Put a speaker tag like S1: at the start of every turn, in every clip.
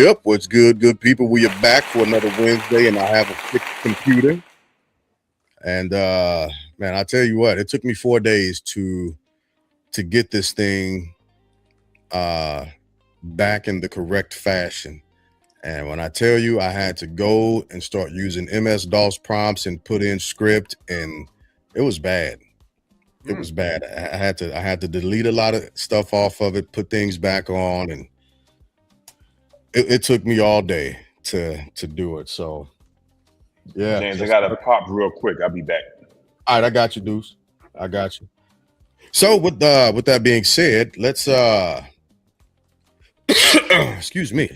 S1: Yep, what's good people? We are back for another Wednesday, and I have a fixed computer. And man, I tell you what, it took me 4 days to get this thing uh back in the correct fashion. And when I tell you, I had to go and start using MS-DOS prompts and put in script, and it was bad. It was bad. I had to delete a lot of stuff off of it, put things back on, and it took me all day to do it. So yeah.
S2: James, I gotta pop real quick. I'll be back.
S1: All right, I got you, Deuce. I got you. So with that being said, let's excuse me.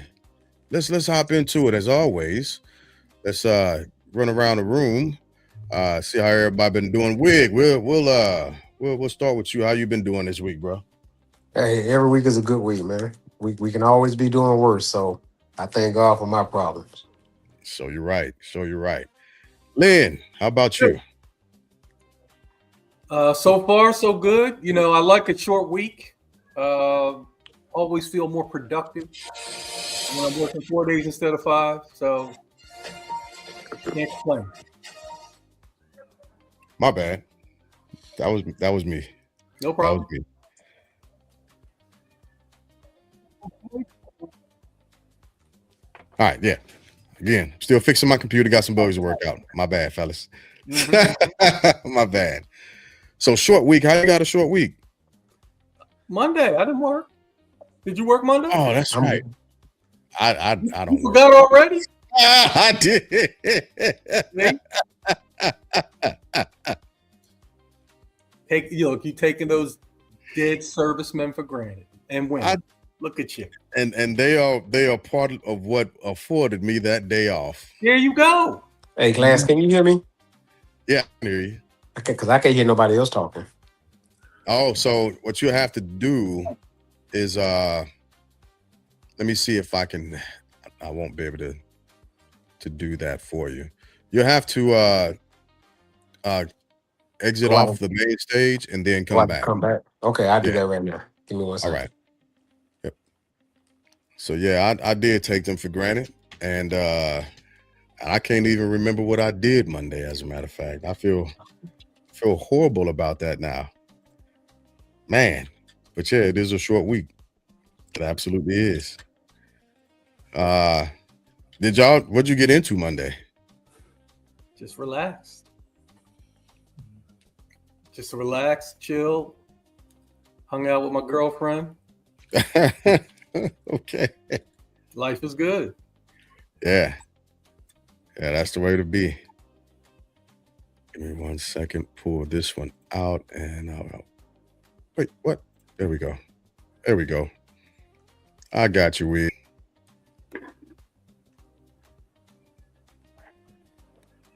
S1: Let's hop into it as always. Let's run around the room, see how everybody been doing. Wig, we'll start with you. How you been doing this week, bro?
S3: Hey, every week is a good week, man. We can always be doing worse, so I thank God for my problems.
S1: So you're right. Lynn, how about you?
S4: So far, so good. You know, I like a short week. Always feel more productive when I'm working 4 days instead of 5. So can't complain.
S1: My bad. That was me.
S4: No problem.
S1: That was me. All right, yeah. Again, still fixing my computer. Got some bugs to work out. My bad, fellas. My bad. So short week. How you got a short week?
S4: Monday, I didn't work. Did you work Monday?
S1: Oh, that's right. I don't.
S4: You forgot already?
S1: I did.
S4: You taking those dead servicemen for granted and win. Look at you.
S1: And they are part of what afforded me that day off.
S4: There you go.
S3: Hey, Glass, can you hear me?
S1: Yeah, I hear you.
S3: Okay, because I can't hear nobody else talking.
S1: Oh, so what you have to do is let me see if I can. I won't be able to do that for you. You have to exit off the main stage and then come back.
S3: Come back. Okay, I'll do that right now. Give me 1 second.
S1: All right. Yep. So yeah, I did take them for granted, and I can't even remember what I did Monday. As a matter of fact, I feel horrible about that now, man. But yeah, it is a short week. It absolutely is. What'd you get into Monday?
S4: Just relax. Just relax, chill. Hung out with my girlfriend.
S1: Okay.
S4: Life is good.
S1: Yeah, that's the way to be. Give me 1 second. Pull this one out, and wait. What? There we go. I got you, Wig.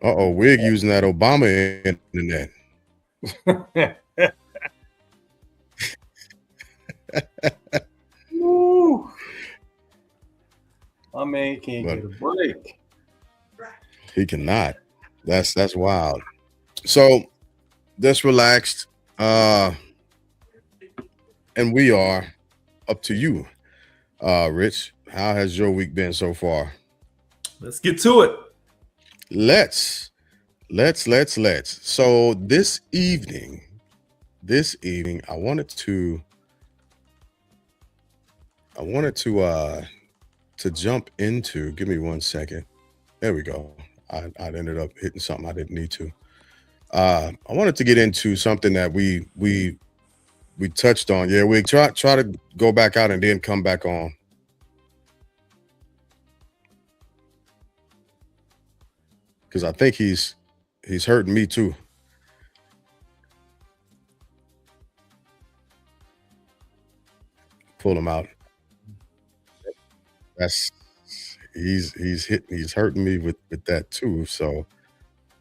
S1: Wig using that Obama internet.
S4: Woo. My man can't get a break.
S1: He cannot. That's wild. So just relaxed. And we are up to you. Rich, how has your week been so far?
S5: Let's get to it.
S1: Let's. So this evening, I wanted to jump into. Give me 1 second. There we go. I ended up hitting something I didn't need to. I wanted to get into something that we touched on. Yeah, we try to go back out and then come back on. Because I think he's hurting me too. Pull him out. He's hurting me with that too. So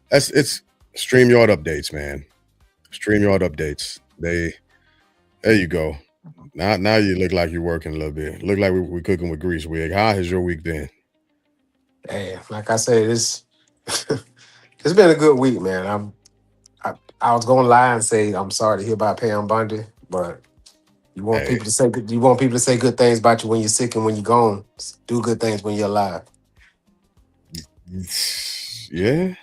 S1: it's StreamYard updates, man. StreamYard updates. There you go. Now you look like you're working a little bit. Look like we're cooking with grease, Wig. How has your week been?
S3: Hey, like I said, it's been a good week, man. I was gonna lie and say I'm sorry to hear about Pam Bundy, but You want
S1: Hey,
S3: people to say good. You want people to say good things about you when you're sick and when you're gone. Do good things when you're alive.
S1: yeah,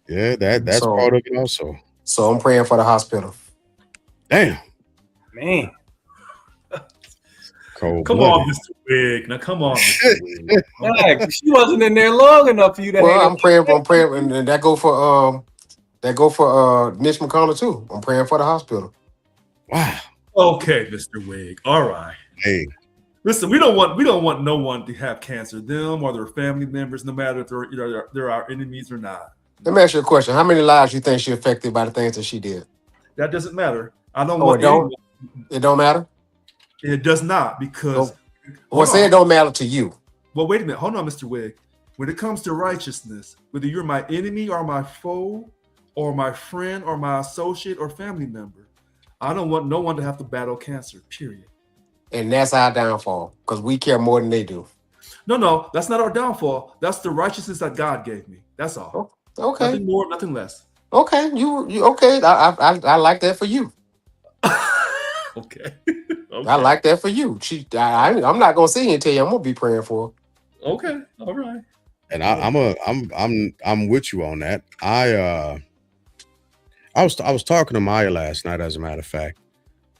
S1: yeah, that's
S3: So,
S1: part of it also.
S3: so I'm praying for the hospital.
S1: Damn,
S4: Man,
S1: cold
S5: Come
S1: blooded.
S5: on, Mr. Wig. Now, come on, Mr. Wig.
S4: God, she wasn't in there long enough for you to
S3: Well,
S4: hang up.
S3: I'm praying, and that go for Mitch McConnell too. I'm praying for the hospital.
S1: Wow.
S5: Okay, Mr. Wig. All right.
S1: Hey,
S5: Listen, we don't want no one to have cancer, them or their family members, no matter if they're our enemies or not.
S3: Let me ask you a question. How many lives you think she affected by the things that she did?
S5: That doesn't matter. I don't
S3: Oh, it
S5: want anyone.
S3: don't. It don't matter.
S5: It does not because
S3: Oh, well,
S5: hold
S3: say it
S5: on.
S3: don't matter to you.
S5: Well, wait a minute. Hold on, Mr. Wig. When it comes to righteousness, whether you're my enemy or my foe, or my friend or my associate or family member, I don't want no one to have to battle cancer. Period.
S3: And that's our downfall because we care more than they do.
S5: No, that's not our downfall. That's the righteousness that God gave me. That's all.
S3: Oh, okay,
S5: Nothing more, nothing less.
S3: okay, you okay? I like that for you.
S5: Okay.
S3: I
S5: Okay.
S3: like that for you. I'm not gonna sit here and tell you I'm gonna be praying for her.
S5: Okay. All right.
S1: and I'm with you on that. I was talking to Maya last night, as a matter of fact.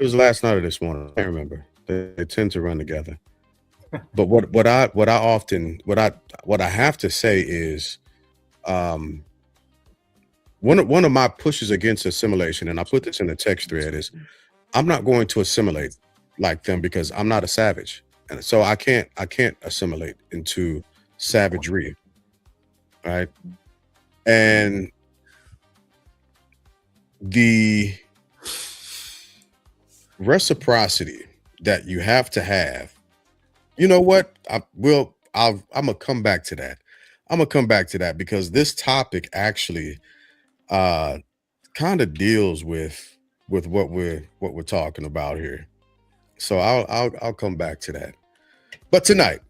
S1: It was last night or this morning. I can't remember. They tend to run together. But what I have to say is, um, one of my pushes against assimilation, and I put this in the text thread, is I'm not going to assimilate like them because I'm not a savage, and so I can't assimilate into savagery, right? And the reciprocity that you have to have. You know what? I'm gonna come back to that. I'm gonna come back to that because this topic actually kind of deals with what we're talking about here. So I'll come back to that. But tonight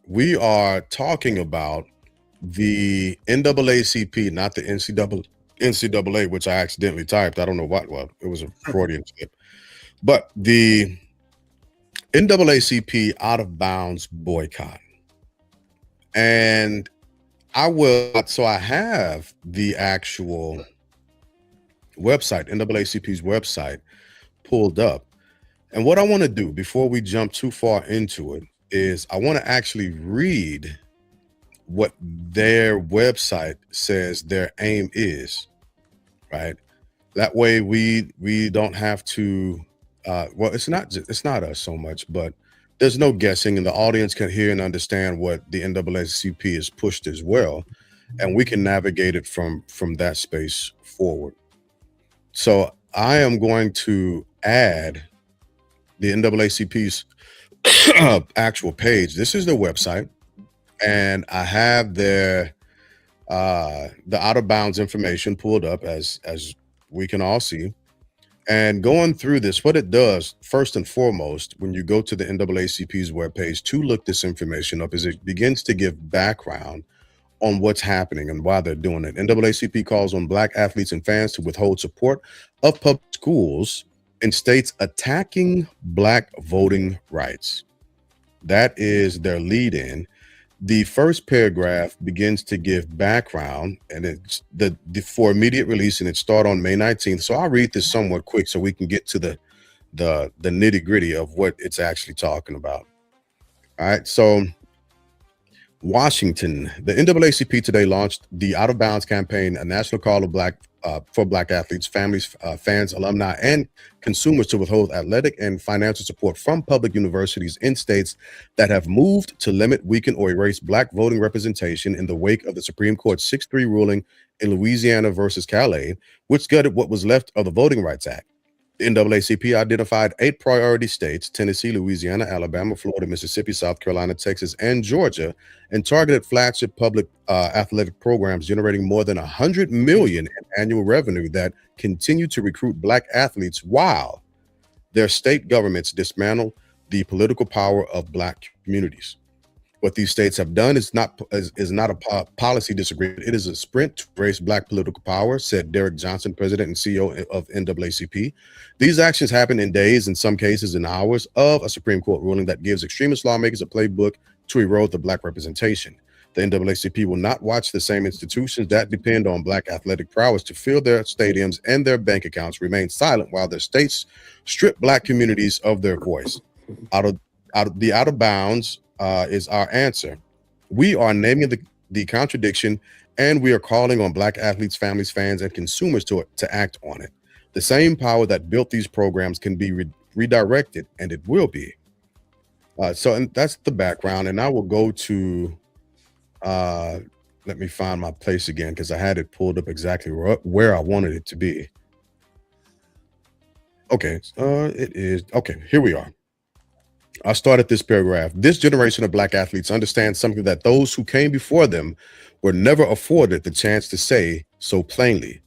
S1: we are talking about the NAACP, not the NCAA, which I accidentally typed. I don't know what. Well, it was a Freudian slip. But the NAACP out of bounds boycott. And I have the actual website, NAACP's website, pulled up. And what I want to do before we jump too far into it is I want to actually read what their website says their aim is, right? That way we don't have to well, it's not us so much, but there's no guessing, and the audience can hear and understand what the NAACP is pushed as well, and we can navigate it from that space forward. So I am going to add the NAACP's actual page. This is their website, and I have their the out of bounds information pulled up as we can all see. And going through this, what it does, first and foremost, when you go to the NAACP's webpage to look this information up, is it begins to give background on what's happening and why they're doing it. NAACP calls on Black athletes and fans to withhold support of public schools in states attacking Black voting rights. That is their lead in. The first paragraph begins to give background, and it's the for immediate release, and it start on May 19th. So I'll read this somewhat quick so we can get to the nitty gritty of what it's actually talking about. All right. So Washington, the NAACP today launched the Out of Bounds campaign, a national call of for Black athletes, families, fans, alumni, and consumers to withhold athletic and financial support from public universities in states that have moved to limit, weaken, or erase Black voting representation in the wake of the Supreme Court's 6-3 ruling in Louisiana versus Calais, which gutted what was left of the Voting Rights Act. The NAACP identified 8 priority states: Tennessee, Louisiana, Alabama, Florida, Mississippi, South Carolina, Texas, and Georgia, and targeted flagship public athletic programs generating more than $100 million in annual revenue that continue to recruit Black athletes while their state governments dismantle the political power of Black communities. What these states have done is not a policy disagreement. It is a sprint to embrace Black political power, said Derek Johnson, president and CEO of NAACP. These actions happen in days, in some cases in hours, of a Supreme Court ruling that gives extremist lawmakers a playbook to erode the Black representation. The NAACP will not watch the same institutions that depend on Black athletic prowess to fill their stadiums and their bank accounts remain silent while their states strip Black communities of their voice. Out of bounds is our answer. We are naming the contradiction, and we are calling on Black athletes, families, fans, and consumers to act on it. The same power that built these programs can be redirected, and it will be. And that's the background, and I will go to, let me find my place again, because I had it pulled up exactly where I wanted it to be. Okay, it is, okay, here we are. I started this paragraph. This generation of Black athletes understands something that those who came before them were never afforded the chance to say so plainly.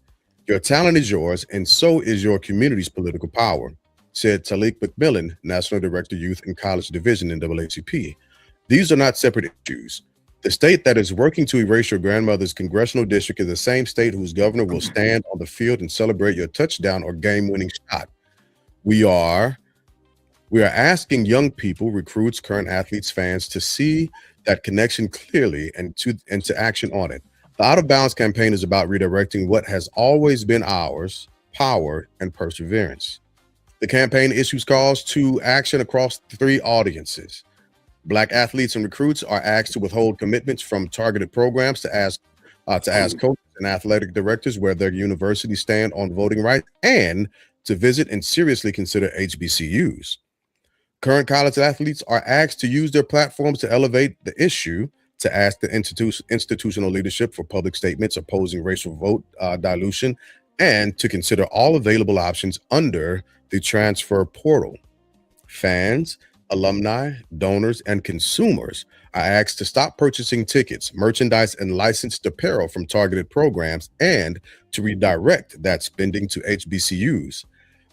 S1: Your talent is yours, and so is your community's political power, said Talik McMillan, National Director, Youth and College Division in NAACP. These are not separate issues. The state that is working to erase your grandmother's congressional district is the same state whose governor will stand on the field and celebrate your touchdown or game-winning shot. We are asking young people, recruits, current athletes, fans to see that connection clearly and to action on it. The Out of Bounds campaign is about redirecting what has always been ours, power and perseverance. The campaign issues calls to action across 3 audiences. Black athletes and recruits are asked to withhold commitments from targeted programs to ask coaches and athletic directors where their universities stand on voting rights and to visit and seriously consider HBCUs. Current college athletes are asked to use their platforms to elevate the issue, to ask the institutional leadership for public statements opposing racial vote dilution, and to consider all available options under the transfer portal. Fans, alumni, donors, and consumers are asked to stop purchasing tickets, merchandise, and licensed apparel from targeted programs and to redirect that spending to HBCUs.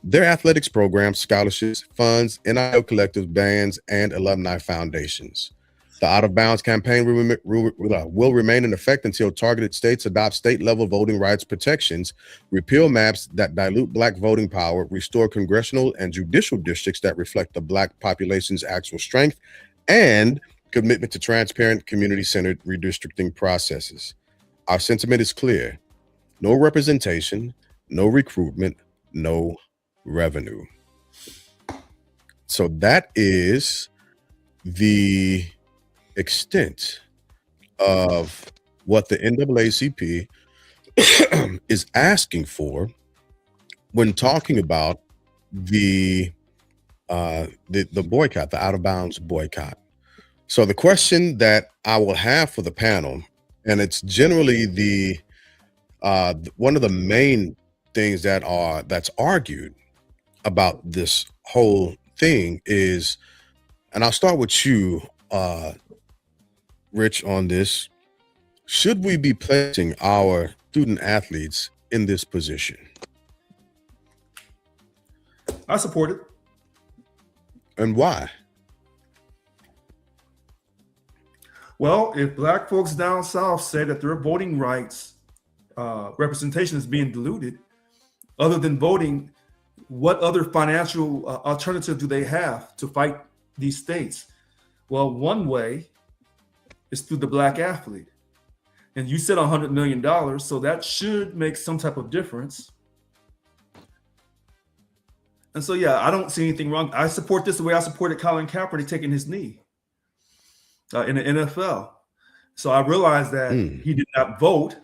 S1: Their athletics programs, scholarships, funds, NIL collectives, bands, and alumni foundations. The Out of Bounds campaign will remain in effect until targeted states adopt state-level voting rights protections, repeal maps that dilute Black voting power, restore congressional and judicial districts that reflect the Black population's actual strength, and commitment to transparent, community-centered redistricting processes. Our sentiment is clear: no representation, no recruitment, no revenue. So that is the extent of what the NAACP is asking for when talking about the boycott, the Out of Bounds boycott. So the question that I will have for the panel, and it's generally the one of the main things that's argued about this whole thing is, and I'll start with you, Rich, on this. Should we be placing our student athletes in this position?
S5: I support it.
S1: And why?
S5: Well, if Black folks down south say that their voting rights representation is being diluted, other than voting, what other financial alternative do they have to fight these states? Well, one way is through the Black athlete. And you said $100 million, so that should make some type of difference. And so, yeah, I don't see anything wrong. I support this the way I supported Colin Kaepernick taking his knee in the NFL. So I realized that he did not vote.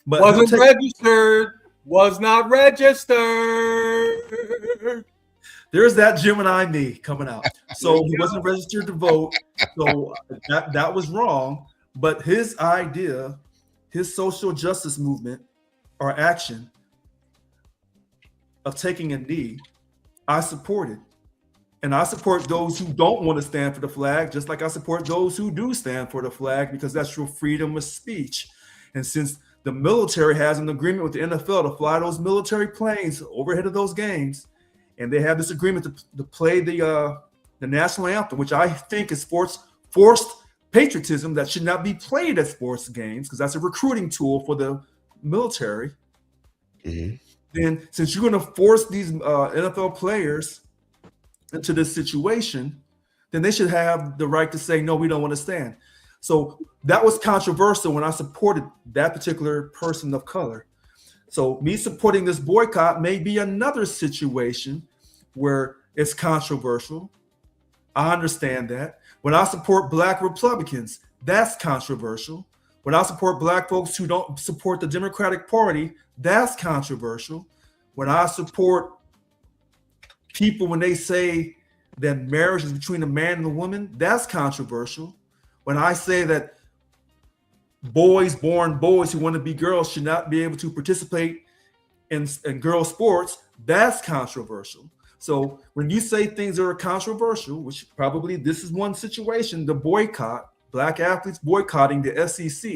S5: But
S4: wasn't registered. Was not registered.
S5: There's that Gemini me coming out. So he wasn't registered to vote. So that was wrong. But his idea, his social justice movement or action of taking a knee, I support it. And I support those who don't want to stand for the flag, just like I support those who do stand for the flag, because that's your freedom of speech. And since the military has an agreement with the NFL to fly those military planes overhead of those games, and they have this agreement to play the national anthem, which I think is forced patriotism that should not be played at sports games because that's a recruiting tool for the military.
S1: Mm-hmm.
S5: Then, since you're going to force these NFL players into this situation, then they should have the right to say, no, we don't want to stand. So that was controversial when I supported that particular person of color. So me supporting this boycott may be another situation where it's controversial. I understand that. When I support Black Republicans, that's controversial. When I support Black folks who don't support the Democratic Party, that's controversial. When I support people when they say that marriage is between a man and a woman, that's controversial. When I say that boys born boys who want to be girls should not be able to participate in girl sports, that's controversial. So when you say things that are controversial, which probably this is one situation, the boycott, Black athletes boycotting the SEC,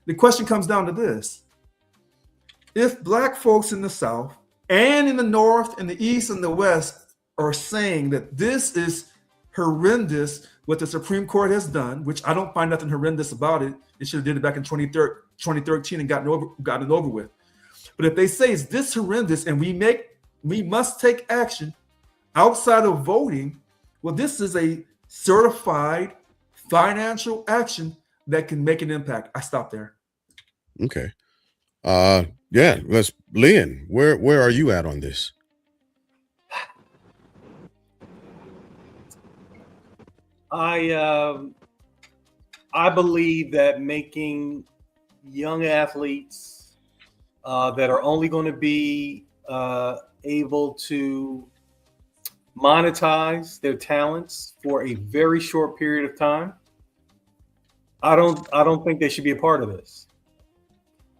S5: the question comes down to this. If Black folks in the South and in the North and the East and the West are saying that this is horrendous what the Supreme Court has done, which I don't find nothing horrendous about it. It should have did it back in 2013 and gotten it over with. But if they say it's this horrendous and we must take action outside of voting, well, this is a certified financial action that can make an impact. I stop there.
S1: Okay. Yeah, let's Lynn, where are you at on this?
S4: I believe that making young athletes that are only going to be able to monetize their talents for a very short period of time, I don't think they should be a part of this.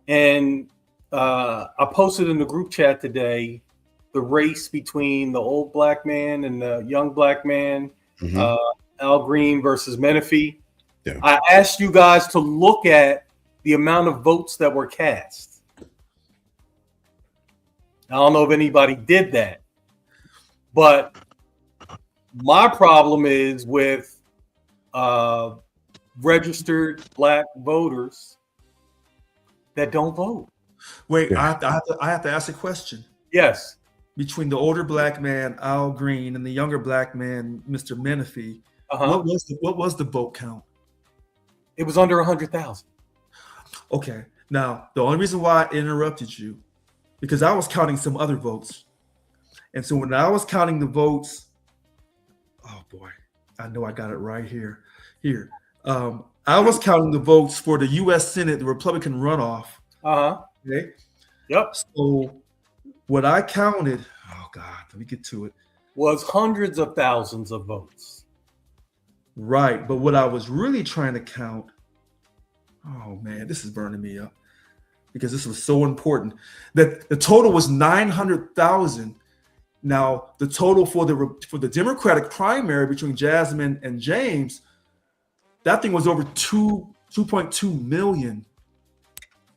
S4: And I posted in the group chat today the race between the old black man and the young black man,
S1: Mm-hmm.
S4: Al Green versus Menifee.
S1: Yeah.
S4: I asked you guys to look at the amount of votes that were cast. I don't know if anybody did that, but my problem is with registered Black voters that don't vote.
S5: Wait,
S1: Yeah.
S5: I have to ask a question.
S4: Yes.
S5: Between the older black man, Al Green, and the younger black man, Mr. Menifee,
S4: Uh-huh.
S5: what was the vote count?
S4: It was under 100,000.
S5: Okay. Now, the only reason why I interrupted you, because I was counting some other votes. And so when I was counting the votes, oh boy, I know I got it right here. I was counting the votes for the U.S. Senate, the Republican runoff.
S4: Uh-huh.
S5: Okay.
S4: Yep.
S5: So what I counted, oh God, let me get to it.
S4: Was hundreds of thousands of votes.
S5: Right. But what I was really trying to count, oh man, this is burning me up because this was so important. That the total was 900,000. Now, the total for the Democratic primary between Jasmine and James, that thing was over 2.2 million.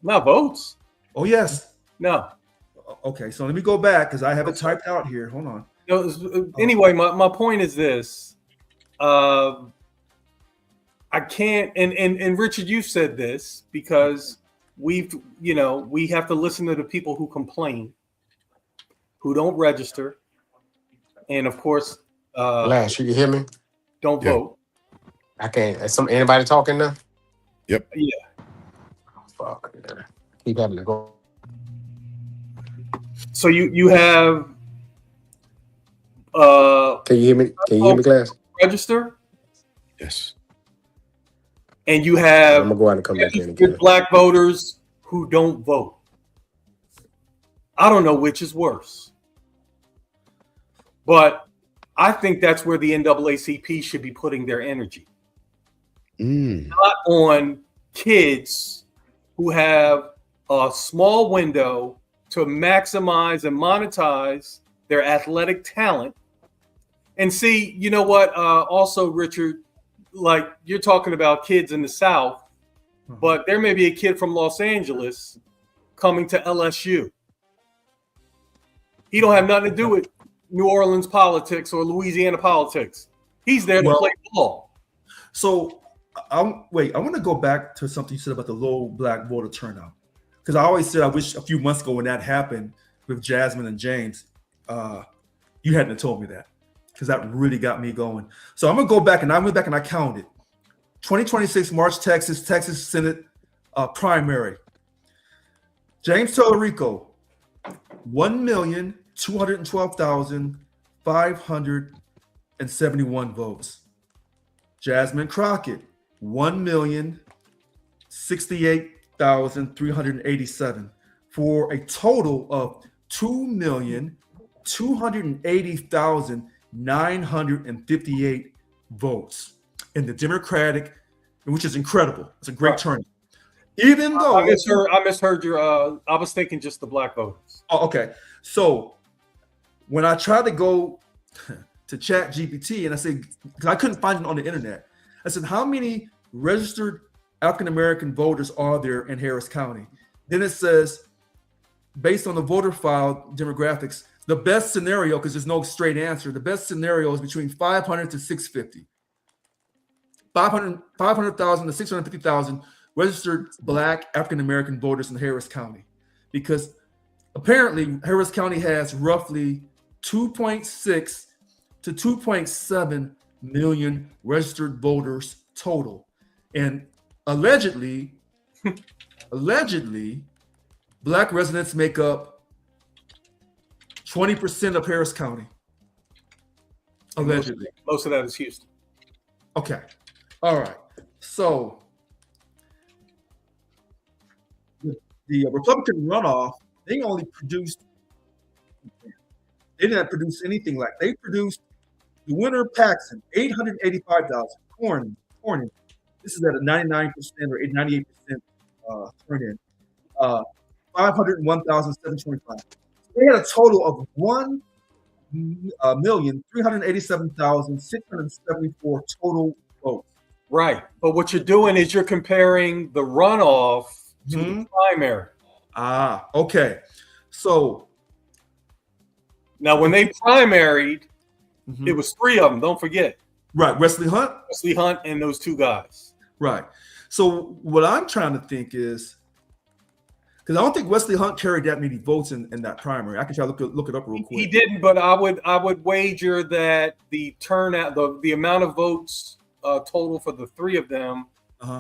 S4: Not votes.
S5: Oh, yes.
S4: No.
S5: Okay, so let me go back because I have it typed out here. Hold on.
S4: No, anyway, my point is this. I can't, and Richard, you said this because we have to listen to the people who complain, who don't register, and of course,
S3: Lash, you can hear me?
S4: don't
S1: Yeah.
S4: vote.
S3: I can't. Is anybody talking now?
S1: Yep.
S4: Yeah.
S3: Oh, fuck. Yeah. Keep having to go.
S4: So you have
S3: Can you hear me? Can you hear me, class?
S4: register,
S1: Yes.
S4: and you
S3: I'm
S4: have
S3: gonna go out and come back in
S4: registered
S3: again.
S4: Black voters who don't vote. I don't know which is worse, but I think that's where the NAACP should be putting their energy, not on kids who have a small window to maximize and monetize their athletic talent. And see, you know what? Also, Richard, like you're talking about kids in the South, but there may be a kid from Los Angeles coming to LSU. He don't have nothing to do with New Orleans politics or Louisiana politics. He's there to play ball.
S5: So I want to go back to something you said about the low black voter turnout, because I always said I wish a few months ago when that happened with Jasmine and James, you hadn't have told me that, because that really got me going. So I'm gonna go back, and I went back and I counted 2026 March, Texas Senate primary. James Tallarico, 1,212,571 votes. Jasmine Crockett, 1,068,387, for a total of 2,280,958 votes in the Democratic, which is incredible. It's a great turnout. Even though
S4: I misheard your. I was thinking just the black voters.
S5: Oh, okay. So when I tried to go to Chat GPT and I said, because I couldn't find it on the internet, I said, how many registered African American voters are there in Harris County? Then it says, based on the voter file demographics, the best scenario, because there's no straight answer, the best scenario is between 500 to 650. 500,000 to 650,000 registered Black African American voters in Harris County, because apparently Harris County has roughly 2.6 to 2.7 million registered voters total, and allegedly Black residents make up 20% of Harris County. Allegedly,
S4: most of that is Houston.
S5: Okay, all right, so the Republican runoff, they only produced, they didn't produce anything like, they produced the winner Paxson, 885,000, Cornyn, this is at a 99% or 98% turn in, 501,725. They had a total of 1,387,674 total votes.
S4: Right, but what you're doing is you're comparing the runoff to the primary.
S5: Ah, okay. So
S4: now, when they primaried, it was three of them. Don't forget.
S5: Right, Wesley Hunt,
S4: and those two guys.
S5: Right. So what I'm trying to think is, because I don't think Wesley Hunt carried that many votes in that primary. I can try to look it up real quick.
S4: He didn't, but I would wager that the turnout, the amount of votes total for the three of them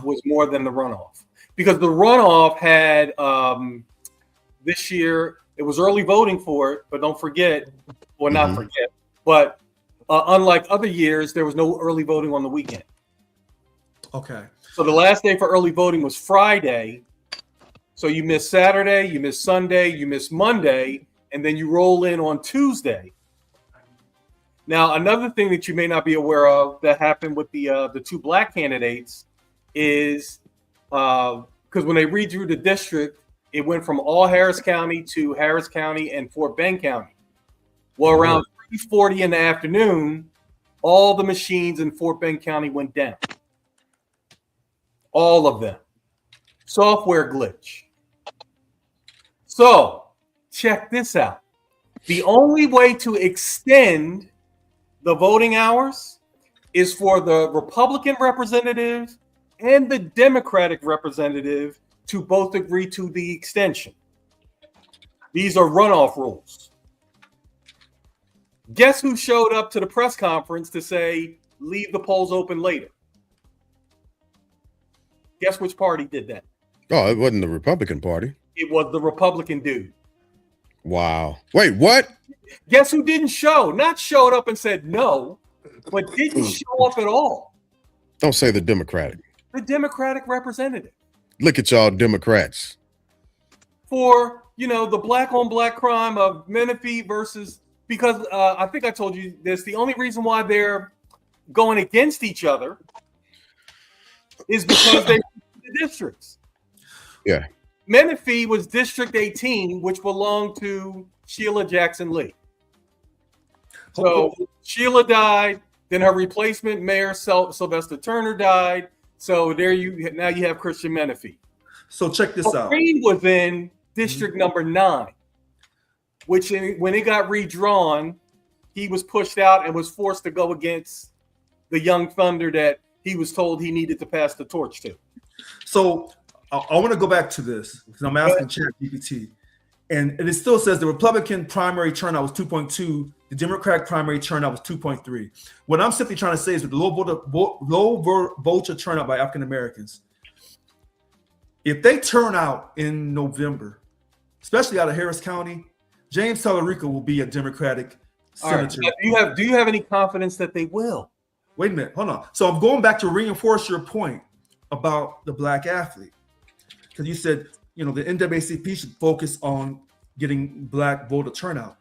S4: was more than the runoff. Because the runoff had this year, it was early voting for it, but don't forget, or not forget, but unlike other years, there was no early voting on the weekend.
S5: Okay.
S4: So the last day for early voting was Friday. So you miss Saturday, you miss Sunday, you miss Monday, and then you roll in on Tuesday. Now, another thing that you may not be aware of that happened with the two Black candidates is because when they redrew the district, it went from all Harris County to Harris County and Fort Bend County. Well, around 3:40 in the afternoon, all the machines in Fort Bend County went down. All of them. Software glitch. So, check this out. The only way to extend the voting hours is for the Republican representative and the Democratic representative to both agree to the extension. These are runoff rules. Guess who showed up to the press conference to say, leave the polls open later? Guess which party did that?
S1: Oh, it wasn't the Republican Party.
S4: It was the Republican dude.
S1: Wow. Wait, what?
S4: Guess who didn't show? Not showed up and said no, but didn't show up at all.
S1: Don't say the Democratic.
S4: The Democratic representative.
S1: Look at y'all Democrats.
S4: For, the black on black crime of Menifee versus, because I think I told you this, the only reason why they're going against each other is because they the districts.
S1: Yeah.
S4: Menifee was District 18, which belonged to Sheila Jackson Lee. So Sheila died, then her replacement mayor Sylvester Turner died. So now you have Christian Menifee.
S5: So check this out.
S4: Green was in District number 9, which when it got redrawn, he was pushed out and was forced to go against the Young Thunder that he was told he needed to pass the torch to.
S5: So I want to go back to this because I'm asking ChatGPT, and it still says the Republican primary turnout was 2.2, the Democratic primary turnout was 2.3. What I'm simply trying to say is with the low voter turnout by African Americans, if they turn out in November, especially out of Harris County, James Tallarico will be a Democratic senator.
S4: Right. Do you have any confidence that they will?
S5: Wait a minute, hold on. So I'm going back to reinforce your point about the black athlete, because you said the NAACP should focus on getting black voter turnout,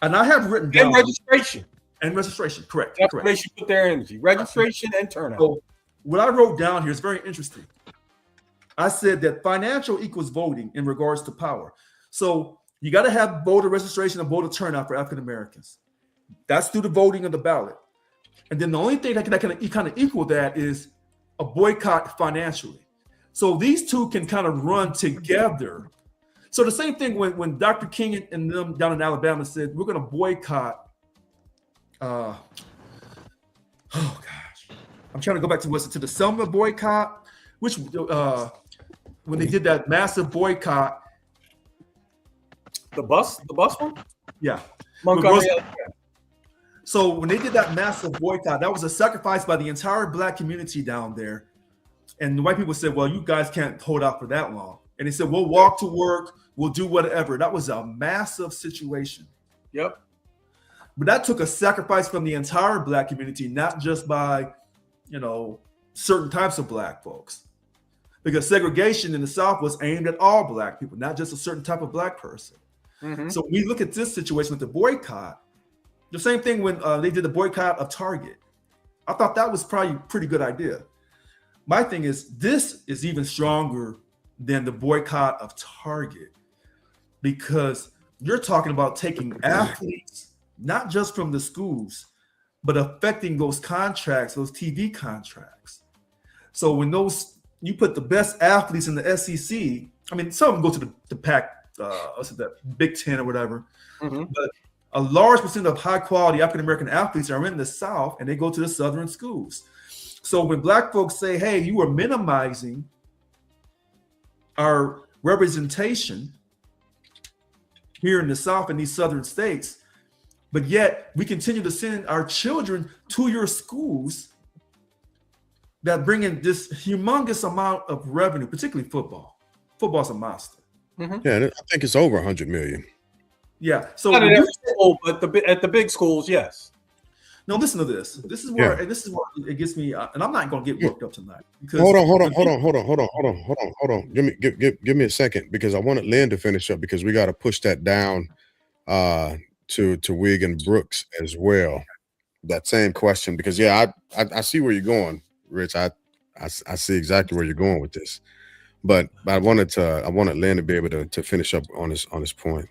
S5: and I have written down registration. Correct.
S4: That's where they should put their energy. Registration and turnout.
S5: So what I wrote down here is very interesting. I said that financial equals voting in regards to power. So you got to have voter registration and voter turnout for African Americans. That's through the voting of the ballot. And then the only thing that can kind of equal that is a boycott financially. So these two can kind of run together. So the same thing when Dr. King and them down in Alabama said, we're going to boycott. Oh gosh, I'm trying to go back to the Selma boycott, which when they did that massive boycott.
S4: The bus one?
S5: Yeah.
S4: Montgomery.
S5: So when they did that massive boycott, that was a sacrifice by the entire black community down there. And the white people said, well, you guys can't hold out for that long. And they said, we'll walk to work, we'll do whatever. That was a massive situation.
S4: Yep.
S5: But that took a sacrifice from the entire black community, not just by, certain types of black folks. Because segregation in the South was aimed at all black people, not just a certain type of black person. Mm-hmm. So we look at this situation with the boycott. The same thing when they did the boycott of Target. I thought that was probably a pretty good idea. My thing is, this is even stronger than the boycott of Target, because you're talking about taking athletes, not just from the schools, but affecting those contracts, those TV contracts. So when you put the best athletes in the SEC, I mean, some of them go to the Pac, that Big Ten or whatever, mm-hmm. But a large percent of high quality African American athletes are in the South, and they go to the Southern schools. So when black folks say, hey, you are minimizing our representation here in the South in these Southern states, but yet we continue to send our children to your schools that bring in this humongous amount of revenue, particularly football. Football's a monster.
S1: Mm-hmm. Yeah, I think it's over 100 million.
S5: Yeah. So
S4: not at every school, but at the big schools, yes.
S5: No, listen to this. This is where it gets me, and I'm not going to get worked up tonight. Because
S1: hold on. Give me a second, because I wanted Lynn to finish up, because we got to push that down to Wig and Brooks as well. That same question, because I see where you're going, Rich. I see exactly where you're going with this, but I wanted Lynn to be able to finish up on this point.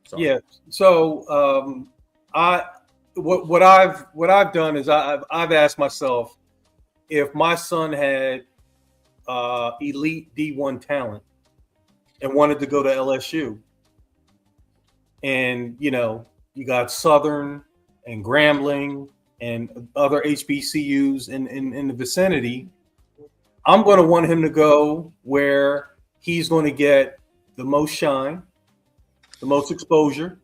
S5: Sorry.
S4: Yeah. So what I've done is I've asked myself, if my son had elite D1 talent and wanted to go to LSU, and you got Southern and Grambling and other HBCUs in the vicinity, I'm going to want him to go where he's going to get the most shine, the most exposure,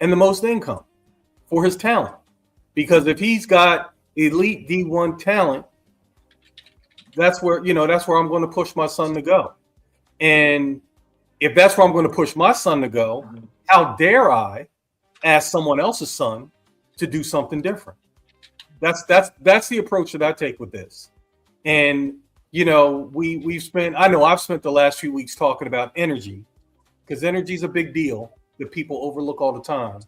S4: and the most income for his talent. Because if he's got elite D1 talent, that's where I'm going to push my son to go. And if that's where I'm going to push my son to go, how dare I ask someone else's son to do something different? That's the approach that I take with this. And I've spent the last few weeks talking about energy, because energy is a big deal that people overlook all the time.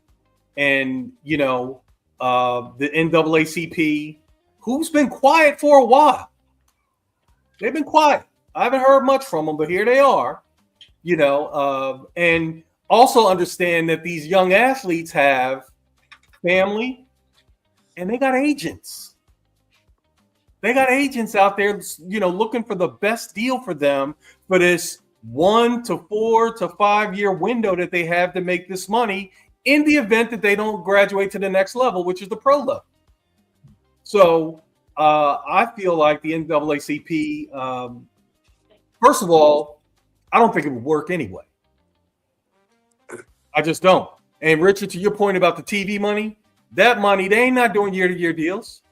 S4: And the NAACP, who's been quiet for a while, they've been quiet. I haven't heard much from them, but here they are. And also understand that these young athletes have family and they got agents. They got agents out there, looking for the best deal for them for this 1 to 4 to 5 year window that they have to make this money in the event that they don't graduate to the next level, which is the pro level. So, I feel like the NAACP, first of all, I don't think it would work anyway. I just don't. And Richard, to your point about the TV money, that money, they ain't not doing year-to-year deals.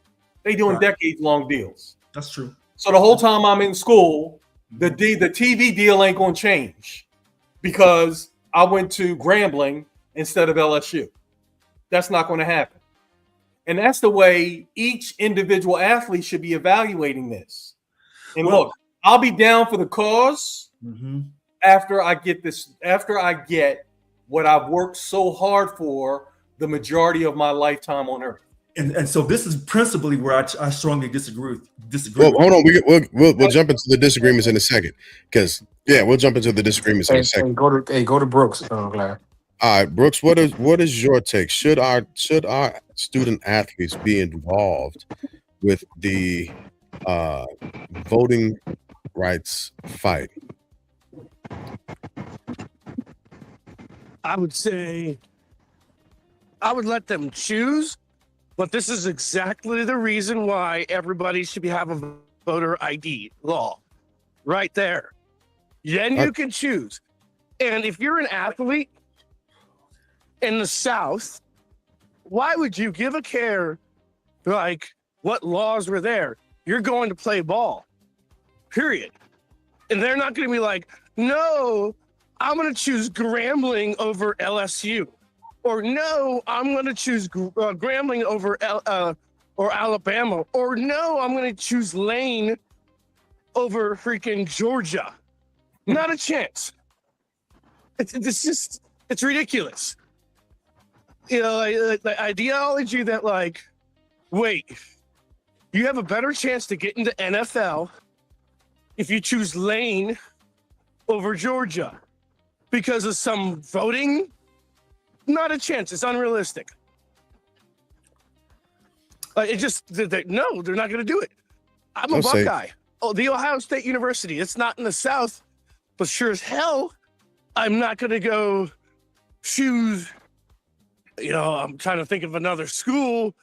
S4: They doing decades-long deals.
S5: That's true.
S4: So the whole time I'm in school, the TV deal ain't going to change because I went to Grambling instead of LSU. That's not going to happen. And that's the way each individual athlete should be evaluating this. And look, I'll be down for the cause after I get what I've worked so hard for the majority of my lifetime on earth.
S5: And so this is principally where I strongly disagree.
S1: Well, hold on. We'll jump into the disagreements in a second, because we'll jump into the disagreements in a second.
S3: Go to Brooks, Glad.
S1: All right, Brooks, what is your take? Should our student athletes be involved with the voting rights fight?
S6: I would say I would let them choose, but this is exactly the reason why everybody should have a voter ID law right there. Then you can choose. And if you're an athlete in the South, why would you give a care like what laws were there? You're going to play ball, period. And they're not going to be like, no, I'm going to choose Grambling over LSU. Or no, I'm going to choose Grambling over or Alabama. Or no, I'm going to choose Lane over freaking Georgia. Not a chance. It's ridiculous. You know, like the ideology that like, wait, you have a better chance to get into NFL if you choose Lane over Georgia because of some voting. Not a chance. It's unrealistic. No, they're not going to do it. I'm a Buckeye. Oh, the Ohio State University. It's not in the South, but sure as hell, I'm not going to go choose. You know, I'm trying to think of another school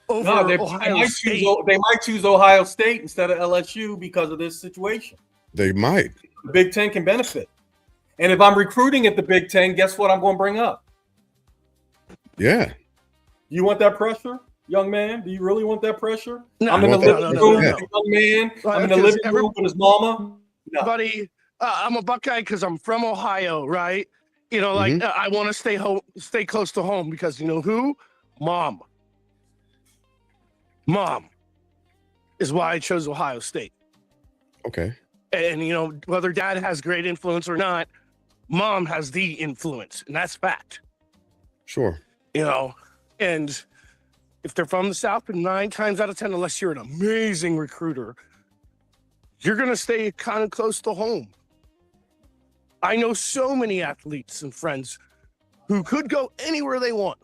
S6: over Ohio State.
S4: They might choose Ohio State instead of LSU because of this situation.
S1: They might.
S4: The Big Ten can benefit. And if I'm recruiting at the Big Ten, guess what I'm going to bring up?
S1: Yeah.
S4: You want that pressure, young man? Do you really want that pressure?
S6: No,
S4: I'm in the living room with a young man. I'm in the living room with his mama. No.
S6: Buddy, I'm a Buckeye because I'm from Ohio, right? You know, like I want to stay close to home because you know who? Mom is why I chose Ohio State.
S1: Okay.
S6: And you know, whether dad has great influence or not, mom has the influence, and that's fact.
S1: Sure.
S6: You know, and if they're from the South, and 9 times out of 10, unless you're an amazing recruiter, you're going to stay kind of close to home. I know so many athletes and friends who could go anywhere they want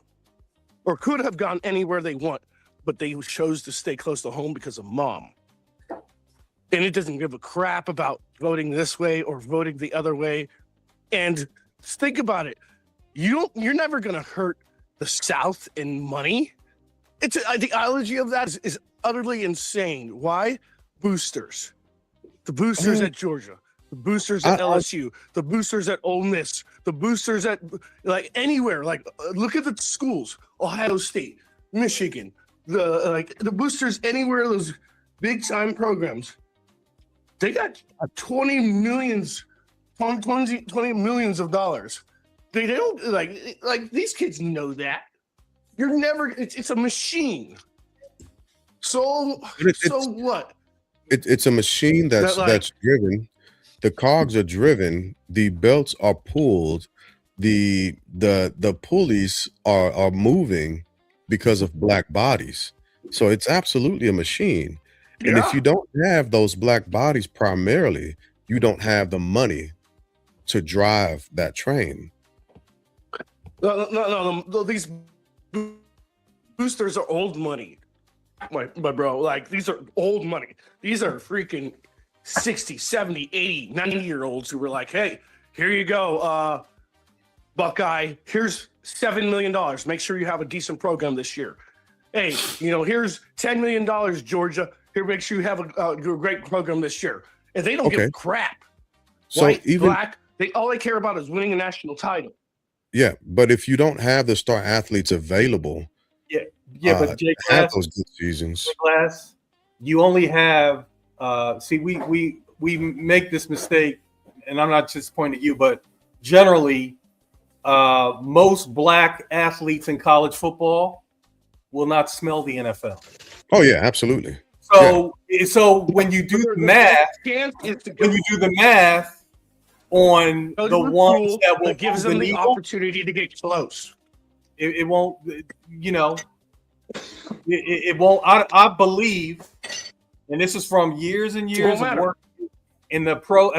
S6: or could have gone anywhere they want, but they chose to stay close to home because of mom. And it doesn't give a crap about voting this way or voting the other way. And think about it. You're never going to hurt the South in money. The ideology of that is utterly insane. Why? Boosters. The boosters at Georgia. The boosters at LSU, the boosters at Ole Miss, the boosters at like anywhere. Like look at the schools: Ohio State, Michigan. The boosters anywhere. Those big time programs. They got 20 millions of dollars. They don't like these kids know that. You're never. It's a machine. So what?
S1: It's a machine that's driven. The cogs are driven, the belts are pulled, the pulleys are moving because of black bodies. So it's absolutely a machine. And if you don't have those black bodies primarily, you don't have the money to drive that train.
S6: No. These boosters are old money. My bro, like these are old money. These are freaking 60, 70, 80, 90-year-olds who were like, hey, here you go, Buckeye. Here's $7 million. Make sure you have a decent program this year. hey, here's $10 million, Georgia. Here, make sure you have a great program this year. And they don't give a crap.
S1: So
S6: White,
S1: even
S6: black, all they care about is winning a national title.
S1: yeah, but if you don't have the star athletes available,
S4: but Jay
S1: have
S4: Glass,
S1: those good seasons.
S4: you only have we make this mistake, and I'm not just pointing at you, but generally, most black athletes in college football will not smell the NFL.
S1: Oh yeah, absolutely.
S4: So when you do the math, on the ones that will
S6: gives them the opportunity to get close,
S4: it won't. It won't. I believe, and this is from years and years of work at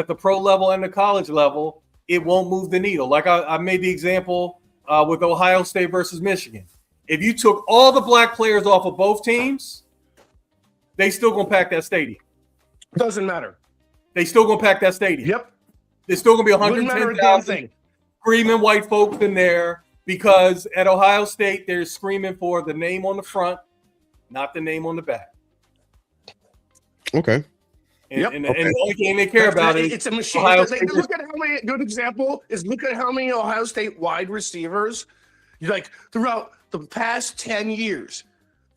S4: the pro level and the college level. It won't move the needle. Like I made the example with Ohio State versus Michigan. If you took all the black players off of both teams, they still gonna pack that stadium.
S6: Doesn't matter.
S4: They still gonna pack that stadium.
S6: Yep.
S4: There's still gonna be 110,000 screaming white folks in there because at Ohio State they're screaming for the name on the front, not the name on the back.
S1: Okay.
S4: And the only thing they care about is
S6: it's a machine. Look at how many. Good example is look at how many Ohio State wide receivers, throughout the past 10 years,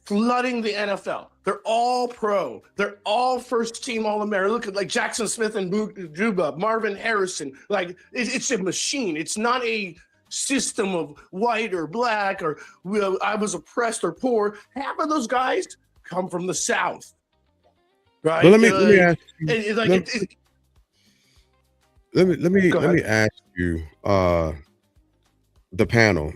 S6: flooding the NFL. They're all pro. They're all first team All-American. Look at Jackson Smith and Juba, Marvin Harrison. It's a machine. It's not a system of white or black or I was oppressed or poor. Half of those guys come from the South. Right.
S1: Well, let me ask you. Let me ask you, the panel,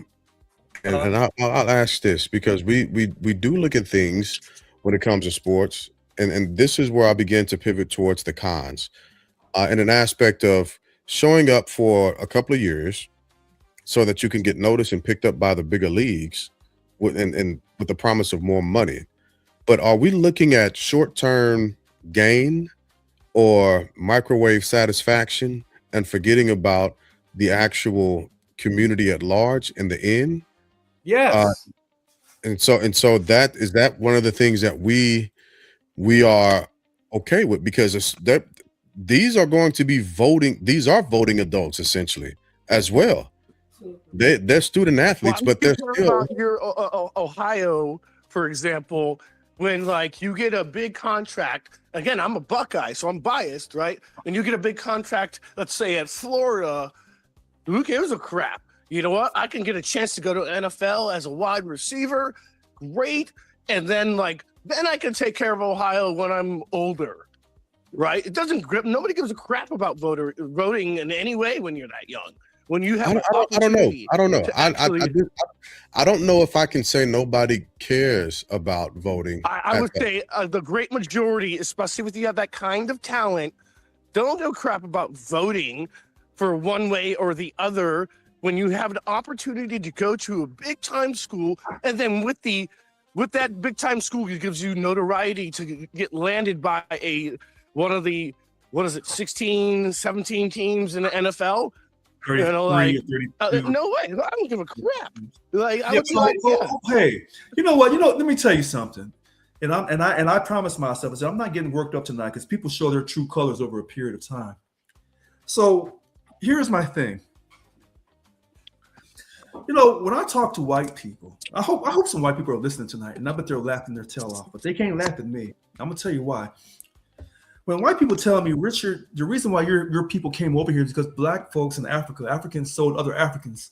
S1: and I'll ask this because we do look at things when it comes to sports, and this is where I begin to pivot towards the cons, in an aspect of showing up for a couple of years so that you can get noticed and picked up by the bigger leagues, with the promise of more money. But are we looking at short-term gain or microwave satisfaction and forgetting about the actual community at large in the end?
S4: Yes.
S1: And so that one of the things that we are okay with, because these are going to be voting. These are voting adults essentially as well. They're student athletes, but they're still.
S6: About your Ohio, for example, when you get a big contract. Again, I'm a Buckeye, so I'm biased, right? And you get a big contract, let's say at Florida. Who gives a crap? You know what? I can get a chance to go to NFL as a wide receiver. Great. And then then I can take care of Ohio when I'm older. Right? It doesn't grip. Nobody gives a crap about voting in any way when you're that young. When you have
S1: I don't know. I don't know if I can say nobody cares about voting.
S6: I would say the great majority, especially if you have that kind of talent, don't give a crap about voting for one way or the other. When you have an opportunity to go to a big time school, and then with that big time school, it gives you notoriety to get landed by one of the 16, 17 teams in the NFL.
S5: 33,
S6: no way. I don't give a crap.
S5: Hey, you know what? Let me tell you something. And I promised myself, I said, I'm not getting worked up tonight because people show their true colors over a period of time. So here's my thing. When I talk to white people, I hope some white people are listening tonight, and I bet they're laughing their tail off, but they can't laugh at me. I'm gonna tell you why. When white people tell me, Richard, the reason why your people came over here is because black folks in Africa, Africans sold other Africans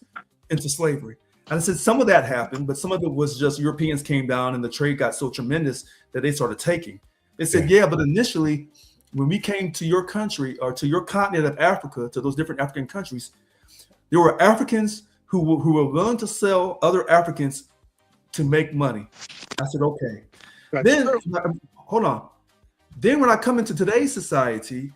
S5: into slavery. And I said some of that happened, but some of it was just Europeans came down and the trade got so tremendous that they started taking. They said, yeah, but initially, when we came to your country or to your continent of Africa, to those different African countries, there were Africans who were willing to sell other Africans to make money. I said, okay. Then, hold on. Then when I come into today's society,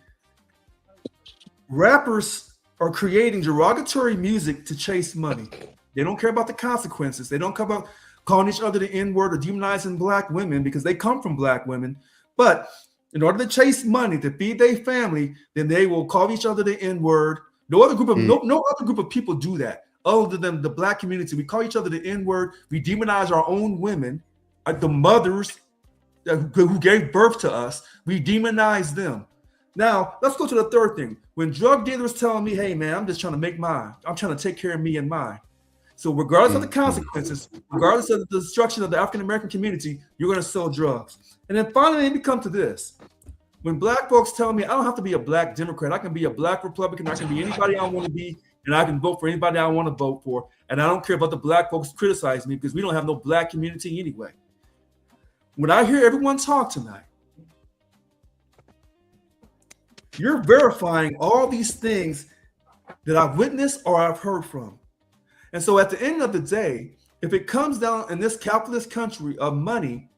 S5: rappers are creating derogatory music to chase money. They don't care about the consequences. They don't care about calling each other the N-word or demonizing black women because they come from black women. But in order to chase money, to feed their family, then they will call each other the N-word. No other group of people do that other than the black community. We call each other the N-word. We demonize our own women. the mothers who gave birth to us, we demonize them. Now, let's go to the third thing. When drug dealers telling me, hey, man, I'm just trying to make mine. I'm trying to take care of me and mine. So regardless of the consequences, regardless of the destruction of the African-American community, you're going to sell drugs. And then finally, we come to this. When black folks tell me I don't have to be a black Democrat, I can be a black Republican, I can be anybody I want to be, and I can vote for anybody I want to vote for. And I don't care about the black folks criticize me because we don't have no black community anyway. When I hear everyone talk tonight, you're verifying all these things that I've witnessed or I've heard from. And so at the end of the day, if it comes down in this capitalist country of money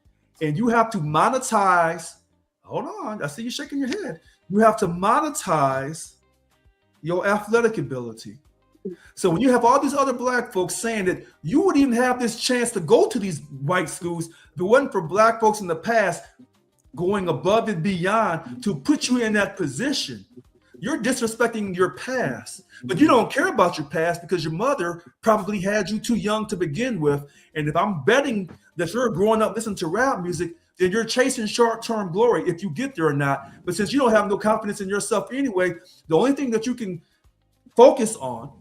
S5: and you have to monetize, hold on, I see you shaking your head. You have to monetize your athletic ability. So when you have all these other black folks saying that you would even have this chance to go to these white schools, if it wasn't for black folks in the past going above and beyond to put you in that position, you're disrespecting your past. But you don't care about your past because your mother probably had you too young to begin with. And if I'm betting that you're growing up listening to rap music, then you're chasing short-term glory if you get there or not. But since you don't have no confidence in yourself anyway, the only thing that you can focus on,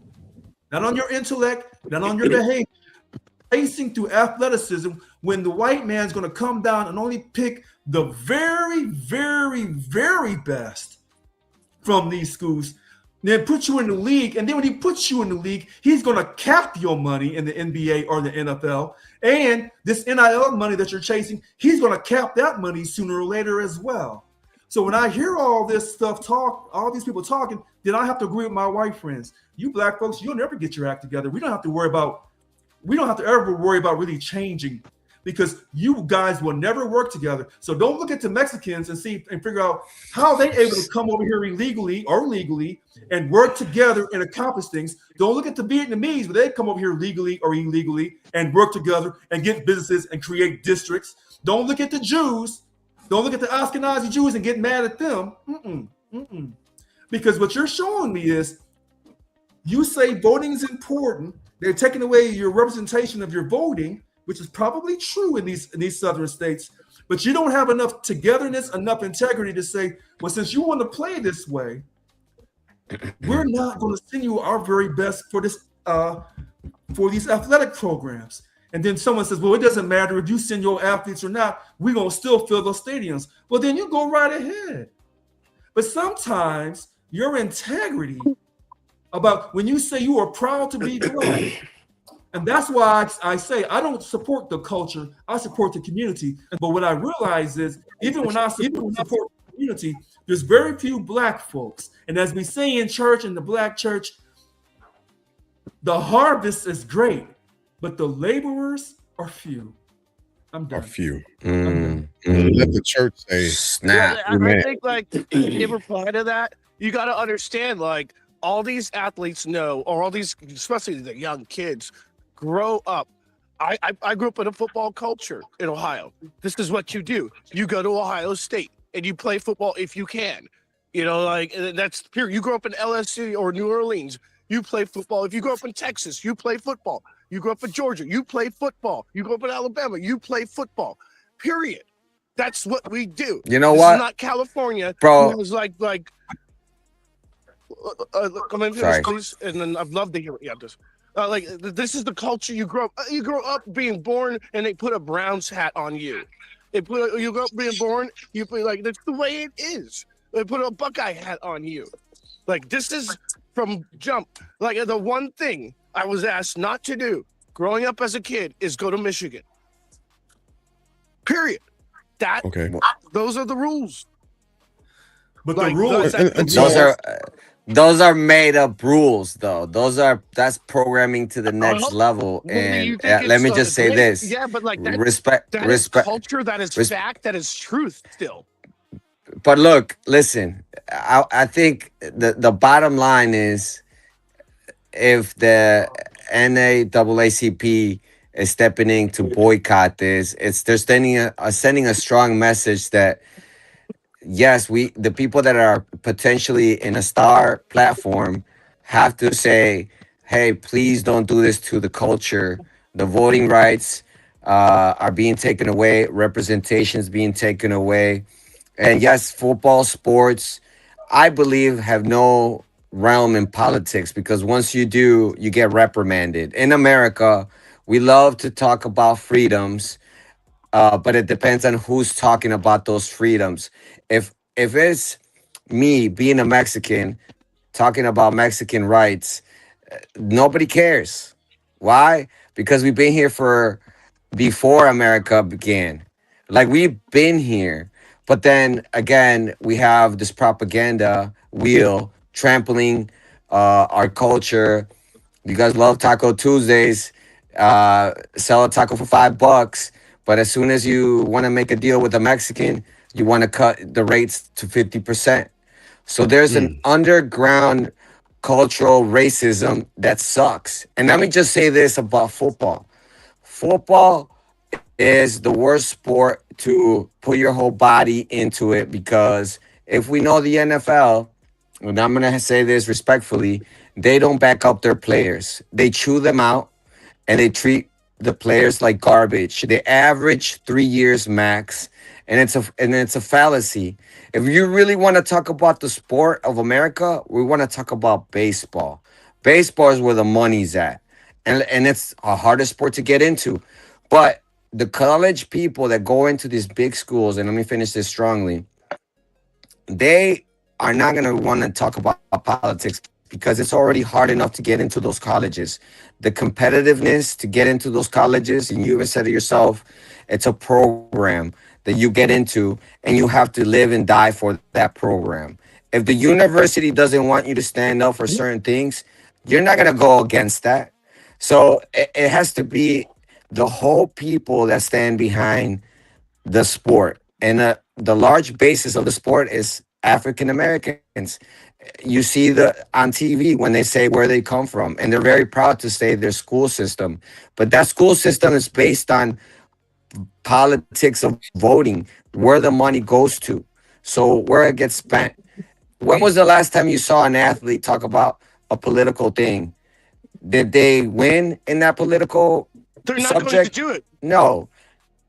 S5: not on your intellect, not on your behavior, chasing through athleticism, when the white man's going to come down and only pick the very, very, very best from these schools, then put you in the league. And then when he puts you in the league, he's going to cap your money in the NBA or the NFL. And this NIL money that you're chasing, he's going to cap that money sooner or later as well. So when I hear all this stuff talk, all these people talking, then I have to agree with my white friends. You black folks, you'll never get your act together. We don't have to ever worry about really changing, because you guys will never work together. So don't look at the Mexicans and see and figure out how they're able to come over here illegally or legally and work together and accomplish things. Don't look at the Vietnamese, but they come over here legally or illegally and work together and get businesses and create districts. Don't look at the Jews. Don't look at the Ashkenazi Jews and get mad at them. Because what you're showing me is you say voting is important. They're taking away your representation of your voting, which is probably true in these southern states, but you don't have enough togetherness, enough integrity to say, well, since you want to play this way, we're not going to send you our very best for this for these athletic programs. And then someone says, well, it doesn't matter if you send your athletes or not, we're going to still fill those stadiums. Well, then you go right ahead. But sometimes your integrity about when you say you are proud to be black, and that's why I say I don't support the culture, I support the community. But what I realize is even when I support the community, there's very few black folks. And as we say in church, in the black church, the harvest is great, but the laborers are few. I'm done.
S1: Are few.
S5: I'm
S1: Let the church say,
S6: snap. I think, like, in reply to that, you got to understand, like, all these athletes know, or all these, especially the young kids, grow up. I grew up in a football culture in Ohio. This is what you do. You go to Ohio State and you play football if you can. You know, like, that's pure. You grow up in LSU or New Orleans, you play football. If you grow up in Texas, you play football. You grow up in Georgia, you play football. You grow up in Alabama, you play football. Period. That's what we do.
S7: You know
S6: this
S7: what?
S6: Is not California.
S7: Bro.
S6: It was like come in, finish, please, and then I'd love to hear. Yeah, just like this is the culture you grow up. You grow up being born, and they put a Browns hat on you. You grow up being born. You put, like, that's the way it is. They put a Buckeye hat on you. Like, this is from jump. Like, the one thing I was asked not to do growing up as a kid is go to Michigan. Period. That those are the rules.
S5: But
S6: like,
S5: the rules,
S7: those are made up rules, though. That's programming to the next level. And let me just say this.
S6: Yeah, but like
S7: respect
S6: culture, that is fact, that is truth still.
S7: But look, listen, I think the bottom line is, if the NAACP is stepping in to boycott this, they're sending a strong message that, yes, the people that are potentially in a star platform have to say, hey, please don't do this to the culture, the voting rights, are being taken away, representations being taken away. And yes, football, sports, I believe, have no realm in politics because once you do, you get reprimanded. In America, we love to talk about freedoms, but it depends on who's talking about those freedoms. If it's me being a Mexican talking about Mexican rights, nobody cares. Why? Because we've been here for before America began. Like we've been here. But then again, we have this propaganda wheel trampling our culture. You guys love Taco Tuesdays. Sell a taco for $5, but as soon as you want to make a deal with a Mexican, you want to cut the rates to 50%. So there's an underground cultural racism that sucks. And let me just say this about football. Football is the worst sport to put your whole body into it because if we know the NFL, and I'm going to say this respectfully, they don't back up their players. They chew them out and they treat the players like garbage. They average 3 years max, and it's a fallacy. If you really want to talk about the sport of America, we want to talk about baseball. Baseball is where the money's at, and it's a harder sport to get into. But the college people that go into these big schools, and let me finish this strongly, they are not going to want to talk about politics because it's already hard enough to get into those colleges. The competitiveness to get into those colleges, and you even said it yourself, it's a program that you get into and you have to live and die for that program. If the university doesn't want you to stand up for certain things, you're not going to go against that. So it has to be the whole people that stand behind the sport. And the large basis of the sport is African Americans. You see the on TV when they say where they come from, and they're very proud to say their school system. But that school system is based on politics of voting, where the money goes to, so where it gets spent. When was the last time you saw an athlete talk about a political thing? Did they win in that political
S6: They're not going to
S7: subject?
S6: do it.
S7: No,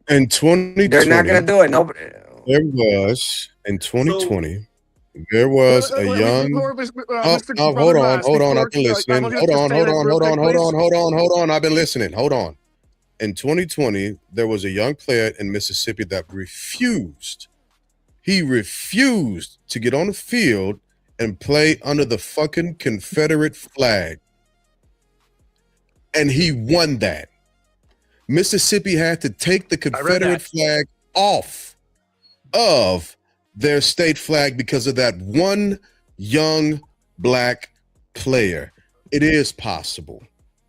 S1: In 2020,
S7: they're not going to do it. Nobody.
S1: there was in 2020, there was a young. Hold on. I've been listening. Hold on. I've been listening. Hold on. In 2020, there was a young player in Mississippi that refused. He refused to get on the field and play under the fucking Confederate flag. And he won that. Mississippi had to take the Confederate flag off of their state flag because of that one young black player. It is possible.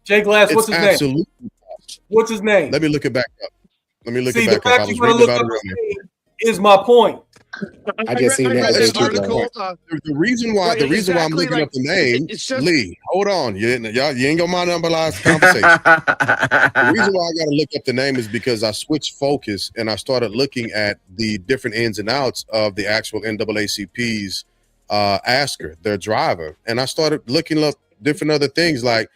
S4: Jay Glass, what's his name?
S1: Absolutely possible.
S4: What's his name?
S1: Let me look it back up.
S4: See, the fact you're going to look up his name is my point.
S3: I just seen that
S6: this
S3: today too,
S6: article.
S1: The reason why I'm looking
S6: like,
S1: up the name,
S6: it's just,
S1: Lee, hold on. You ain't gonna monopolize the conversation. The reason why I gotta look up the name is because I switched focus and I started looking at the different ins and outs of the actual NAACP's asker, their driver. And I started looking up different other things like,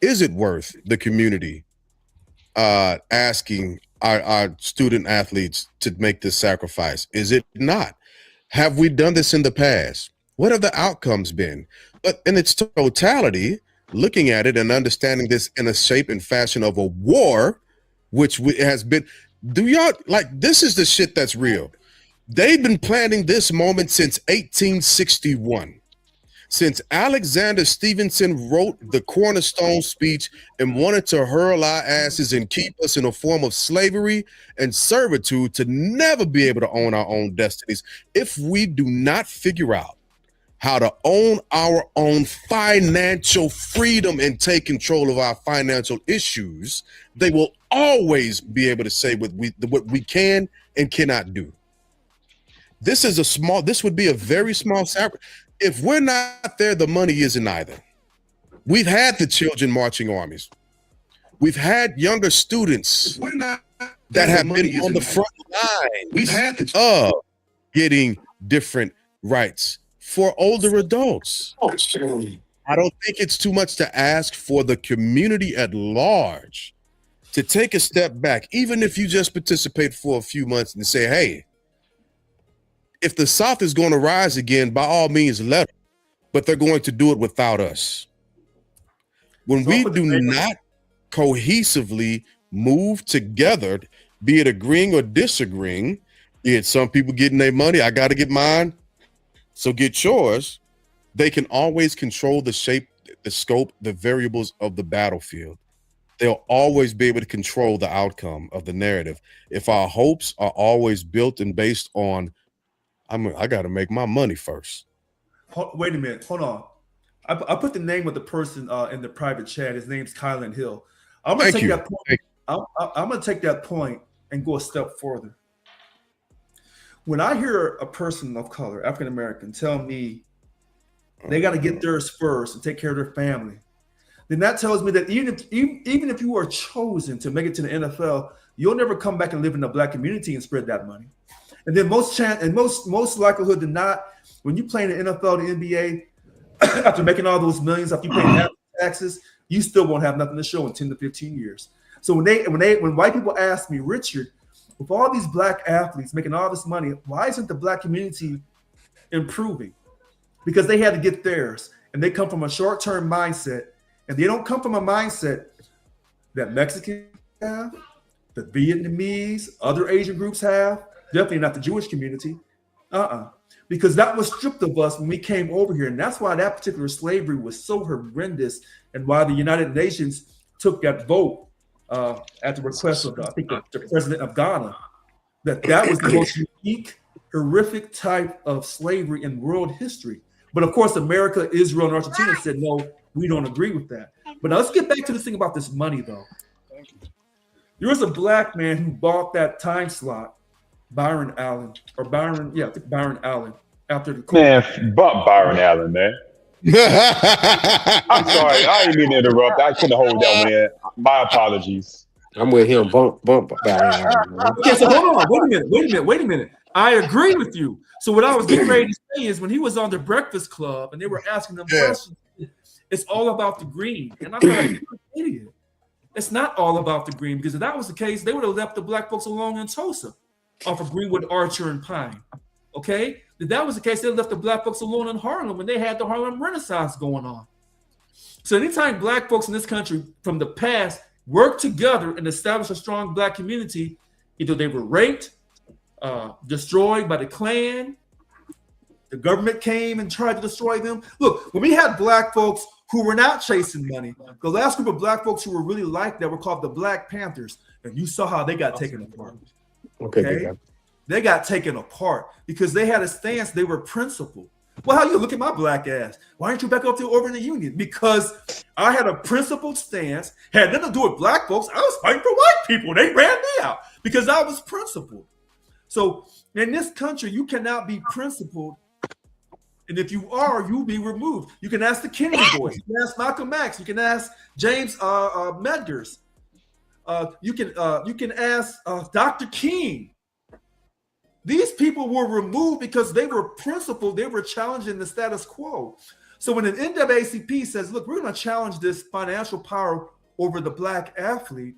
S1: is it worth the community asking our student athletes to make this sacrifice? Is it not? Have we done this in the past? What have the outcomes been? But in its totality, looking at it and understanding this in a shape and fashion of a war, which has been, do y'all like, this is the shit that's real. They've been planning this moment since 1861. Since Alexander Stevenson wrote the cornerstone speech and wanted to hurl our asses and keep us in a form of slavery and servitude to never be able to own our own destinies, if we do not figure out how to own our own financial freedom and take control of our financial issues, they will always be able to say what we can and cannot do. This would be a very small sacrifice. If we're not there, the money isn't either. We've had the children marching armies. We've had younger students that have been on the front line of getting different rights for older adults. I don't think it's too much to ask for the community at large to take a step back, even if you just participate for a few months and say, hey, if the South is going to rise again, by all means, let them, but they're going to do it without us. When we do not cohesively move together, be it agreeing or disagreeing, be it some people getting their money, I got to get mine, so get yours, they can always control the shape, the scope, the variables of the battlefield. They'll always be able to control the outcome of the narrative. If our hopes are always built and based on, I got to make my money first.
S5: Wait a minute, hold on. I put the name of the person in the private chat. His name's Kylan Hill. I'm gonna take that point. I'm gonna take that point and go a step further. When I hear a person of color, African American, tell me they got to get theirs first and take care of their family, then that tells me that even if you are chosen to make it to the NFL, you'll never come back and live in the Black community and spread that money. And then most likelihood than not, when you play in the NFL, the NBA, after making all those millions, after you pay taxes, you still won't have nothing to show in 10 to 15 years. So when white people ask me, Richard, with all these Black athletes making all this money, why isn't the Black community improving? Because they had to get theirs, and they come from a short-term mindset, and they don't come from a mindset that Mexicans have, the Vietnamese, other Asian groups have, definitely not the Jewish community. Because that was stripped of us when we came over here. And that's why that particular slavery was so horrendous, and why the United Nations took that vote at the request of, I think, the president of Ghana, that was the most unique, horrific type of slavery in world history. But of course, America, Israel, and Argentina said, no, we don't agree with that. But now let's get back to this thing about this money, though. There was a Black man who bought that time slot, Byron Allen, after the
S2: man, bump Byron Allen, man. I'm sorry, I didn't mean to interrupt. I couldn't hold that one in. My apologies.
S3: I'm with him. Bump Byron Allen.
S5: Okay, so hold on. Wait a minute. I agree with you. So what I was getting ready to say is when he was on the Breakfast Club and they were asking them questions, it's all about the green. And I'm like, you're an idiot. It's not all about the green, because if that was the case, they would have left the Black folks alone in Tulsa off of Greenwood, Archer, and Pine. Okay? If that was the case, they left the Black folks alone in Harlem when they had the Harlem Renaissance going on. So anytime Black folks in this country from the past work together and establish a strong Black community, either they were raped, destroyed by the Klan, the government came and tried to destroy them. Look, when we had Black folks who were not chasing money, the last group of Black folks who were really like that were called the Black Panthers, and you saw how they got taken apart. Okay? They got taken apart because they had a stance. They were principled. Well, how you look at my Black ass? Why aren't you back up there over in the Union? Because I had a principled stance, had nothing to do with Black folks. I was fighting for white people. They ran me out because I was principled. So in this country, you cannot be principled. And if you are, you'll be removed. You can ask the Kennedy boys. You can ask Malcolm X. You can ask James Medgars. You can ask Dr. King. These people were removed because they were principled. They were challenging the status quo. So when an NAACP says, look, we're going to challenge this financial power over the Black athlete,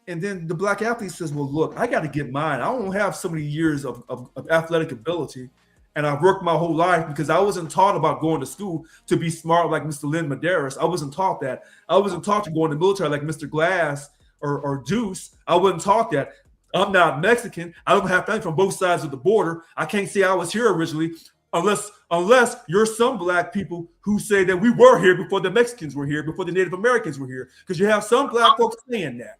S5: and then the Black athlete says, well, look, I got to get mine. I don't have so many years of athletic ability, and I've worked my whole life because I wasn't taught about going to school to be smart like Mr. Lynn Medeiros. I wasn't taught that. I wasn't taught to go in the military like Mr. Glass or Deuce. I wasn't taught that. I'm not Mexican. I don't have family from both sides of the border. I can't say I was here originally unless you're some Black people who say that we were here before the Mexicans were here, before the Native Americans were here, because you have some Black folks saying that.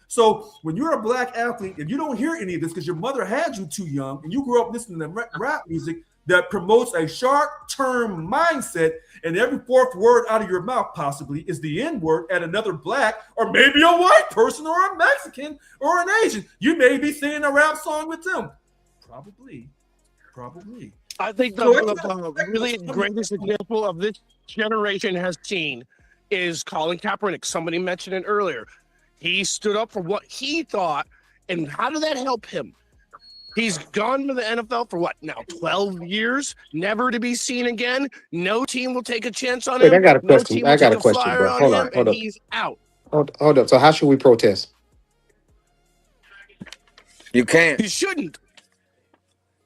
S5: So when you're a Black athlete, if you don't hear any of this because your mother had you too young and you grew up listening to rap music that promotes a short-term mindset, and every fourth word out of your mouth possibly is the N-word at another Black or maybe a white person or a Mexican or an Asian, you may be singing a rap song with them. Probably.
S6: I think the really greatest example of this generation has seen is Colin Kaepernick. Somebody mentioned it earlier. He stood up for what he thought, and how did that help him? He's gone to the NFL for what now, 12 years, never to be seen again. No team will take a chance on him.
S3: Wait, I got a question.
S6: No
S3: I got a question, bro. Hold on.
S6: He's out.
S3: hold up. So how should we protest?
S7: You can't.
S6: You shouldn't.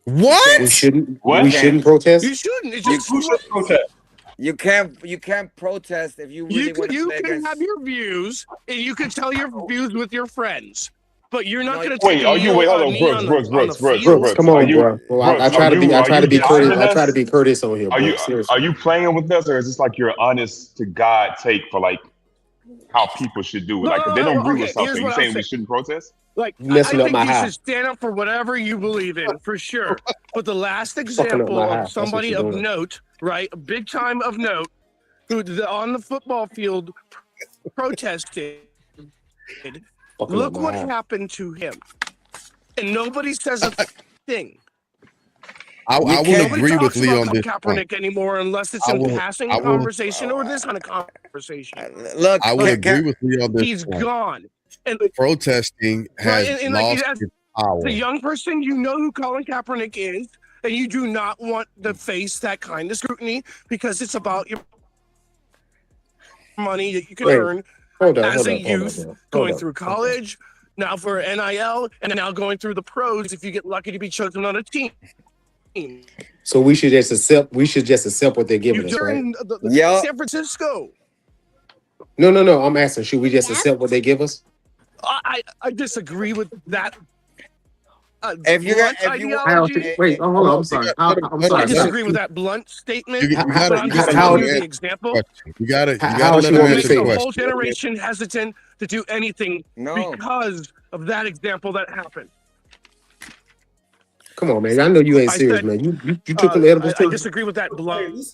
S1: What?
S3: We shouldn't.
S2: What?
S3: We shouldn't protest.
S6: You shouldn't. It's
S7: You,
S6: just
S2: Who should protest?
S7: you can't protest if you really want to
S6: you
S7: play
S6: can
S7: against.
S6: have your views and you can tell your views with your friends, but you're not
S7: No,
S6: going to
S2: Wait,
S6: take
S2: are you? Wait, hold on,
S6: knee
S2: Brooks,
S6: on
S2: Brooks,
S6: the
S2: Brooks, Brooks,
S6: field.
S3: Brooks, come
S2: Are
S3: on,
S2: you,
S3: bro. Well,
S2: Brooks?
S3: I try to be. I try to be courteous.
S2: joining
S3: I try to
S2: us?
S3: be courteous on here,
S2: Are
S3: bro.
S2: you
S3: Seriously.
S2: playing with us, or is this like your honest to God take for like how people should do it? Like if they don't agree with
S6: Okay, here's
S2: something, you
S6: what I'll
S2: saying we
S6: say.
S2: shouldn't protest?
S6: Like,
S3: You messing
S6: I
S3: up
S6: think
S3: my
S6: you
S3: high.
S6: should stand up for whatever you believe in, for sure. But the last
S3: Fucking up
S6: example
S3: my high.
S6: of
S3: That's what
S6: somebody
S3: you're
S6: of
S3: doing.
S6: note, right, a big time of note, who on the football field protested,
S3: Fucking up
S6: look
S3: my
S6: what
S3: high.
S6: happened to him. And nobody says a thing.
S1: I
S7: You
S1: will
S7: can't-
S6: Nobody
S1: agree with
S6: talks
S1: Lee
S6: about
S1: on this point.
S6: Kaepernick anymore unless it's
S1: I
S6: in
S1: will-
S6: passing
S1: I will-
S6: conversation or this kind of conversation.
S7: Look,
S1: I will agree with Lee on this
S6: He's
S1: point.
S6: gone. And
S1: Protesting has
S6: and
S1: lost
S6: like,
S1: its power.
S6: the young person, you know who Colin Kaepernick is, and you do not want to face that kind of scrutiny because it's about your money that you can earn
S3: Hold up.
S6: as
S3: Hold
S6: a
S3: up. Hold up,
S6: youth,
S3: bro.
S6: going
S3: Hold up.
S6: through college, now for NIL, and now going through the pros if you get lucky to be chosen on a team.
S3: So we should just accept. We should just accept what they're giving us, right?
S6: During
S7: Yeah.
S6: San Francisco.
S3: No. I'm asking. Should we just accept what they give us?
S6: I disagree with that.
S7: If you got-
S6: blunt
S7: if you-
S6: ideology.
S3: Wait. Oh, hold on. I'm sorry. I'm
S6: I
S3: sorry.
S6: disagree with that blunt statement.
S1: You gotta
S6: but I'm
S1: let
S6: just
S1: him
S6: giving you the
S1: answer
S6: example.
S1: the question. You gotta
S3: How
S1: let
S3: she
S1: him
S3: want me
S6: Makes
S3: to
S1: answer
S3: say
S1: the
S6: the
S3: it?
S6: whole
S1: question.
S6: generation hesitant to do anything
S7: No.
S6: because of that example that happened.
S3: Come on, man. I know you ain't
S6: I
S3: serious,
S6: said,
S3: man. You took them edibles
S6: I
S3: too.
S6: disagree with that
S5: Hey,
S6: blunt.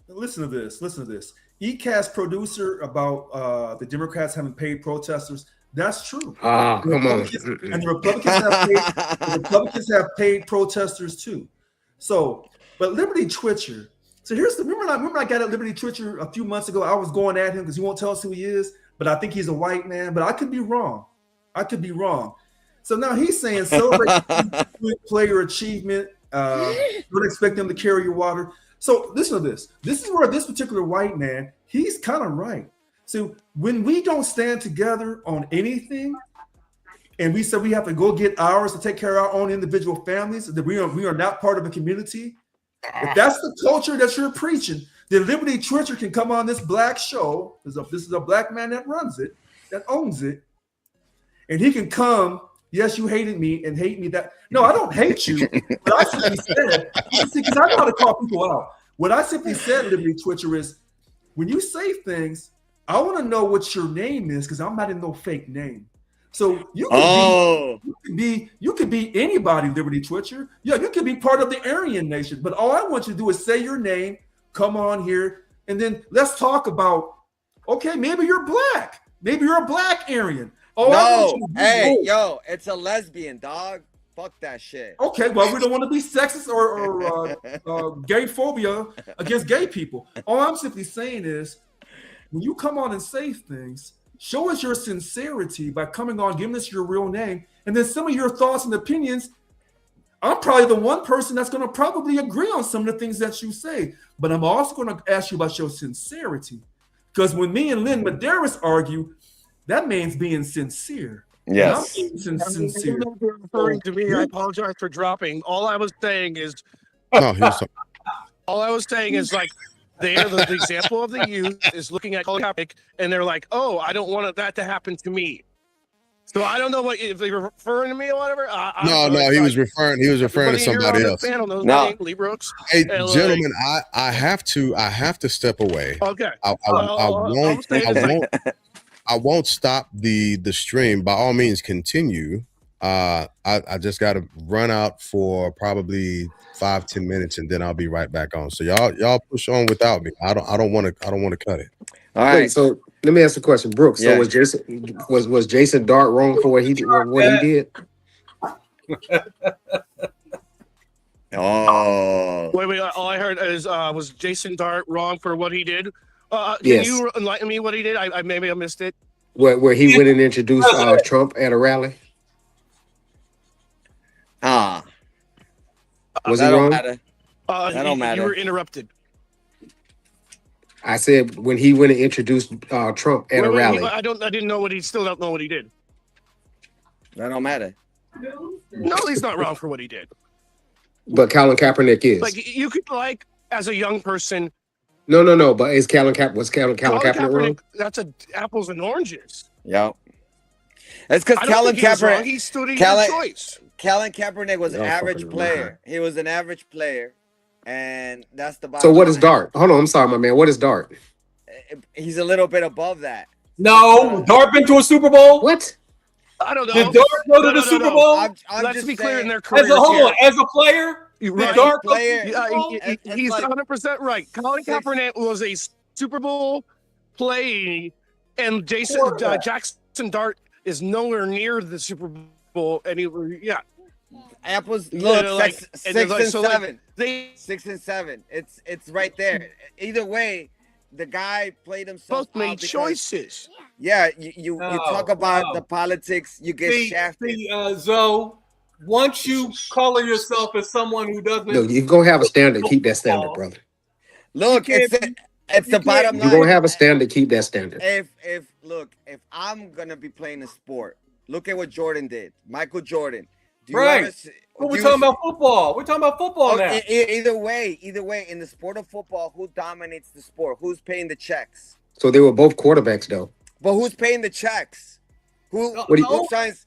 S5: listen to this. Listen to this. ECAS producer about the Democrats having paid protesters. That's true.
S3: Ah, come on.
S5: And the Republicans have paid protesters too. So, but Liberty Twitcher. So here's the remember I got at Liberty Twitcher a few months ago. I was going at him because he won't tell us who he is, but I think he's a white man. But I could be wrong. So now he's saying celebrate player achievement. Don't expect them to carry your water. So listen to this. This is where this particular white man, he's kind of right. So when we don't stand together on anything, and we said we have to go get ours to take care of our own individual families, that we are not part of a community. If that's the culture that you're preaching, then Liberty Twitcher can come on this black show. This is a black man that runs it, that owns it, and he can come. Yes, you hated me and hate me. That no, I don't hate you. But I simply said, because I know how to call people out. What I simply said, Liberty Twitcher, is when you say things, I want to know what your name is because I'm not in no fake name. So you could be anybody, Liberty Twitcher. Yeah, you could be part of the Aryan Nation. But all I want you to do is say your name, come on here, and then let's talk about. Okay, maybe you're black. Maybe you're a black Aryan.
S7: No, hey, yo, it's a lesbian, dog. Fuck that shit.
S5: Okay, well, we don't want to be sexist or gay phobia against gay people. All I'm simply saying is, when you come on and say things, show us your sincerity by coming on, giving us your real name, and then some of your thoughts and opinions. I'm probably the one person that's going to probably agree on some of the things that you say, but I'm also going to ask you about your sincerity. Because when me and Lynn Medeiros argue, that means being sincere.
S7: Yes.
S5: Sincere.
S6: You're referring to me. I apologize for dropping. All I was saying is like the example of the youth is looking at Colin Kaepernick and they're like, oh, I don't want that to happen to me. So I don't know if they were referring to me or whatever.
S1: He was referring to somebody else.
S6: No, Lee Brooks.
S1: Hey, gentlemen, I have to step away.
S6: Okay.
S1: I won't stop the stream. By all means, continue. I just got to run out for probably 5-10 minutes, and then I'll be right back on. So y'all push on without me. I don't want to cut it.
S7: All right.
S3: Wait, so let me ask a question, Brooks.
S7: Yeah.
S3: So was Jason Dart wrong for what he did?
S7: Oh.
S6: Wait. All I heard is was Jason Dart wrong for what he did? Can
S3: Yes.
S6: you enlighten me what he did? I maybe I missed it.
S3: Where he went and introduced Trump at a rally?
S7: Ah.
S3: Was
S7: That
S3: he
S7: don't
S3: wrong?
S7: matter. That don't matter.
S6: You were interrupted.
S3: I said when he went and introduced Trump at a rally.
S6: I didn't know what he still don't know what he did.
S7: That don't matter.
S6: No, he's not wrong for what he did.
S3: But Colin Kaepernick is.
S6: Like you could like as a young person.
S3: No. But is Colin Kaepernick wrong?
S6: That's apples and oranges.
S7: Yeah. It's because Colin Kaepernick.
S6: He stood in your choice.
S7: Colin Kaepernick was an average player. He was an average player, and that's the bottom.
S3: So what is Dart? Hold on, I'm sorry, my man. What is Dart?
S7: He's a little bit above that.
S4: No, Dart been to a Super Bowl.
S3: What?
S6: I don't know.
S4: Did Dart go to the Super Bowl?
S6: Let's be clear in their career.
S4: As a player,
S6: right.
S4: Dart
S6: player. He's 100% right. Colin Kaepernick was a Super Bowl play, and Jackson Dart is nowhere near the Super Bowl anywhere. Yeah.
S7: Apples look 6 and 7.
S6: 6
S7: and 7. It's right there. Either way, the guy played himself.
S6: Both made choices.
S7: Yeah, you talk about the politics, you get shafted.
S4: Zoe, once you color yourself as someone who doesn't,
S3: no, you're gonna have a standard. Keep that standard, brother.
S7: Look, it's the bottom line.
S3: You're gonna have a standard. Keep that standard.
S7: If I'm gonna be playing a sport, look at what Jordan did. Michael Jordan.
S4: Right. But we're talking about football. We're talking about football now.
S7: Either way, in the sport of football, who dominates the sport? Who's paying the checks?
S3: So they were both quarterbacks, though.
S7: But who's paying the checks? Who signs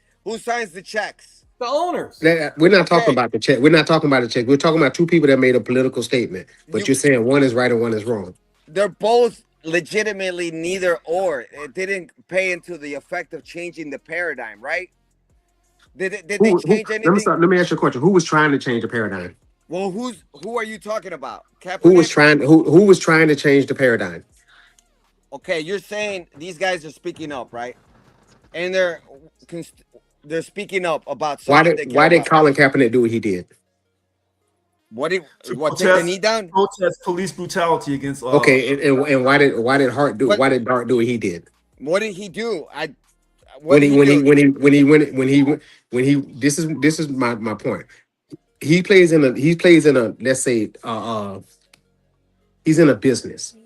S7: the checks?
S4: The owners.
S3: We're not talking about the check. We're not talking about the check. We're talking about two people that made a political statement. But you're saying one is right and one is wrong.
S7: They're both legitimately neither or. It didn't pay into the effect of changing the paradigm, right? Did they change anything?
S3: Let me ask you a question. Who was trying to change the paradigm?
S7: Well, who are you talking about? Kaepernick?
S3: Who was trying to change the paradigm?
S7: Okay, you're saying these guys are speaking up, right? And they're speaking up about something.
S3: Why did Colin Kaepernick do what he did?
S7: Take the knee down?
S5: Protest police brutality against.
S3: Okay, and why did Dart do what he did?
S7: What did he do?
S3: This is my point. He plays in a let's say he's in a business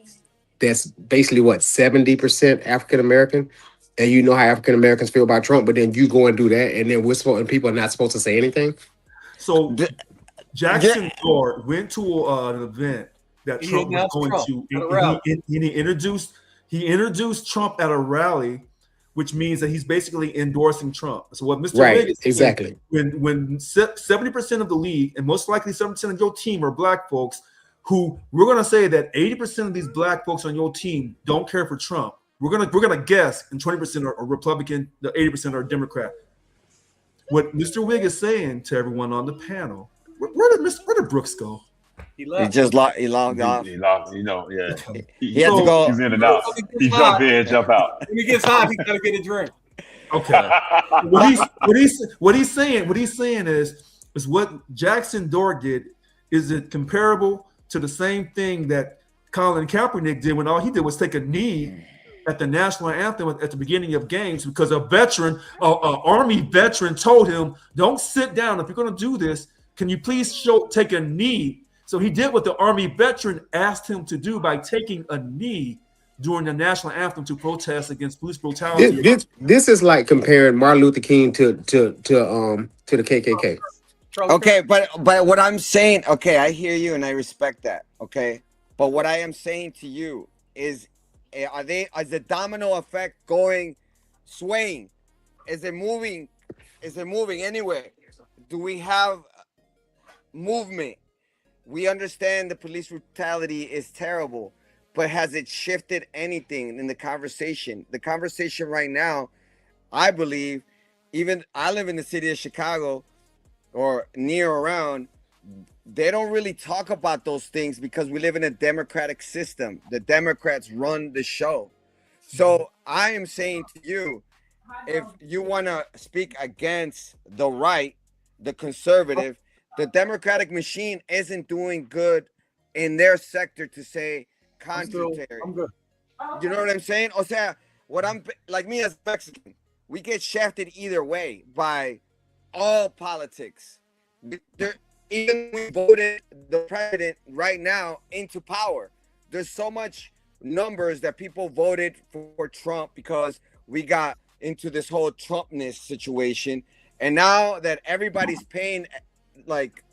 S3: that's basically 70% African American, and you know how African Americans feel about Trump, but then you go and do that, and then and people are not supposed to say anything.
S5: So Jackson Dart went to an event that Trump was going to, and he introduced Trump at a rally, which means that he's basically endorsing Trump. So what Mr. Wig is
S3: exactly
S5: saying, when 70% of the league and most likely 70% of your team are black folks, who we're gonna say that 80% of these black folks on your team don't care for Trump. We're gonna guess, and 20% are Republican, the 80% are Democrat. What Mr. Wig is saying to everyone on the panel, where did Brooks go?
S7: He logged off.
S2: He logged, yeah.
S7: He had to go.
S2: He's in and out. He jump in, jump out.
S4: When he gets hot, he gotta get a drink.
S5: Okay. what he's saying is what Jackson Dart did. Is it comparable to the same thing that Colin Kaepernick did when all he did was take a knee at the national anthem at the beginning of games because a veteran, Army veteran, told him, "Don't sit down. If you're going to do this, can you please take a knee?" So he did what the Army veteran asked him to do by taking a knee during the national anthem to protest against police brutality.
S3: This is like comparing Martin Luther King to the KKK.
S7: Okay, but what I'm saying, okay, I hear you and I respect that. Okay, but what I am saying to you is the domino effect swaying? Is it moving anywhere? Do we have movement? We understand the police brutality is terrible, but has it shifted anything in the conversation? The conversation right now, I believe, even I live in the city of Chicago or near around, they don't really talk about those things because we live in a democratic system. The Democrats run the show. So I am saying to you, if you want to speak against the right, the conservative, the Democratic machine isn't doing good in their sector to say contrary.
S4: I'm good.
S7: You know what I'm saying? O sea, like me as Mexican, we get shafted either way by all politics. Even we voted the president right now into power. There's so much numbers that people voted for Trump because we got into this whole Trumpness situation. And now that everybody's paying like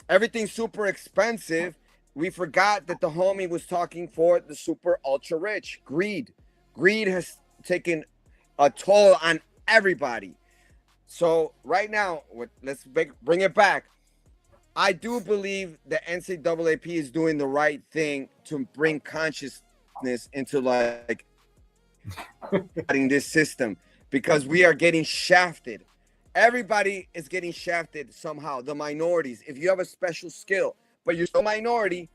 S7: everything's super expensive, we forgot that the homie was talking for the super ultra rich. Greed has taken a toll on everybody. So right now, let's bring it back. I do believe the NCAAP is doing the right thing to bring consciousness into like this system, because we are getting shafted. Everybody is getting shafted somehow. The minorities, if you have a special skill, but you're still a minority,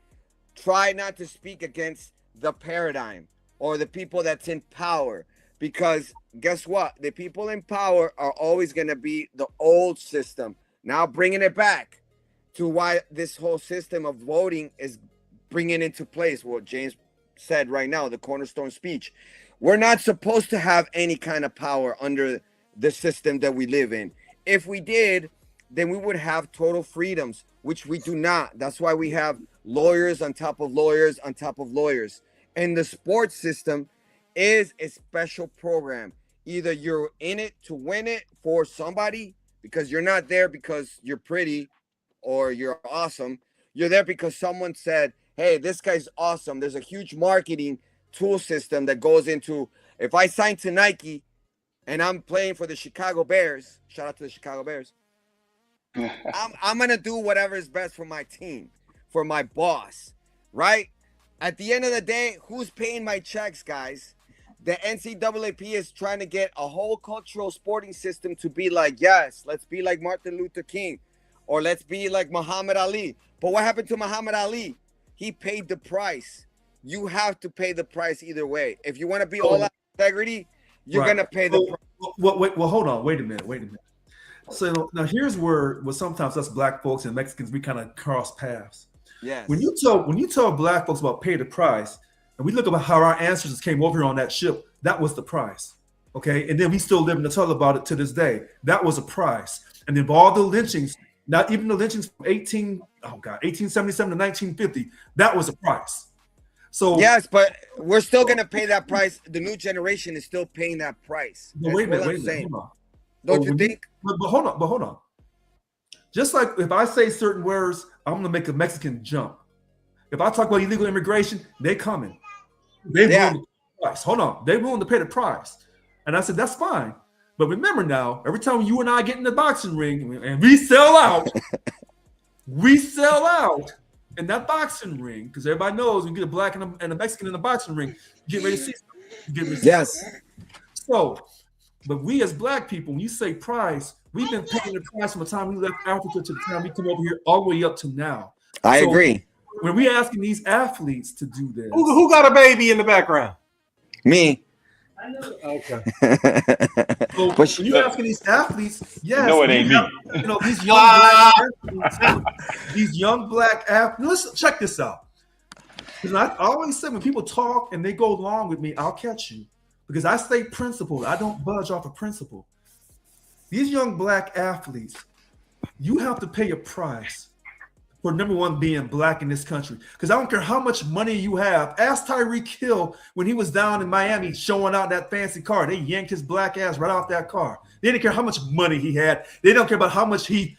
S7: try not to speak against the paradigm or the people that's in power, because guess what? The people in power are always going to be the old system. Now bringing it back to why this whole system of voting is bringing into place what James said right now, the cornerstone speech. We're not supposed to have any kind of power under the system that we live in. If we did, then we would have total freedoms, which we do not. That's why we have lawyers on top of lawyers on top of lawyers. And the sports system is a special program. Either you're in it to win it for somebody, because you're not there because you're pretty or you're awesome. You're there because someone said, hey, this guy's awesome. There's a huge marketing tool system that goes into, if I sign to Nike and I'm playing for the Chicago Bears, shout out to the Chicago Bears, I'm going to do whatever is best for my team, for my boss, right? At the end of the day, who's paying my checks, guys? The NCAAP is trying to get a whole cultural sporting system to be like, yes, let's be like Martin Luther King, or let's be like Muhammad Ali. But what happened to Muhammad Ali? He paid the price. You have to pay the price either way. If you want to be all out integrity, you're going to pay the price.
S5: Well, hold on. Wait a minute. So now here's where sometimes us black folks and Mexicans, we kind of cross paths.
S7: Yes.
S5: When you tell black folks about pay the price, and we look about how our ancestors came over here on that ship, that was the price. Okay. And then we still live to tell about it to this day. That was a price. And then all the lynchings, not even the lynchings from 1877 to 1950, that was a price. So
S7: yes, but we're still gonna pay that price. The new generation is still paying that price.
S5: But wait a minute, hold on.
S7: Don't you think?
S5: But hold on. Just like if I say certain words, I'm gonna make a Mexican jump. If I talk about illegal immigration, they coming. They willing to pay the price. Hold on, they willing to pay the price. And I said that's fine. But remember now, every time you and I get in the boxing ring and we sell out, in that boxing ring, because everybody knows you get a black and a Mexican in the boxing ring, you get ready to see something.
S7: Yes.
S5: So, but we as black people, when you say price, we've been paying the price from the time we left Africa to the time we come over here all the way up to now.
S7: I agree.
S5: When we asking these athletes to do this,
S4: Who got a baby in the background?
S7: Me.
S4: Okay.
S5: So when you asking these athletes, yes,
S2: no, it ain't me.
S5: You know, these young black athletes, Listen, check this out. Because I always say when people talk and they go along with me, I'll catch you. Because I stay principled. I don't budge off of principle. These young black athletes, you have to pay a price for number one being black in this country. Because I don't care how much money you have. Ask Tyreek Hill when he was down in Miami showing out that fancy car. They yanked his black ass right off that car. They didn't care how much money he had. They don't care about how much he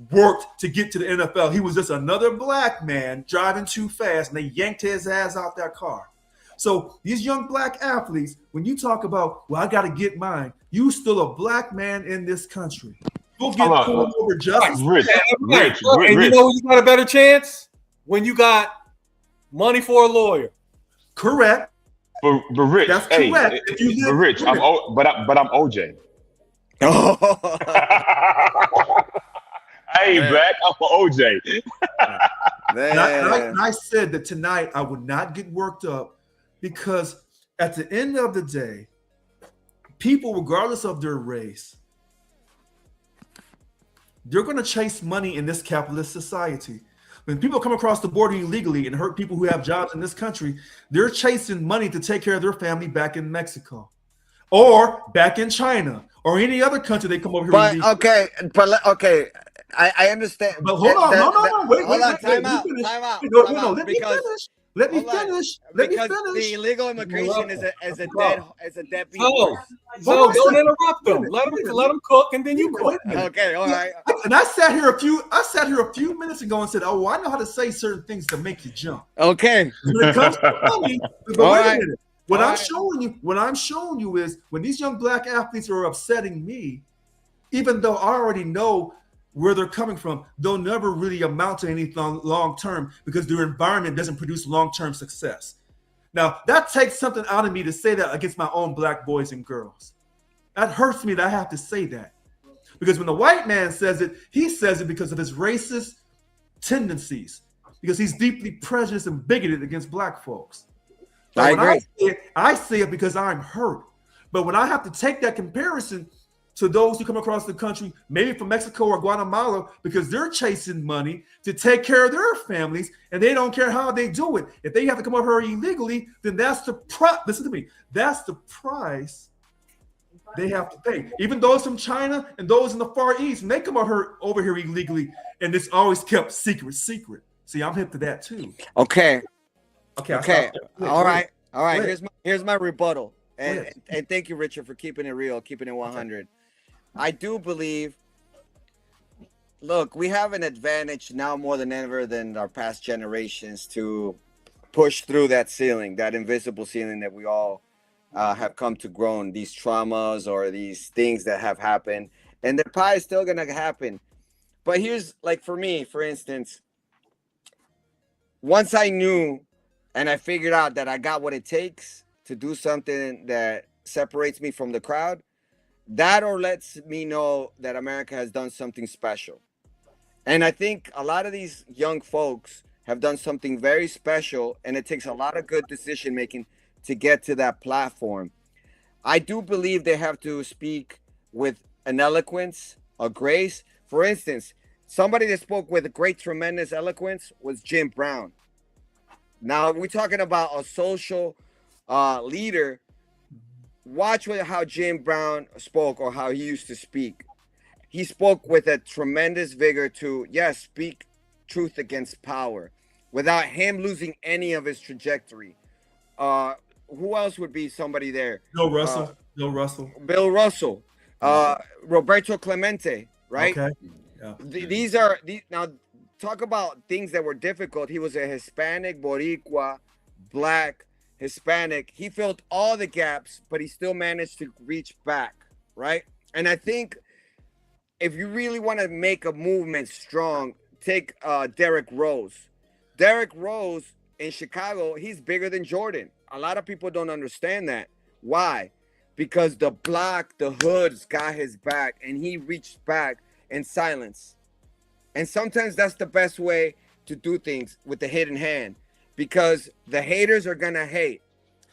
S5: worked to get to the NFL. He was just another black man driving too fast, and they yanked his ass out that car. So these young black athletes, when you talk about, well, I got to get mine, you still a black man in this country. You'll get pulled over justice.
S2: Rich.
S4: And you know when you got a better chance? When you got money for a lawyer.
S5: Correct.
S2: But Rich,
S5: that's
S2: hey,
S5: correct.
S2: But Rich, I'm OJ. I ain't black. I'm OJ.
S5: And I said that tonight I would not get worked up, because at the end of the day, people, regardless of their race, they're going to chase money in this capitalist society. When people come across the border illegally and hurt people who have jobs in this country, they're chasing money to take care of their family back in Mexico or back in China or any other country they come over here.
S7: But okay, I understand.
S5: But hold on, wait,
S7: time out.
S5: Let Let me
S7: Hold on.
S5: finish. Let me
S7: Because
S5: finish.
S7: the illegal immigration is a deadbeat
S4: So,
S7: horse.
S4: so
S5: Hold on a
S4: don't
S5: second.
S4: interrupt them. Let them cook, and then you
S5: Wait
S4: cook.
S5: a minute.
S7: Okay, all right.
S5: And I sat here a few minutes ago and said, "Oh, I know how to say certain things to make you jump."
S7: Okay.
S5: When it comes to money, but
S7: All
S5: wait
S7: right.
S5: a minute. What
S7: All
S5: I'm
S7: right.
S5: showing you is when these young black athletes are upsetting me, even though I already know where they're coming from, they'll never really amount to anything long term because their environment doesn't produce long term success. Now, that takes something out of me to say that against my own black boys and girls. That hurts me that I have to say that. Because when the white man says it, he says it because of his racist tendencies, because he's deeply prejudiced and bigoted against black folks. But
S7: I
S5: when
S7: agree.
S5: I say it because I'm hurt. But when I have to take that comparison to those who come across the country, maybe from Mexico or Guatemala, because they're chasing money to take care of their families, and they don't care how they do it. If they have to come over here illegally, then that's the listen to me. That's the price they have to pay. Even those from China and those in the Far East, when they come over here illegally, and it's always kept secret. See, I'm hip to that too.
S7: Okay.
S5: Okay.
S7: Okay. All right. All right.
S5: Go
S7: Here's my rebuttal.
S5: ahead.
S7: And thank you, Richard, for keeping it real, keeping it 100. I do believe. Look, we have an advantage now more than ever than our past generations to push through that ceiling, that invisible ceiling that we all have come to grown. These traumas or these things that have happened, and the pie is still gonna happen. But here's like for me, for instance, once I knew and I figured out that I got what it takes to do something that separates me from the crowd, that or lets me know that America has done something special. And I think a lot of these young folks have done something very special, and it takes a lot of good decision making to get to that platform. I do believe they have to speak with an eloquence, a grace. For instance, somebody that spoke with a great, tremendous eloquence was Jim Brown. Now, we're talking about a social leader. Watch how Jim Brown spoke or how he used to speak. He spoke with a tremendous vigor to, yes, speak truth against power without him losing any of his trajectory. Who else would be somebody there?
S5: Bill Russell.
S7: Bill Russell. Roberto Clemente, right?
S5: Okay. Yeah.
S7: These are now talk about things that were difficult. He was a Hispanic, Boricua, Black, Hispanic. He filled all the gaps, but he still managed to reach back, right? And I think if you really want to make a movement strong, take Derrick Rose. Derrick Rose in Chicago, he's bigger than Jordan. A lot of people don't understand that. Why? Because the block, the hoods got his back, and he reached back in silence. And sometimes that's the best way to do things, with the hidden hand, because the haters are going to hate.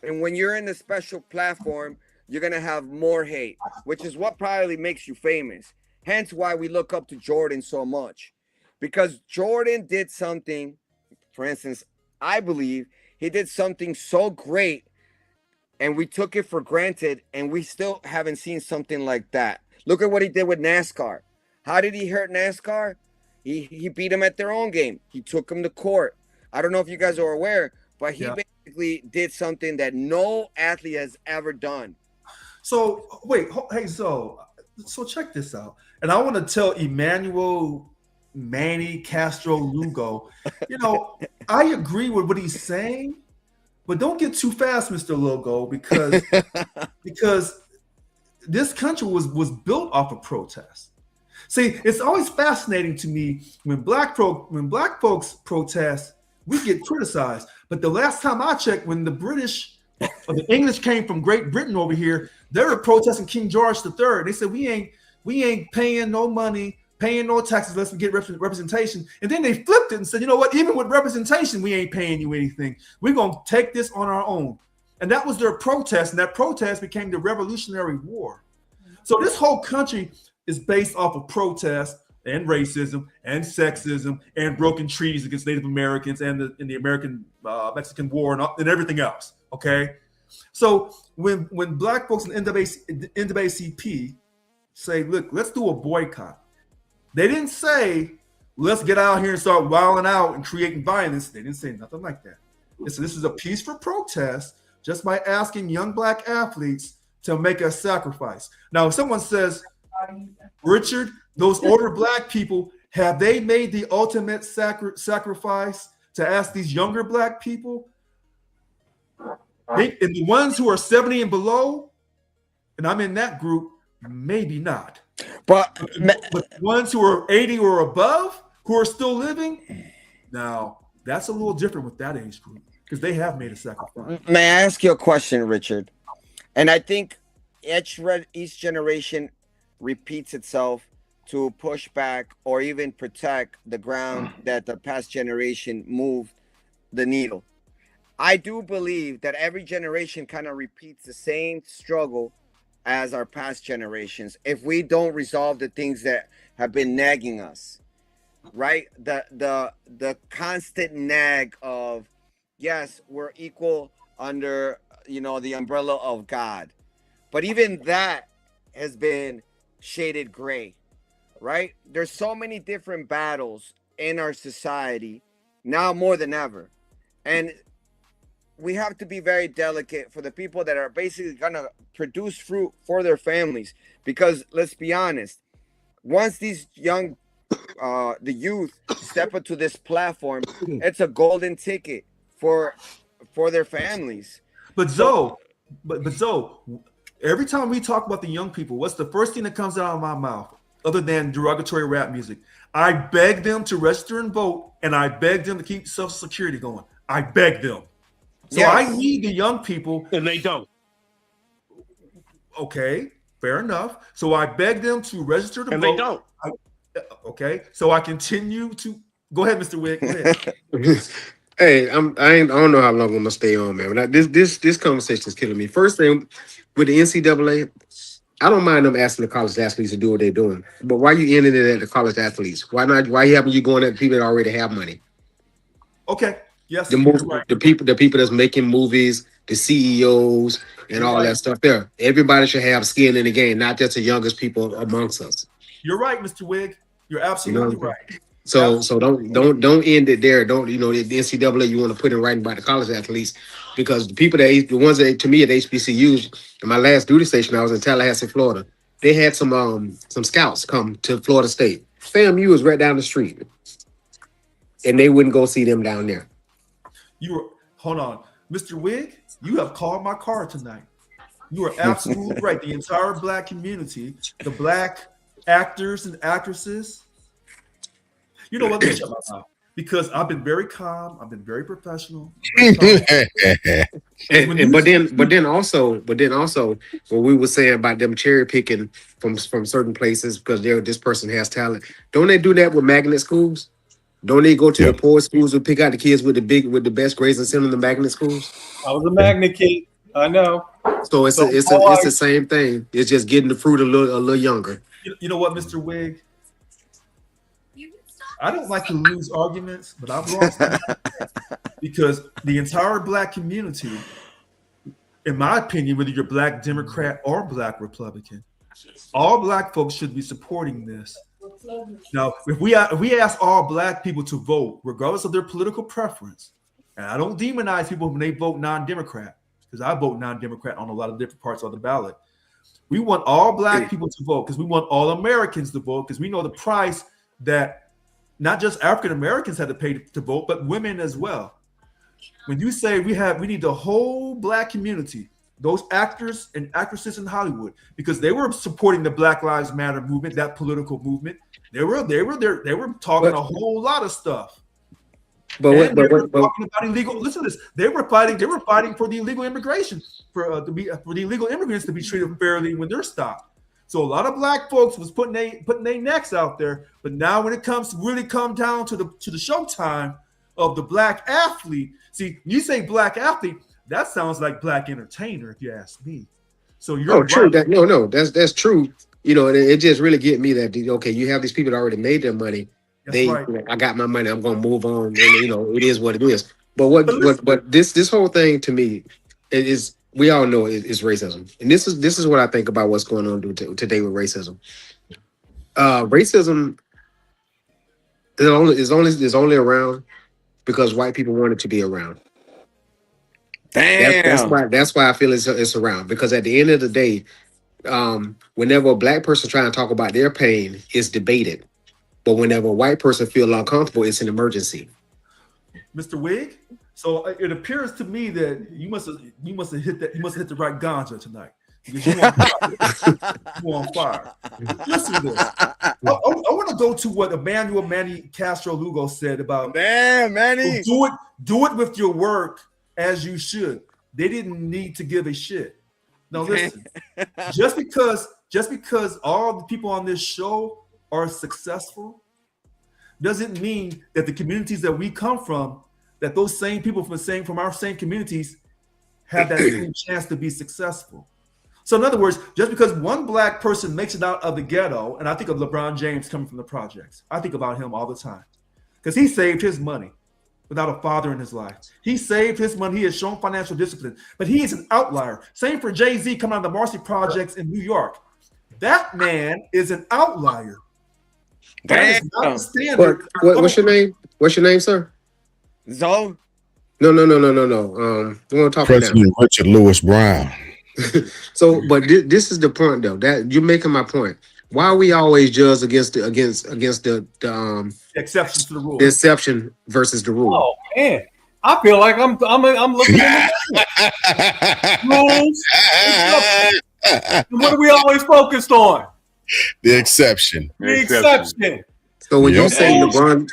S7: And when you're in the special platform, you're going to have more hate, which is what probably makes you famous. Hence why we look up to Jordan so much, because Jordan did something, for instance, I believe he did something so great, and we took it for granted, and we still haven't seen something like that. Look at what he did with NASCAR. How did he hurt NASCAR? He beat them at their own game. He took them to court. I don't know if you guys are aware, but he basically did something that no athlete has ever done.
S5: So wait, hey, so check this out. And I want to tell Emmanuel Manny Castro Lugo, I agree with what he's saying, but don't get too fast, Mr. Lugo, because this country was built off of protest. See, it's always fascinating to me when black folks protest, we get criticized. But the last time I checked, when the British or the English came from Great Britain over here, they were protesting King George III. They said we ain't paying no money, paying no taxes unless we get representation. And then they flipped it and said, you know what? Even with representation, we ain't paying you anything. We're gonna take this on our own. And that was their protest, and that protest became the Revolutionary War. So this whole country is based off of protest and racism and sexism and broken treaties against Native Americans and in the American-Mexican War and everything else. Okay, so when black folks in NAACP say, look, let's do a boycott, they didn't say let's get out here and start wilding out and creating violence. They didn't say nothing like that. This is a peaceful protest just by asking young black athletes to make a sacrifice. Now, if someone says, Richard, those older black people, have they made the ultimate sacrifice to ask these younger black people? And the ones who are 70 and below, and I'm in that group, maybe not.
S7: But
S5: the ones who are 80 or above, who are still living, now that's a little different with that age group because they have made a sacrifice.
S7: may I ask you a question, Richard? And I think each generation repeats itself to push back or even protect the ground that the past generation moved the needle. I do believe that every generation kind of repeats the same struggle as our past generations if we don't resolve the things that have been nagging us, right? The constant nag of, yes, we're equal under the umbrella of God, but even that has been shaded gray, right? There's so many different battles in our society now more than ever, and we have to be very delicate for the people that are basically gonna produce fruit for their families, because let's be honest, once these the youth step into this platform, it's a golden ticket for their families.
S5: But Zoe, every time we talk about the young people, what's the first thing that comes out of my mouth other than derogatory rap music? I beg them to register and vote, and I beg them to keep Social Security going. I beg them. So yes. I need the young people.
S6: And they don't.
S5: Okay, fair enough. So I beg them to register to vote.
S6: And they don't.
S5: Okay, so I continue to go ahead, Mr. Wick. Go ahead.
S3: Hey, I don't know how long I'm gonna stay on, man. This conversation is killing me. First thing with the NCAA, I don't mind them asking the college athletes to do what they're doing, but why you ending it at the college athletes? Why not? Why haven't you going at the people that already have money?
S5: Okay. Yes,
S3: the people that's making movies, the CEOs, and all that stuff. There, everybody should have skin in the game, not just the youngest people amongst us.
S5: You're right, Mr. Wig. You're absolutely right.
S3: So don't end it there. Don't the NCAA you want to put in writing by the college athletes, because the ones that to me at HBCUs, in my last duty station I was in Tallahassee, Florida. They had some scouts come to Florida State. FAMU is right down the street, and they wouldn't go see them down there.
S5: Hold on, Mr. Wig. You have called my car tonight. You are absolutely right. The entire black community, the black actors and actresses. You know what? Because I've been very calm. I've been very professional.
S3: But then also, what we were saying about them cherry picking from certain places because this person has talent. Don't they do that with magnet schools? Don't they go to the poor schools and pick out the kids with the best grades and send them to magnet schools?
S4: I was a magnet kid. I know.
S3: So it's the same thing. It's just getting the fruit a little younger.
S5: You know what, Mr. Wig? I don't like to lose arguments, but I've lost because the entire black community, in my opinion, whether you're black Democrat or black Republican, all black folks should be supporting this. Now, if we ask all black people to vote, regardless of their political preference, and I don't demonize people when they vote non-Democrat, because I vote non-Democrat on a lot of different parts of the ballot. We want all black people to vote because we want all Americans to vote because we know the price that not just African Americans had to pay to vote, but women as well. When you say we need the whole black community, those actors and actresses in Hollywood, because they were supporting the Black Lives Matter movement, that political movement. They were talking a whole lot of stuff. But talking about illegal. Listen to this. They were fighting for the illegal immigration, for the illegal immigrants to be treated fairly when they're stopped. So a lot of black folks was putting their necks out there. But now when it comes to really come down to the showtime of the black athlete, see, you say black athlete, that sounds like black entertainer, if you ask me. So you're
S3: true. That's true. It just really get me that you have these people that already made their money. I got my money. I'm gonna move on. And, it is what it is. But this whole thing to me is we all know is racism, and this is what I think about what's going on today with racism. Racism is only around because white people want it to be around.
S7: Damn.
S3: That's why I feel it's around, because at the end of the day, whenever a black person trying to talk about their pain, it's debated. But whenever a white person feel uncomfortable, it's an emergency.
S5: Mr. Wig, so it appears to me that you must have hit the right ganja tonight, because you on fire. Listen to this. I want to go to what Emmanuel Manny Castro Lugo said about
S7: Damn, Manny.
S5: do it with your work as you should. They didn't need to give a shit. Now listen, just because all the people on this show are successful doesn't mean that the communities that we come from, that those same people from our same communities have that same chance to be successful. So in other words, just because one black person makes it out of the ghetto, and I think of LeBron James coming from the projects, I think about him all the time, because he saved his money without a father in his life. He saved his money. He has shown financial discipline, but he is an outlier. Same for Jay-Z coming out of the Marcy Projects in New York. That man is an outlier. That is not the standard.
S3: What's your name? What's your name, sir?
S7: Zo?
S3: No. We want to talk
S1: President Richard Lewis Brown.
S3: So, but this is the point, though. That you're making my point. Why are we always judged against the
S5: exceptions to the rule?
S3: The exception versus the rule.
S4: Oh man, I feel like I'm looking at the rules. What are we always focused on?
S1: The exception.
S4: The exception.
S3: So when you say LeBron,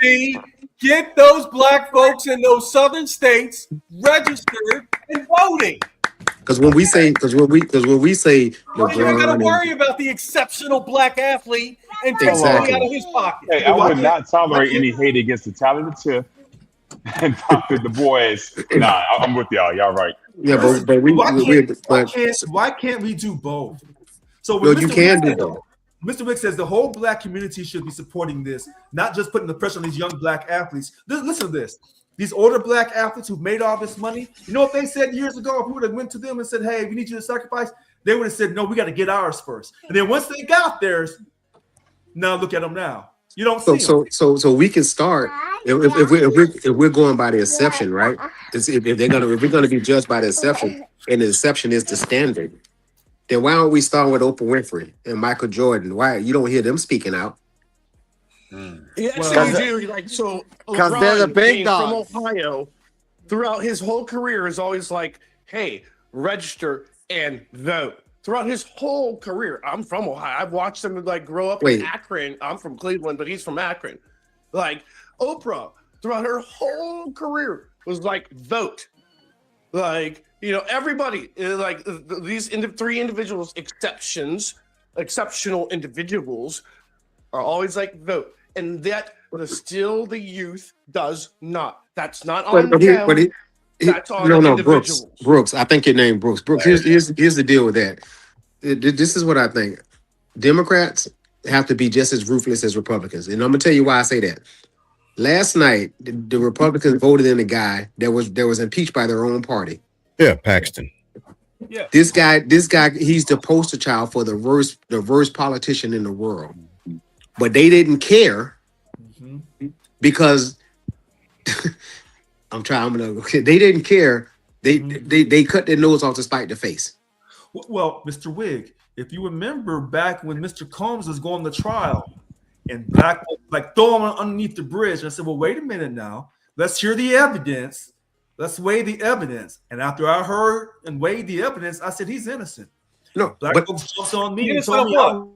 S4: get those black folks in those southern states registered and voting.
S3: Because when we say LeBron,
S4: you got to worry about the exceptional black athlete and take money out of his pocket.
S2: Hey, I would not tolerate any hate against the talented and Dr. Du Bois. Nah, I'm with y'all. Y'all right.
S3: Yeah, but
S5: why can't we do both? So
S3: you can do both.
S5: Mr. Wick says the whole black community should be supporting this, not just putting the pressure on these young black athletes. Listen to this. These older black athletes who've made all this money, you know what they said years ago? If we would have went to them and said, hey, we need you to sacrifice, they would have said, no, we got to get ours first. And then once they got theirs, now look at them now. You don't see them.
S3: So we can start if we're going by the exception, right? If we're gonna be judged by the exception, and the exception is the standard, then why don't we start with Oprah Winfrey and Michael Jordan? Why you don't hear them speaking out?
S6: Yes, you do. Like, so
S7: because they're the big
S6: dogs from Ohio. Throughout his whole career, is always like, "Hey, register and vote." Throughout his whole career, I'm from Ohio. I've watched him like grow up in Akron. I'm from Cleveland, but he's from Akron. Like Oprah, throughout her whole career, was like, "Vote." Like, you know, everybody, like these three individuals, exceptional individuals, are always like, "Vote." And that still the youth does not. That's not on them. That's on individuals.
S3: Brooks. I think your name Brooks. Brooks. Here's the deal with that. This is what I think. Democrats have to be just as ruthless as Republicans, and I'm gonna tell you why I say that. Last night, the Republicans voted in a guy that was impeached by their own party.
S1: Yeah, Paxton.
S4: Yeah.
S3: This guy, he's the poster child for the worst politician in the world. But they didn't care because they didn't care. They cut their nose off to spite the face.
S5: Well, Mr. Wig, if you remember back when Mr. Combs was going to trial and black like throw him underneath the bridge, and I said, well, wait a minute now. Let's hear the evidence. Let's weigh the evidence. And after I heard and weighed the evidence, I said he's innocent.
S3: No,
S5: black folks jumped on me and
S4: told
S5: me
S4: what?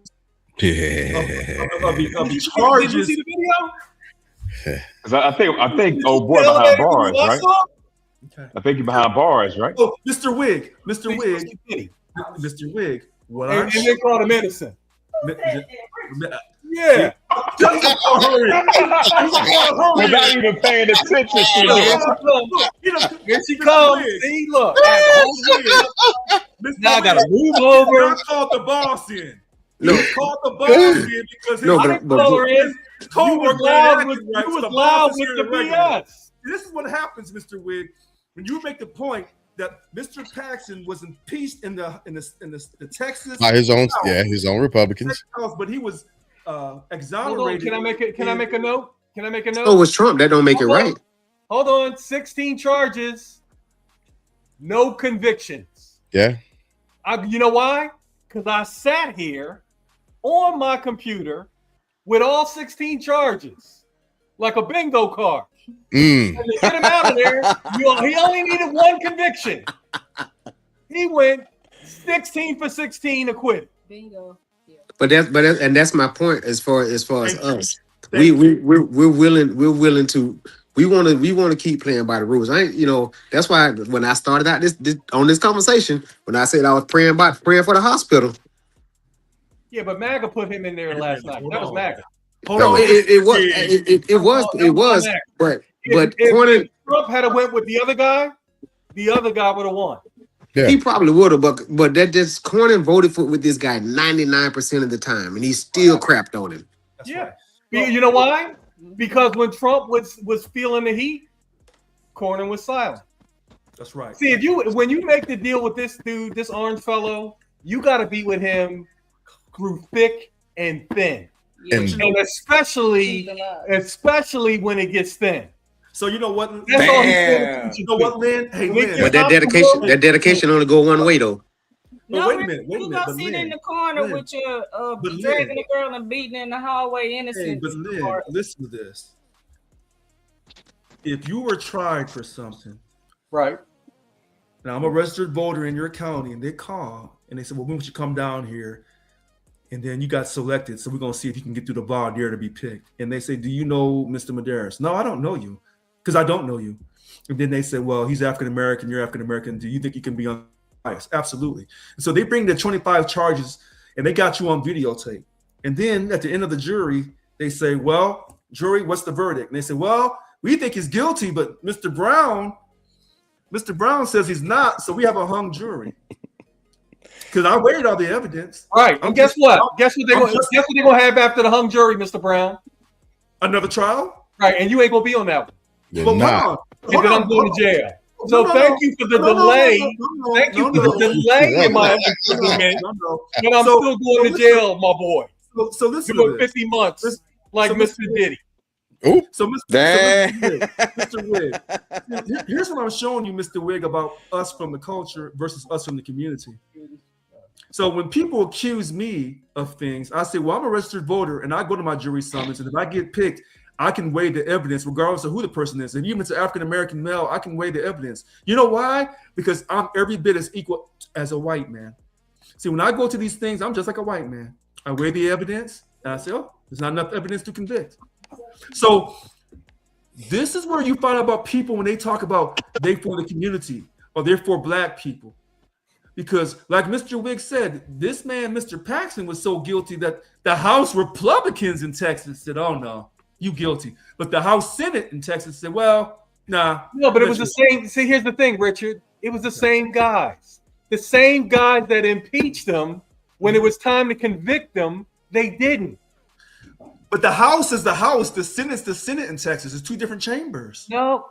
S5: of the
S4: Did
S5: charges.
S4: you see the video?
S2: Because I think old boy behind bars, right?
S5: Okay.
S2: I think you're behind bars, right?
S5: Oh, Mr. Wig. What
S4: And they called him innocent. Yeah.
S2: Without even paying attention to
S4: Here she comes. See, look. Now I gotta move over.
S5: I called the boss in. Called the boss in because
S4: you was loud with the BS.
S5: This is what happens, Mr. Wig, when you make the point that Mr. Paxton was impeached in the Texas
S1: by his own Republicans,
S5: but he was exonerated.
S4: Can I make a note?
S3: Oh, it was Trump. That don't make it right.
S4: Hold on. 16 charges. no convictions.
S1: Yeah.
S4: You know why? Because I sat here on my computer with all 16 charges, like a bingo card.
S1: Mm.
S4: And to get him out of there, he only needed one conviction. He went 16 for 16 acquitted.
S8: Bingo. Yeah.
S3: But that's my point as far as
S5: Thank you.
S3: us. We're willing to we want to keep playing by the rules. That's why when I started out this conversation, when I said I was praying for the hospital.
S4: Yeah, but MAGA put him in there last night. That was MAGA.
S5: Hold
S3: No,
S5: on.
S3: it was, but
S4: if Trump had went with the other guy would have won.
S1: Yeah.
S3: he probably would have, but that just Cornyn voted with this guy 99% of the time, and he still crapped on him.
S5: That's
S4: Yeah.
S5: right.
S4: You know why? Because when Trump was feeling the heat, Cornyn was silent.
S5: That's right.
S4: See, when you make the deal with this dude, this orange fellow, you got to be with him through thick and thin,
S8: Yeah,
S1: And-
S4: and especially when it gets thin.
S5: So you know what?
S4: That's all he's
S7: Damn.
S4: doing.
S5: You know what, Lynn? Hey, Lynn.
S3: But that dedication only go one way though.
S8: No,
S5: wait a minute,
S8: you gonna
S5: but
S8: sit
S5: Lynn,
S8: in the corner
S5: Lynn,
S8: with your
S5: but
S8: dragging
S5: Lynn.
S8: the girl and beating in the hallway
S5: Hey,
S8: innocent.
S5: but Lynn, listen to this. If you were tried for something,
S4: Right.
S5: now I'm a registered voter in your county, and they call and they say, "Well, when would you come down here?" And then you got selected, so we're gonna see if you can get through the volunteer to be picked. And they say, "Do you know Mr. Medeiros?" No, I don't know you, because I don't know you. And then they say, "Well, he's African American, you're African American. Do you think you can be on bias?" Absolutely. And so they bring the 25 charges, and they got you on videotape. And then at the end of the jury, they say, "Well, jury, what's the verdict?" And they say, "Well, we think he's guilty, but Mr. Brown says he's not, so we have a hung jury." Because I weighed all the evidence.
S4: Right. And guess what they're gonna have after the hung jury, Mr. Brown?
S5: Another trial?
S4: Right. And you ain't gonna be on that one.
S1: You're
S5: But
S1: not.
S4: And then I'm going to jail. So thank you for the delay. Thank you for the delay in my imprisonment. And I'm still going to jail, my boy.
S5: So listen
S4: Doing
S5: to this.
S4: 50 months like
S5: so
S4: Mr. Diddy.
S5: So
S7: Damn.
S5: Mr. Wig, here's what I'm showing you, Mr. Wig, about us from the culture versus us from the community. So when people accuse me of things, I say, well, I'm a registered voter, and I go to my jury summons, and if I get picked, I can weigh the evidence regardless of who the person is. And even if it's an African-American male, I can weigh the evidence. You know why? Because I'm every bit as equal as a white man. See, when I go to these things, I'm just like a white man. I weigh the evidence, and I say, oh, there's not enough evidence to convict. So this is where you find out about people when they talk about they for the community or they're for black people. Because like Mr. Wiggs said, this man, Mr. Paxton, was so guilty that the House Republicans in Texas said, oh, no, you guilty. But the House Senate in Texas said, well, nah.
S4: No, but it was the same. See, here's the thing, Richard. It was the same guys. The same guys that impeached them when it was time to convict them, they didn't.
S5: But the House is the House. The Senate's the Senate in Texas. It's two different chambers.
S4: No.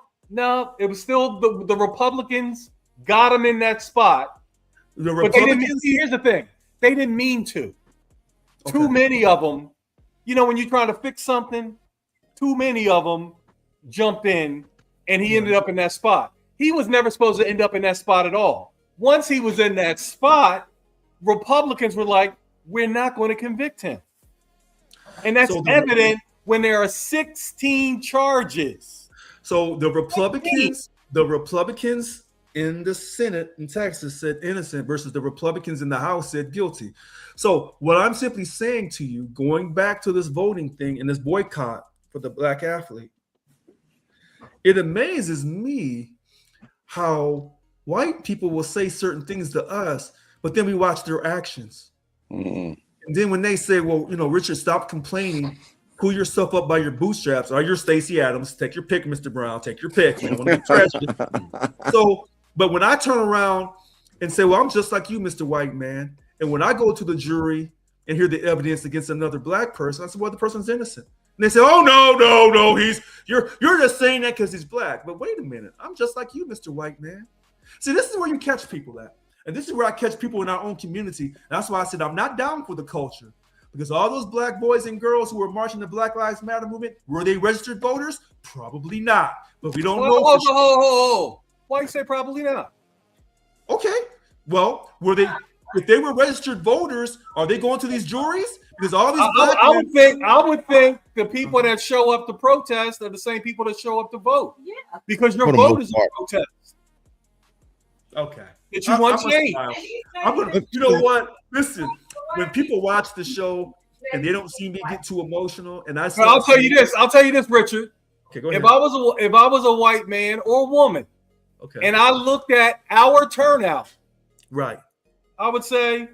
S4: It was still the Republicans got them in that spot.
S5: The
S4: But they didn't.
S5: Republicans.
S4: See, here's the thing. They didn't mean to.
S5: Okay.
S4: Too many of them. You know, when you're trying to fix something, too many of them jumped in, and he ended up in that spot. He was never supposed to end up in that spot at all. Once he was in that spot, Republicans were like, we're not going to convict him. And that's evident when there are 16 charges.
S5: So the Republicans in the Senate in Texas said innocent versus the Republicans in the House said guilty. So what I'm simply saying to you, going back to this voting thing and this boycott for the black athlete, it amazes me how white people will say certain things to us, but then we watch their actions.
S7: Mm.
S5: And then when they say, well, you know, Richard, stop complaining, pull yourself up by your bootstraps, or you're Stacey Adams, take your pick, Mr. Brown, take your pick. I don't want to be prejudiced. So, but when I turn around and say, well, I'm just like you, Mr. White Man, and when I go to the jury and hear the evidence against another black person, I say, well, the person's innocent. And they say, oh, no, you're just saying that because he's black. But wait a minute, I'm just like you, Mr. White Man. See, this is where you catch people at. And this is where I catch people in our own community. And that's why I said I'm not down for the culture. Because all those black boys and girls who were marching the Black Lives Matter movement, were they registered voters? Probably not. But we don't know for sure.
S4: Why you say probably not?
S5: Okay. Well, if they were registered voters, are they going to these juries? Because all these black
S4: I
S5: men,
S4: would think the people that show up to protest are the same people that show up to vote.
S8: Yeah.
S4: Because your
S1: For the
S4: vote
S1: most
S4: is a
S1: part.
S4: protest.
S5: okay.
S4: That you want change.
S5: You know what? Listen, when people watch the show and they don't see me get too emotional, and I say,
S4: I'll tell you this, Richard.
S5: Okay, go ahead.
S4: If I was a white man or woman,
S5: Okay.
S4: and I looked at our turnout,
S5: Right.
S4: I would say,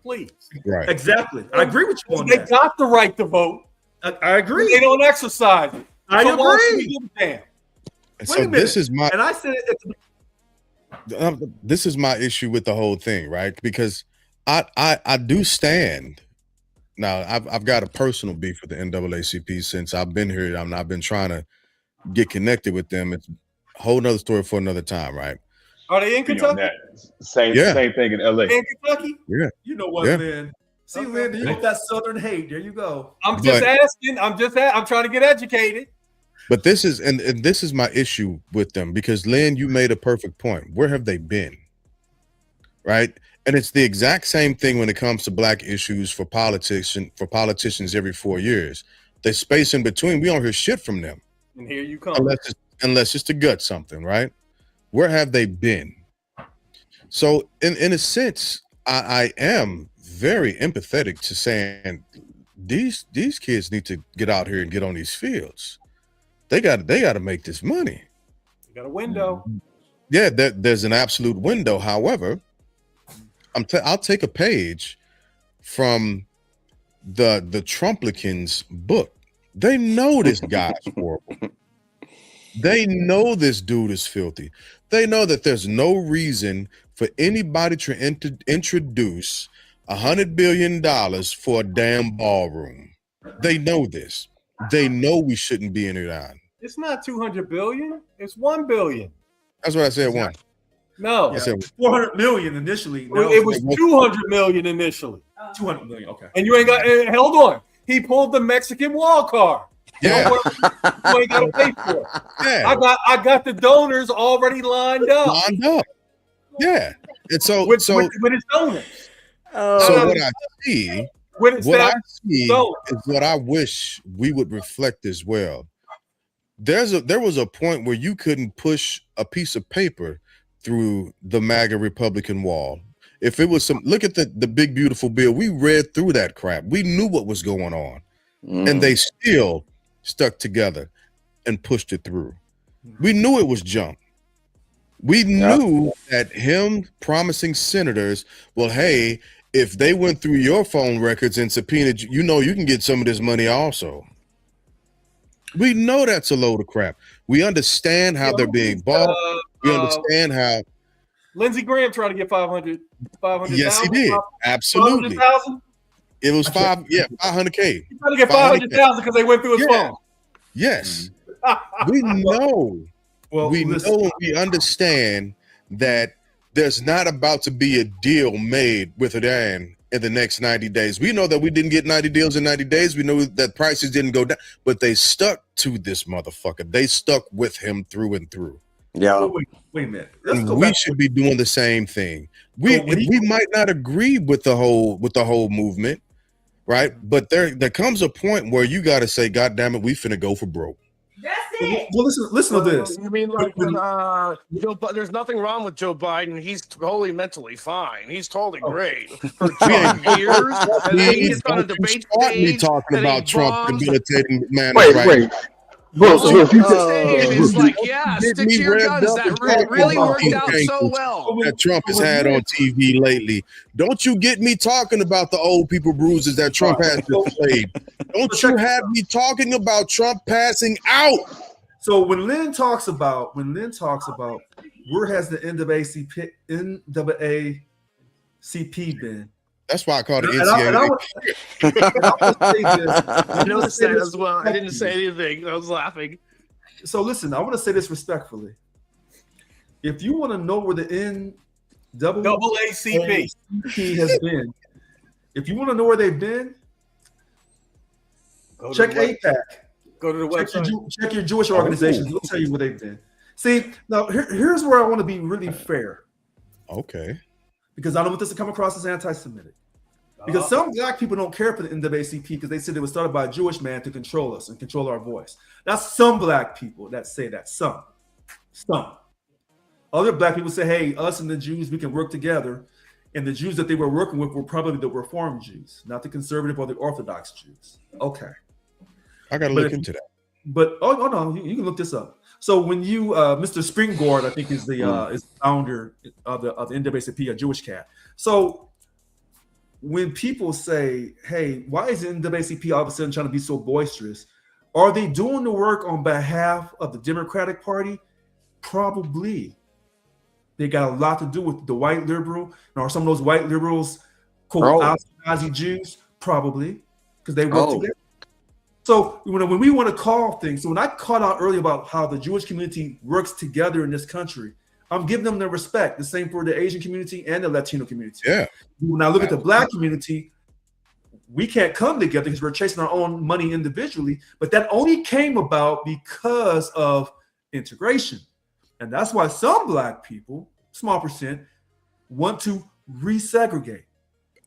S4: please.
S1: Right.
S5: Exactly. I agree with you on
S4: They
S5: that.
S4: got the right to vote.
S5: I agree.
S4: They don't exercise it.
S5: I
S4: So why should
S5: agree.
S4: we give a damn?
S1: And
S5: Wait
S1: so
S5: a minute.
S1: this is my
S5: And I said
S1: this is my issue with the whole thing, right? Because I do stand. Now I've got a personal beef with the NAACP since I've been here. I've been trying to get connected with them. It's a whole nother story for another time, right?
S4: Are they in
S2: Be on
S4: Kentucky?
S2: that. Same thing in LA.
S4: In Kentucky?
S1: Yeah.
S5: you know what,
S1: Yeah.
S5: Lynn. See,
S4: Okay.
S5: Lynn, you got that Southern hate. There you go.
S4: I'm just
S1: But-
S4: asking. I'm trying to get educated.
S1: But this is and this is my issue with them because Lynn, you made a perfect point. Where have they been? Right? And it's the exact same thing when it comes to black issues for politicians every 4 years. They space in between. We don't hear shit from them.
S4: And here you come.
S1: Unless it's to gut something, right? Where have they been? So in a sense, I am very empathetic to saying these kids need to get out here and get on these fields. They got to make this money.
S4: You got a window.
S1: Yeah, there's an absolute window. However, I'll take a page from the Trumplicans book. They know this guy's horrible. They know this dude is filthy. They know that there's no reason for anybody to introduce $100 billion for a damn ballroom. They know this. They know we shouldn't be in Iran.
S4: It's not 200 billion. It's 1 billion.
S1: That's what I said. One.
S4: No,
S1: I said
S5: 400 million initially. Now
S4: it was 200 million initially.
S5: 200 million. Okay.
S4: And you ain't got. Hold on. He pulled the Mexican wall card.
S1: yeah,
S4: You ain't got to pay for it.
S1: yeah.
S4: I got the donors already lined up
S1: Lined up. Yeah. And so
S4: with his donors.
S1: so what I see.
S4: With his
S1: What I
S4: staff
S1: see
S4: donors.
S1: is what I wish we would reflect as well. There was a point where you couldn't push a piece of paper through the MAGA Republican wall. If it was look at the big beautiful bill. We read through that crap. We knew what was going on, and they still stuck together and pushed it through. We knew it was junk. We knew that him promising senators, well, hey, if they went through your phone records and subpoenaed you, you can get some of this money also. We know that's a load of crap. We understand how they're being bought. We understand how.
S4: Lindsey Graham tried to get 500.
S1: Yes, he did. Absolutely.
S4: 500,000.
S1: It was 500K.
S4: He tried to get 500,000 because they went through his phone.
S1: Yes. We know.
S5: Well,
S1: We
S5: listen,
S1: know and we understand that there's not about to be a deal made with Iran in the next 90 days. We know that we didn't get 90 deals in 90 days. We know that prices didn't go down, but they stuck to this motherfucker. They stuck with him through and through.
S7: Yeah.
S5: wait a minute. Let's
S1: And
S5: go
S1: we
S5: back.
S1: should be doing the same thing. We
S5: when he-
S1: we might not agree with the whole movement, right? But there comes a point where you got to say, God damn it, we finna go for broke.
S8: That's it.
S5: Well, listen to this.
S6: You mean like there's nothing wrong with Joe Biden. He's totally mentally fine. He's totally great for 12 years. And then he gets on a
S1: Don't you
S6: debate
S1: start me
S6: stage
S1: talking
S6: and he
S1: about Trump
S6: bombs.
S1: debilitating man.
S9: Wait. Bro, so if you
S6: What I'm saying is like, yeah,
S1: Get
S6: stick
S1: me
S6: to your
S1: revved
S6: guns.
S1: up
S6: That
S1: and talk
S6: really
S1: about
S6: worked
S1: these
S6: out so
S1: things
S6: well.
S1: that Trump has had on TV lately. Don't you get me talking about the old people bruises that Trump has displayed. Don't you have me talking about Trump passing out.
S5: So when Lynn talks about where has the NAACP been?
S1: That's why I call it
S5: And I
S1: NCAAP.
S5: would say this.
S6: I noticed that as well. I didn't say anything. I was laughing.
S5: So listen, I want to say this respectfully. If you want to know where the
S4: NAACP
S5: has been, if you want to know where they've been, check APAC.
S4: Go to the website.
S5: Check your Jewish organizations. They'll tell you where they've been. See, now here's where I want to be really fair.
S1: Okay.
S5: Because I don't want this to come across as anti-Semitic. Because some black people don't care for the NAACP because they said it was started by a Jewish man to control us and control our voice. That's some black people that say that. Some. Other black people say, hey, us and the Jews, we can work together. And the Jews that they were working with were probably the Reform Jews, not the conservative or the Orthodox Jews. Okay.
S1: I got to look into that.
S5: But, no, you can look this up. So when you, Mr. Springboard, I think is the founder of the NAACP, a Jewish cat. So when people say, hey, why is the NAACP all of a sudden trying to be so boisterous? Are they doing the work on behalf of the Democratic Party? Probably. They got a lot to do with the white liberal, or some of those white liberals, quote, Nazi Jews? Probably, because they work together. So when we want to call things, so when I called out earlier about how the Jewish community works together in this country, I'm giving them the respect. The same for the Asian community and the Latino community.
S1: Yeah.
S5: When I look at the black community, we can't come together because we're chasing our own money individually. But that only came about because of integration. And that's why some black people, small percent, want to resegregate.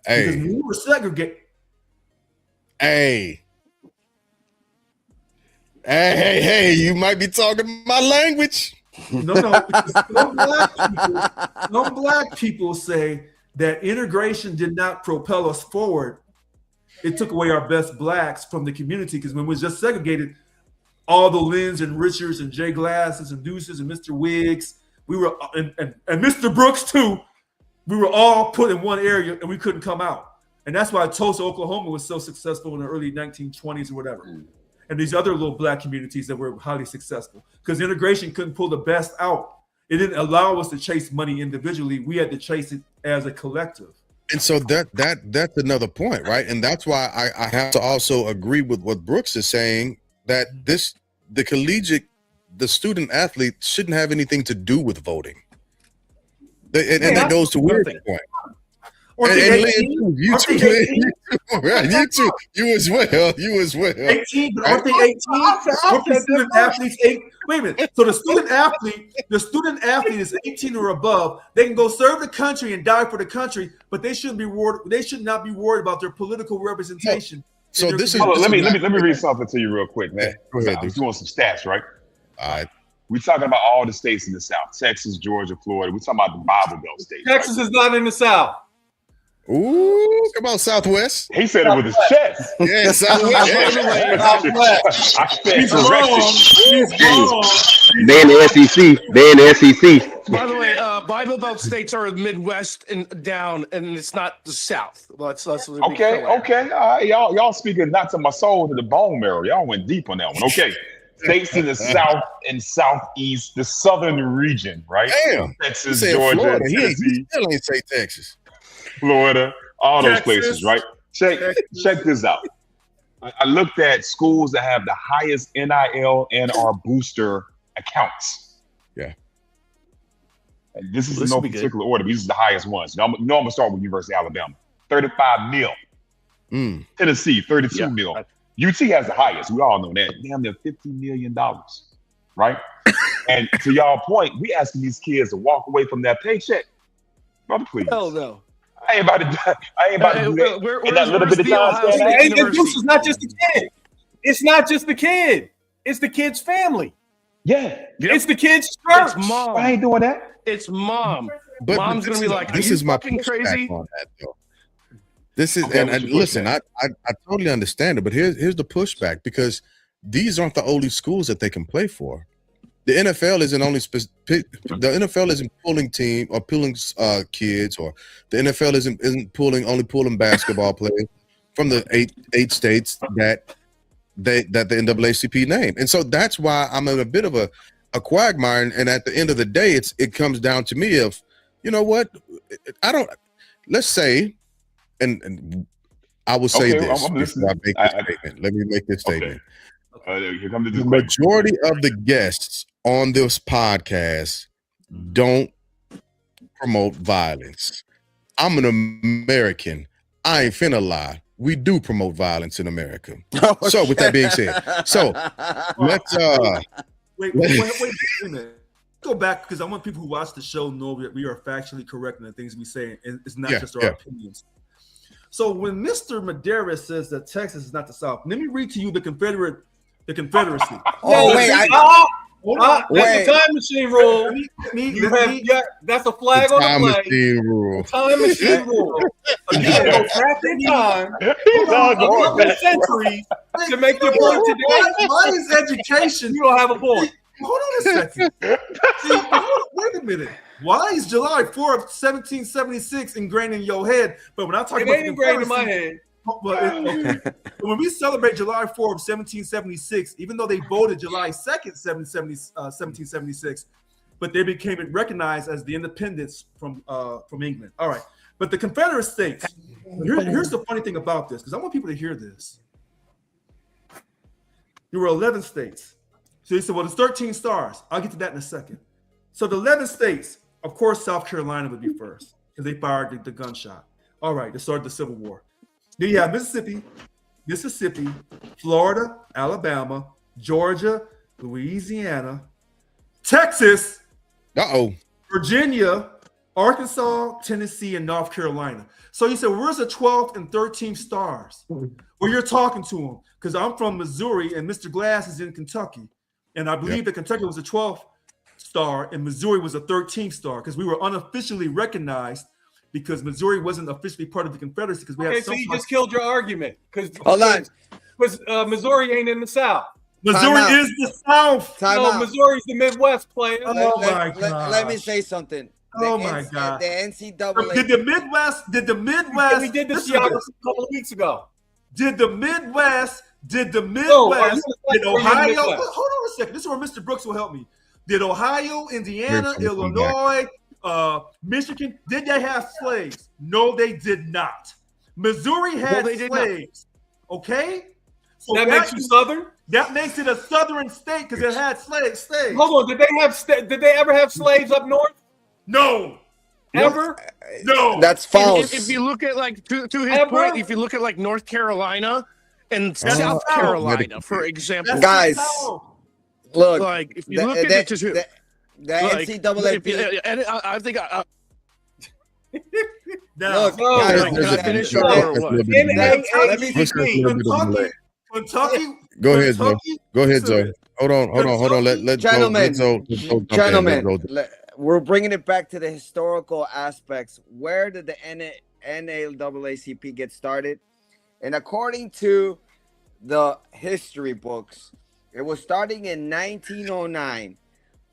S5: Because when we were segregated.
S1: Hey, you might be talking my language.
S5: No. Some black people say that integration did not propel us forward. It took away our best blacks from the community because when we were just segregated, all the Lyns and Richards and Jay Glasses and Deuces and Mr. Wiggs, we were and Mr. Brooks too, we were all put in one area and we couldn't come out. And that's why Tulsa, Oklahoma was so successful in the early 1920s or whatever. And these other little black communities that were highly successful because integration couldn't pull the best out. It didn't allow us to chase money individually. We had to chase it as a collective.
S1: And so that's another point, right? And that's why I have to also agree with what Brooks is saying, that the student athlete shouldn't have anything to do with voting. And that goes to Weird's point. You as well.
S5: 18, but aren't they 18? Aren't the student athletes 8? Wait a minute. So the student athlete is 18 or above. They can go serve the country and die for the country, but they should not be worried about their political representation.
S1: So this is.
S2: Let me read something to you real quick, man.
S1: Go ahead.
S2: I'm doing some stats, right?
S1: All right.
S2: We're talking about all the states in the South: Texas, Georgia, Florida. We're talking about the Bible Belt states.
S4: Texas is not in the South.
S1: Ooh, come on, Southwest.
S2: He said it with his chest.
S1: Yeah, Southwest.
S2: He's
S9: wrong. They in the SEC.
S6: By the way, Bible Belt states are Midwest and down, and it's not the South.
S2: Okay. All right, y'all speaking not to my soul, to the bone marrow. Y'all went deep on that one. Okay. States in the South and Southeast, the Southern region, right?
S1: Damn.
S2: Texas, Georgia,
S1: Florida.
S2: Tennessee.
S1: He still ain't say Texas.
S2: Florida, all those places, right? Check this out. I looked at schools that have the highest NIL and our booster accounts.
S1: Yeah.
S2: And this is in no particular order. These are the highest ones. I'm gonna start with University of Alabama, 35 mil. Tennessee, 32 mil. UT has the highest. We all know that. Damn, they're $50 million, right? And to y'all point, we asking these kids to walk away from that paycheck. Brother, please.
S6: Hell no.
S2: I ain't about to do that. In that little bit of time.
S4: It's not just the kid. It's not just the kid. It's the kid's family.
S2: Yeah.
S4: It's the kid's church.
S6: It's mom.
S2: I ain't doing that.
S6: It's mom.
S1: But
S6: Mom's gonna be like,
S1: this is my crazy on that, though. This is and listen, I totally understand it, but here's the pushback, because these aren't the only schools that they can play for. The NFL isn't only the NFL isn't pulling team or pulling kids, or the NFL isn't only pulling basketball players from the eight states that the NAACP named. And so that's why I'm in a bit of a quagmire. And at the end of the day, it comes down to me of, you know what, let's say, and I will say this before I make this statement. Let me make this statement.
S2: Here comes
S1: the majority of the guests on this podcast don't promote violence. I'm an American. I ain't finna lie. We do promote violence in America. So with that being said, so let's
S5: wait a minute. go back because I want people who watch the show know that we are factually correct in the things we say, and it's not just our opinions. So when Mr. Madera says that Texas is not the South, let me read to you the Confederacy.
S7: Wait,
S4: that's a time machine rule. That's a flag on the
S1: time
S4: flag.
S1: machine rule.
S4: Time machine rule. You gotta go back in time a couple of centuries to make your point today.
S5: Why is education?
S4: You don't have a point.
S5: Hold on a second. Wait a minute. Why is July 4th, 1776 ingrained in your head? But when I talk about
S4: ingrained in my head.
S5: When we celebrate July 4th of 1776, even though they voted July 2nd, 1776, but they became recognized as the independence from England. All right. But the Confederate States, here's the funny thing about this, because I want people to hear this. There were 11 states. So you said, well, there's 13 stars. I'll get to that in a second. So the 11 states, of course, South Carolina would be first because they fired the gunshot. All right, they started the Civil War. Then you have Mississippi, Florida, Alabama, Georgia, Louisiana, Texas, Virginia, Arkansas, Tennessee, and North Carolina. So you said, where's the 12th and 13th stars? Well, you're talking to them because I'm from Missouri and Mr. Glass is in Kentucky. And I believe that Kentucky was a 12th star and Missouri was a 13th star because we were unofficially recognized because Missouri wasn't officially part of the Confederacy because we had.
S4: So you just killed your argument because Missouri ain't in the South.
S5: Missouri is the South.
S4: Missouri's the Midwest player.
S10: Let me say something.
S5: My God!
S10: The NCAA.
S5: Did the Midwest?
S4: We did this a couple of weeks ago.
S5: Did the Midwest? Did Ohio? Hold on a second. This is where Mr. Brooks will help me. Did Ohio, Indiana, Illinois, Michigan, did they have slaves? No, they did not. Missouri had slaves. Okay? So
S4: that makes you Southern?
S5: That makes it a Southern state because it had slaves.
S4: Hold on. Did they ever have slaves up north?
S5: No.
S4: Ever?
S5: No.
S7: That's false.
S6: If you look at to his point, if you look at North Carolina and South Carolina, for example,
S7: guys, look,
S6: if you look at
S7: the NCAA,
S6: and I think
S7: look,
S6: can I finish or what?
S5: Kentucky.
S1: Go ahead, Joe. Go ahead, Joe. Hold on. Let
S7: gentlemen, we're bringing it back to the historical aspects. Where did the NAACP get started? And according to the history books, it was starting in 1909.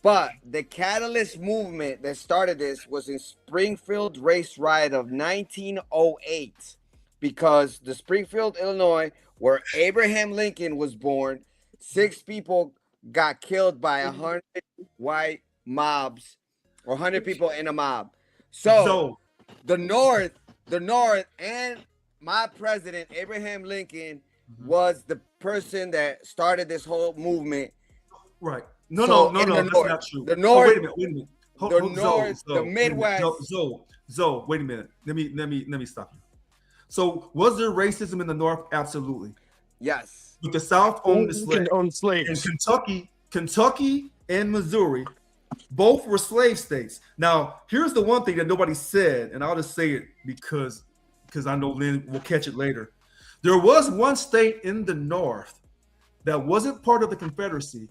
S7: But the catalyst movement that started this was in Springfield race riot of 1908, because the Springfield, Illinois, where Abraham Lincoln was born, 6 people got killed by 100 white mobs, or 100 people in a mob. So the North, and my president, Abraham Lincoln, was the person that started this whole movement.
S5: Right. No, that's not true.
S7: The North,
S5: wait a minute.
S7: The Midwest.
S5: Zoe, wait a minute. Let me stop you. So was there racism in the North? Absolutely.
S7: Yes.
S5: But the South owned the
S6: slaves.
S5: And Kentucky and Missouri both were slave states. Now, here's the one thing that nobody said, and I'll just say it because I know Lynn will catch it later. There was one state in the North that wasn't part of the Confederacy,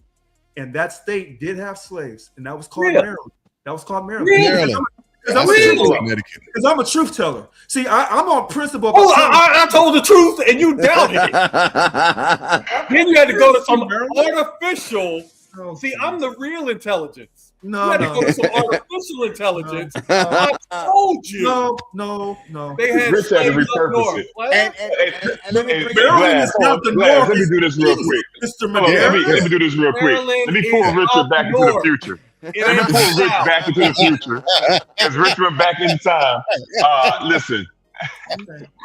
S5: and that state did have slaves, and that was called Maryland. Because I'm a truth teller. See, I'm on principle.
S4: I told the truth, and you doubted it. Then you had to go to some artificial. See, I'm the real intelligence. You had to go to some artificial intelligence. I told you.
S5: No.
S4: They had
S2: Rich had to repurpose it.
S5: Maryland is not the North.
S2: Let me do this real quick.
S5: Mr.
S2: Let me do this real quick. Let me pull Richard back into the future. Let me pull Rich back into the future. As Rich went back in time. Listen.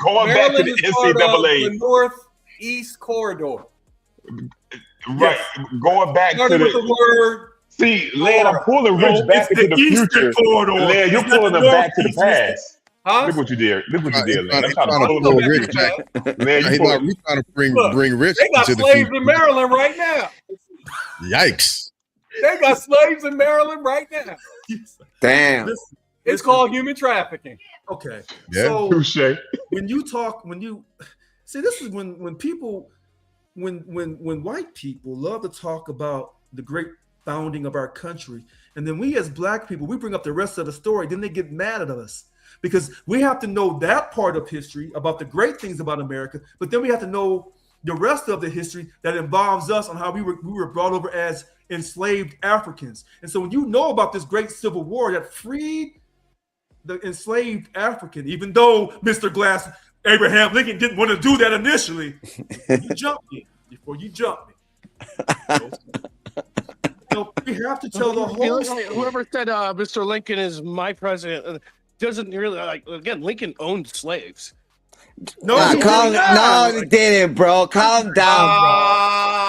S2: Going back to the NCAA.
S4: The Northeast Corridor.
S2: Right. Going back to the
S4: word.
S2: See, Len, I'm pulling Rich back into the future. Len, you're pulling him back to the past.
S4: Huh?
S2: Look what you did. Len. I'm
S1: trying to pull Rich back.
S2: Len,
S1: He's trying to bring Rich.
S4: They got
S1: into the
S4: slaves
S1: future.
S4: in Maryland right now.
S1: Yikes.
S4: They got slaves in Maryland right now.
S7: Damn.
S4: It's called human trafficking.
S5: Okay.
S1: Yeah.
S5: So
S2: Touche.
S5: when you see, this is when white people love to talk about the great founding of our country, and then we as black people, we bring up the rest of the story, then they get mad at us because we have to know that part of history about the great things about America, but then we have to know the rest of the history that involves us on how we were brought over as enslaved Africans. And so when you know about this great civil war that freed the enslaved African, even though Mr. Glass, Abraham Lincoln didn't want to do that initially, you jumped me before you jumped me. So we have to tell the whole story.
S6: Whoever said Mr. Lincoln is my president doesn't really again. Lincoln owned slaves.
S5: No,
S7: He didn't, bro. Calm down,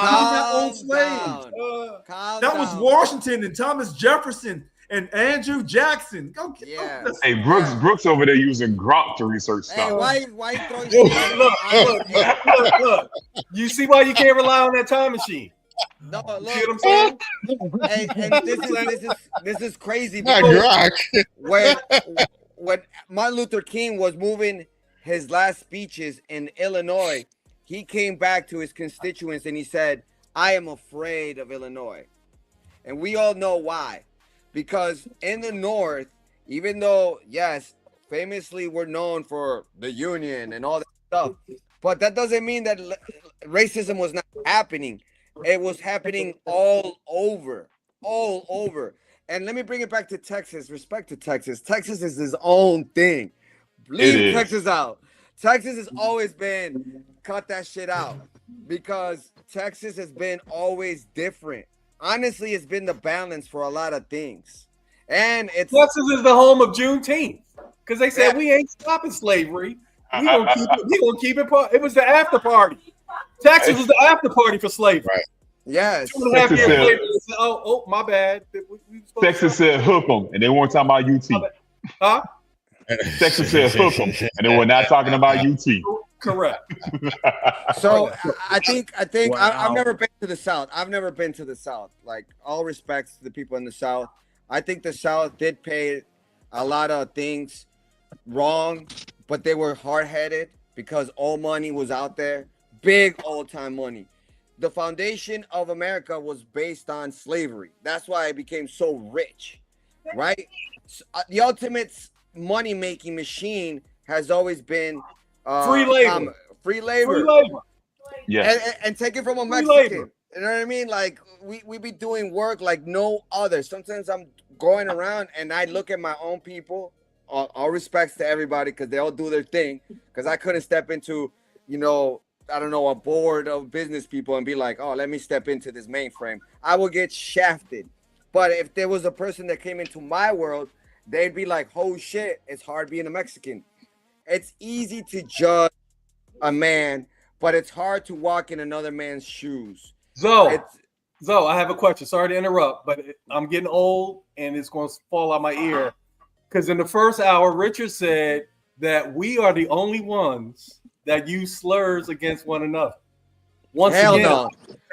S5: Calm down. That was Washington and Thomas Jefferson and Andrew Jackson.
S2: Hey, Brooks over there using Gronk to research stuff.
S10: Hey, why throwing shit?
S4: Look. You see why you can't rely on that time machine?
S10: No, look.
S4: See what I'm saying?
S10: And this is crazy because when Martin Luther King was moving his last speeches in Illinois, he came back to his constituents and he said, I am afraid of Illinois. And we all know why. Because in the North, even though, yes, famously we're known for the Union and all that stuff, but that doesn't mean that racism was not happening. It was happening all over. And let me bring it back to Texas. Respect to Texas. Texas is his own thing. Leave Texas out. Texas has always been cut that shit out because Texas has been always different. Honestly, it's been the balance for a lot of things. And
S4: Texas is the home of Juneteenth because they said we ain't stopping slavery. We gonna keep it. It was the after party. Texas was the after party for slavery.
S1: Right.
S10: Yes.
S4: 2.5 years later, they said, oh, my bad.
S2: Texas said hook 'em, and they weren't talking about UT.
S4: Huh?
S2: Texas said hook 'em, and they were not talking about UT.
S4: Correct.
S10: So I think
S6: Wow.
S10: I've never been to the South. Like, all respects to the people in the South. I think the South did pay a lot of things wrong, but they were hard-headed because all money was out there. Big old-time money. The foundation of America was based on slavery. That's why it became so rich, right? So, the ultimate money-making machine has always been
S4: free labor.
S10: Free labor.
S2: Yeah.
S10: And take it from a Mexican. You know what I mean? Like, we be doing work like no other. Sometimes I'm going around and I look at my own people. All respects to everybody because they all do their thing. Because I couldn't step into, I don't know, a board of business people and be like, oh, let me step into this mainframe. I will get shafted. But if there was a person that came into my world, they'd be like, oh shit, it's hard being a Mexican. It's easy to judge a man, but it's hard to walk in another man's shoes.
S4: Zoe, I have a question. Sorry to interrupt, but I'm getting old and it's going to fall out my ear. Because in the first hour, Richard said that we are the only ones that use slurs against one another. Once again,
S10: no.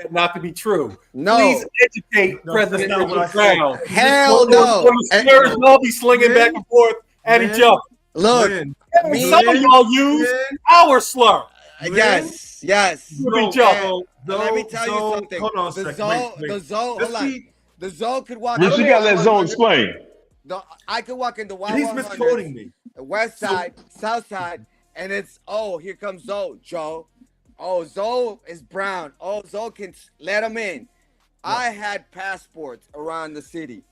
S4: Not to be true.
S10: No.
S4: Please educate President Richard Brown.
S10: Hell no.
S4: The slurs will be slinging back and forth at each other.
S10: Look,
S4: some of y'all use our slur.
S10: Yes. Let me tell you something.
S5: Hold on a second.
S10: The Zoe could walk.
S2: Rich, you gotta let Zoe explain.
S10: I could walk in the Wild
S5: He's
S10: 100,
S5: misquoting me.
S10: the West Side, South Side, and it's here comes Zoe, Joe. Oh, Zoe is brown. Oh, Zoe can let him in. Yeah. I had passports around the city.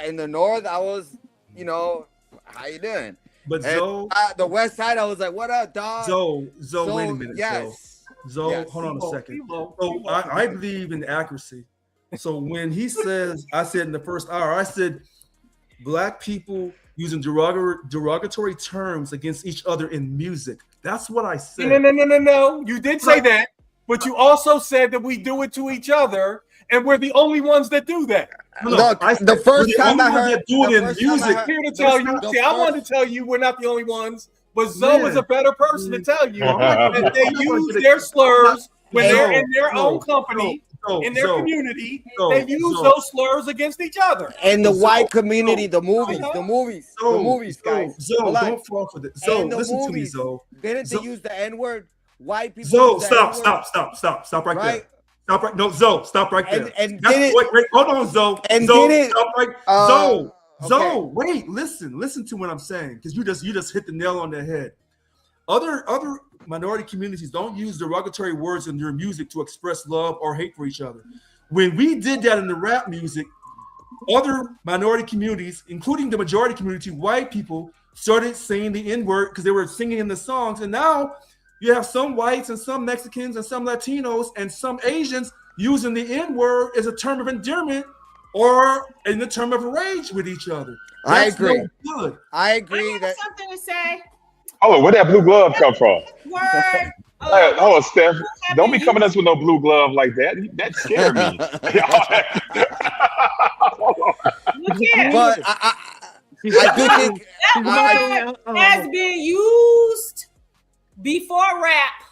S10: In the North, I was, how you doing?
S5: But
S10: and
S5: Zoe,
S10: the West Side, I was like, what up, dog?
S5: Zoe, wait a minute.
S10: Yes.
S5: Zoe,
S10: yes.
S5: Hold on a second. So I believe in accuracy. So when he says, I said in the first hour, I said, Black people using derogatory terms against each other in music. That's what I said.
S4: No. You did say that, but you also said that we do it to each other, and we're the only ones that do that.
S10: Look, the first time I heard
S5: do it in music.
S4: Here to tell you. See, I wanted to tell you we're not the only ones, but Zoe is a better person to tell you that they use their slurs when they're in their own company in their community, they use those slurs against each other.
S10: And the white community, the movies, guys.
S5: Zoe, don't fall for this. Zoe, listen to me, Zoe.
S10: Didn't they use the N-word? White people.
S5: Zoe, stop right there. Stop right. No, Zoe, stop right there. Wait, hold on, Zoe. Zoe, stop right. Zoe, wait, listen to what I'm saying, because you just hit the nail on the head. Other minority communities don't use derogatory words in their music to express love or hate for each other. When we did that in the rap music, other minority communities, including the majority community, white people, started saying the N-word because they were singing in the songs. And now you have some whites and some Mexicans and some Latinos and some Asians using the N-word as a term of endearment or in the term of rage with each other. That's
S10: I agree.
S5: No good.
S10: I agree that
S8: something to say.
S2: Oh, where that blue glove come from?
S8: Word.
S2: Oh, Steph, don't be coming at us with no blue glove like that. That scared me.
S10: But I do think
S8: that word has been used before rap.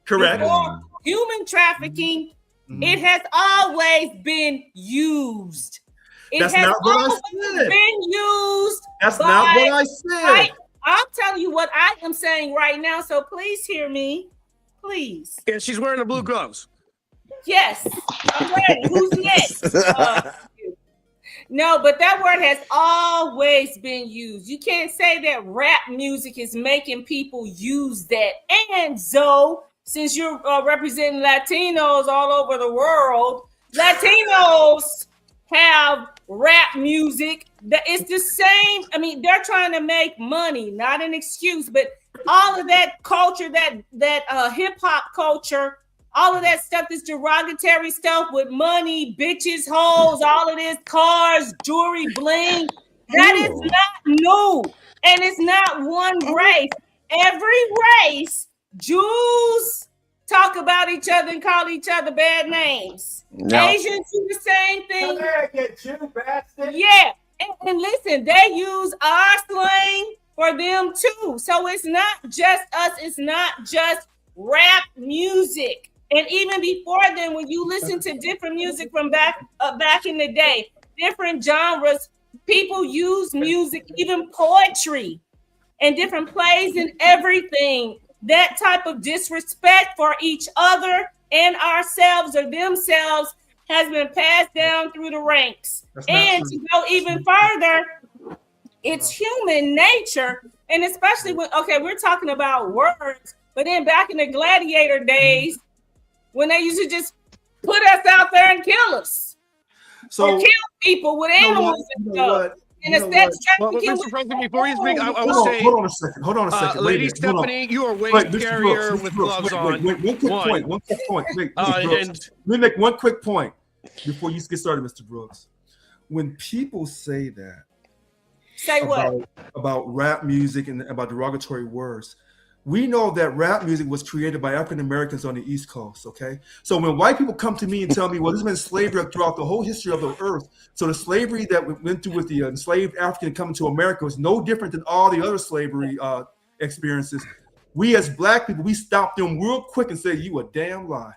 S5: Correct.
S8: Before human trafficking, it has always been used.
S5: That's not what I said.
S8: Been used.
S5: That's not what I said.
S8: I'm telling you what I am saying right now, so please hear me. Please.
S6: And she's wearing the blue gloves.
S8: Yes. I'm ready. Who's next? No, but that word has always been used. You can't say that rap music is making people use that. And Zoe, since you're representing Latinos all over the world, Latinos have rap music that it's the same. I mean, they're trying to make money, not an excuse, but all of that culture, that hip hop culture, all of that stuff, this derogatory stuff with money, bitches, hoes, all of this, cars, jewelry, bling, that is not new. And it's not one race. Every race, Jews talk about each other and call each other bad names. No. Asians do the same thing. Yeah. And listen, they use our slang for them too. So it's not just us. It's not just rap music. And even before then, when you listen to different music from back in the day, different genres, people use music, even poetry and different plays and everything. That type of disrespect for each other and ourselves or themselves has been passed down through the ranks. And to go even further, it's human nature. And especially when, we're talking about words, but then back in the gladiator days, when they used to just put us out there and kill us. Or kill people with animals and stuff. And it's that trafficking.
S6: Mr. President, before you speak, I will say,
S5: hold on a second.
S6: Lady Stephanie, you are way scarier with gloves on.
S5: One quick point. Let me make one quick point before you get started, Mr. Brooks. When people say that, about rap music and about derogatory words, we know that rap music was created by African Americans on the East Coast, okay? So when white people come to me and tell me, well, there's been slavery throughout the whole history of the earth, so the slavery that we went through with the enslaved African coming to America was no different than all the other slavery experiences. We as black people, we stop them real quick and say, you a damn lie.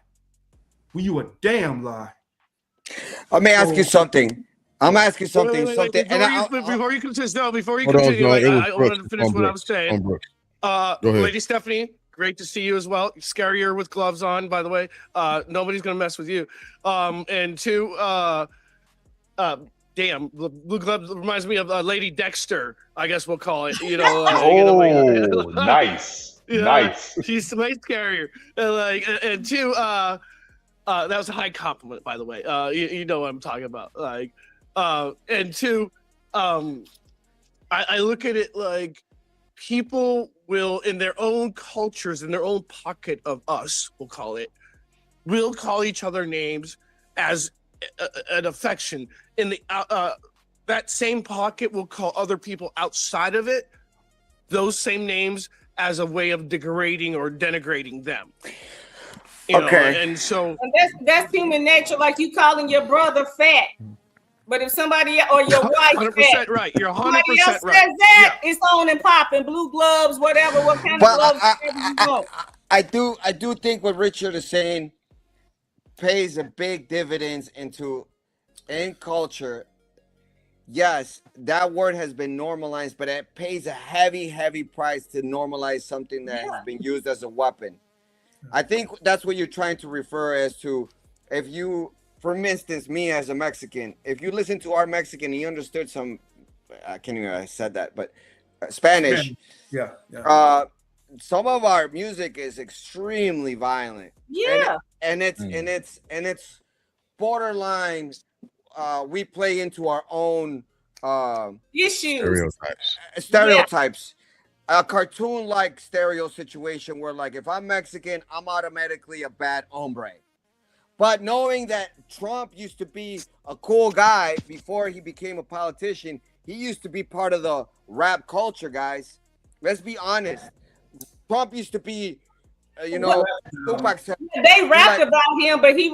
S5: You a damn lie.
S10: Let me ask you something. I'm asking something.
S6: Before you continue, I wanted to finish what I was saying. Lady Stephanie, great to see you as well. Scarier with gloves on, by the way. Nobody's gonna mess with you. And two, damn, the blue gloves reminds me of Lady Dexter. I guess we'll call it.
S2: Nice, nice.
S6: She's way scarier. And two, that was a high compliment, by the way. You know what I'm talking about. And two, I look at it like people will, in their own cultures, in their own pocket of us, we'll call it, will call each other names as an affection. In the that same pocket will call other people outside of it those same names as a way of degrading or denigrating them. You know, and so
S8: that's human nature, like you calling your brother fat. But if somebody or your wife
S6: 100% right. You're 100% right.
S8: Says that, it's on and popping, blue gloves, whatever, what kind of gloves you want.
S10: I do think what Richard is saying, pays a big dividends in culture. Yes, that word has been normalized, but it pays a heavy, heavy price to normalize something that has been used as a weapon. I think that's what you're trying to refer as to. If you, for instance, me as a Mexican, if you listen to our Mexican, he understood some. I can't even I said that, but Spanish.
S5: Yeah.
S10: Some of our music is extremely violent.
S8: Yeah.
S10: And it's borderline. We play into our own
S8: issues,
S10: stereotypes. A cartoon-like stereo situation where, like, if I'm Mexican, I'm automatically a bad hombre. But knowing that Trump used to be a cool guy before he became a politician, he used to be part of the rap culture, guys. Let's be honest. Trump used to be, Tupac said,
S8: they rapped about him, but they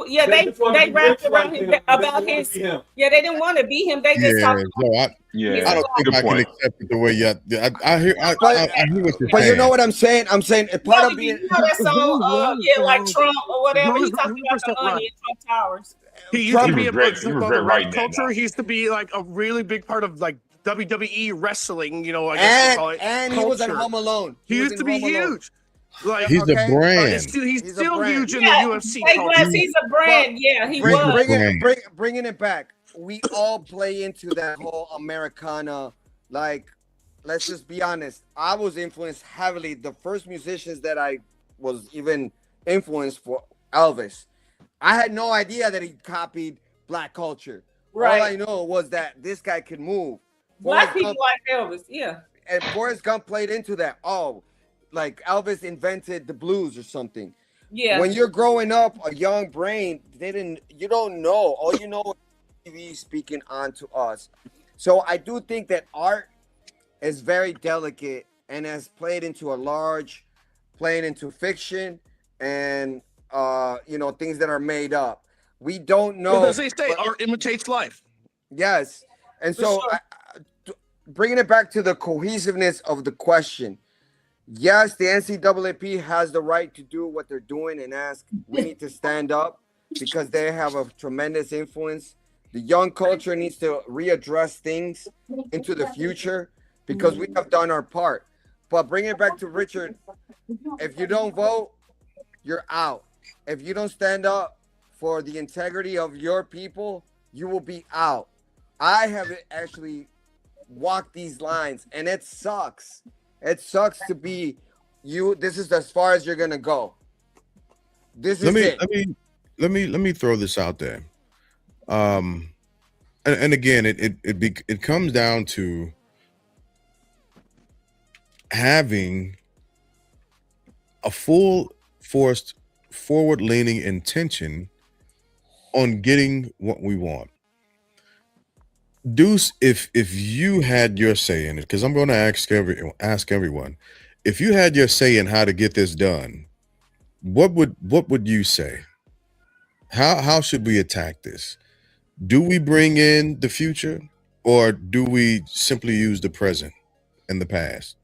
S8: rapped around him about his. Yeah, they didn't want to be him. They just talked.
S1: I don't think I can accept it the way you. I hear what you're
S10: but
S1: saying.
S10: You know what I'm saying? I'm saying part of being.
S8: That song, like Trump or whatever. He talking about the money in Trump Towers.
S6: He used to be a big part of rap culture. He used to be like a really big part of like WWE wrestling. I guess call it.
S10: And he was at Home Alone.
S6: He used to be huge.
S1: Like, he's a brand.
S6: He's still huge in the UFC.
S8: He's a brand. Yeah, he was.
S10: Bringing it back. We all play into that whole Americana. Like, let's just be honest. I was influenced heavily. The first musicians that I was even influenced for, Elvis. I had no idea that he copied black culture.
S8: Right.
S10: All I know was that this guy could move.
S8: Black people like Elvis. Yeah.
S10: And Forrest Gump played into that. Oh, like Elvis invented the blues or something.
S8: Yeah.
S10: When you're growing up, a young brain, you don't know. All you know is TV speaking onto us. So I do think that art is very delicate and has played into playing into fiction and things that are made up. We don't know.
S6: Well, as they say, art imitates life.
S10: Yes. And so bringing it back to the cohesiveness of the question. Yes, the NCAAP has the right to do what they're doing and ask. We need to stand up because they have a tremendous influence. The young culture needs to readdress things into the future because we have done our part. But bring it back to Richard. If you don't vote, you're out. If you don't stand up for the integrity of your people, you will be out. I have actually walked these lines, and it sucks. It sucks to be you. This is as far as you're gonna go. Let
S1: me throw this out there. And again, it comes down to having a full forced forward-leaning intention on getting what we want. Deuce, if you had your say in it, because I'm going to ask everyone, if you had your say in how to get this done, what would you say? How should we attack this? Do we bring in the future, or do we simply use the present and the past?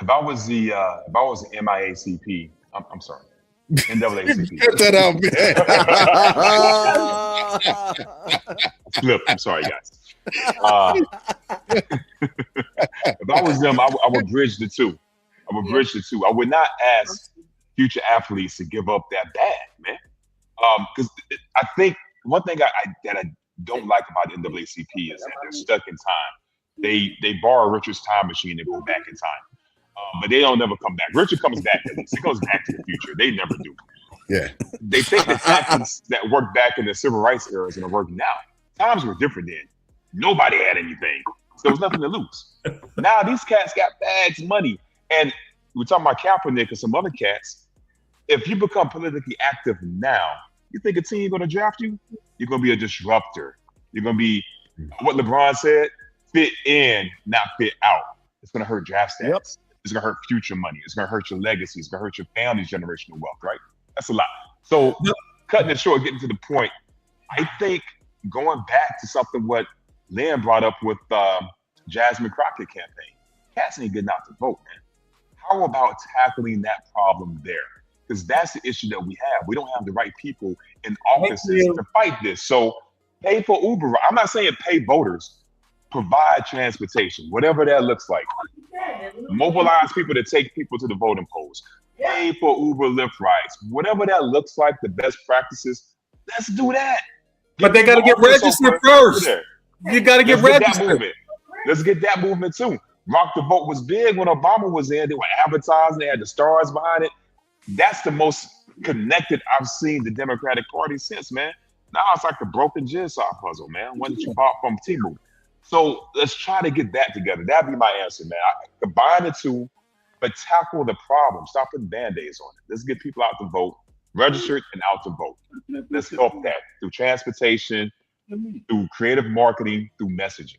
S2: If I was the NAACP, I'm sorry, NAACP.
S1: Cut that
S2: out, man. Flip. I'm sorry, guys. If I was them, I would bridge the two. I would not ask future athletes to give up that bad, man. Because I think one thing that I don't like about the NAACP is that they're stuck in time. They borrow Richard's time machine and go back in time, but they don't never come back. Richard comes back at least. He goes back to the future. They never do.
S1: Yeah.
S2: They think the tactics that worked back in the civil rights era is going to work now. Times were different then. Nobody had anything. So there was nothing to lose. Now these cats got bags of money. And we're talking about Kaepernick and some other cats. If you become politically active now, you think a team going to draft you? You're going to be a disruptor. You're going to be, what LeBron said, fit in, not fit out. It's going to hurt draft stats. Yep. It's going to hurt future money. It's going to hurt your legacy. It's going to hurt your family's generational wealth, right? That's a lot. So cutting it short, getting to the point, I think going back to something what Lynn brought up with Jasmine Crockett campaign, cats ain't getting out to vote, man. How about tackling that problem there? because that's the issue that we have. We don't have the right people in offices to fight this. So pay for Uber. I'm not saying pay voters, provide transportation, whatever that looks like. Mobilize people to take people to the voting polls. Pay for Uber, Lyft rides, whatever that looks like. The best practices. Let's do that.
S4: But they got to get registered first. You got to get registered.
S2: Let's get that movement too. Rock the Vote was big when Obama was in. They were advertising. They had the stars behind it. That's the most connected I've seen the Democratic Party since, man. Now it's like the broken jigsaw puzzle, man. One that you bought from T-Mobile. So let's try to get that together. That'd be my answer, man. Combine the two, but tackle the problem. Stop putting Band-Aids on it. Let's get people out to vote, registered and out to vote. Let's help that through transportation, through creative marketing, through messaging.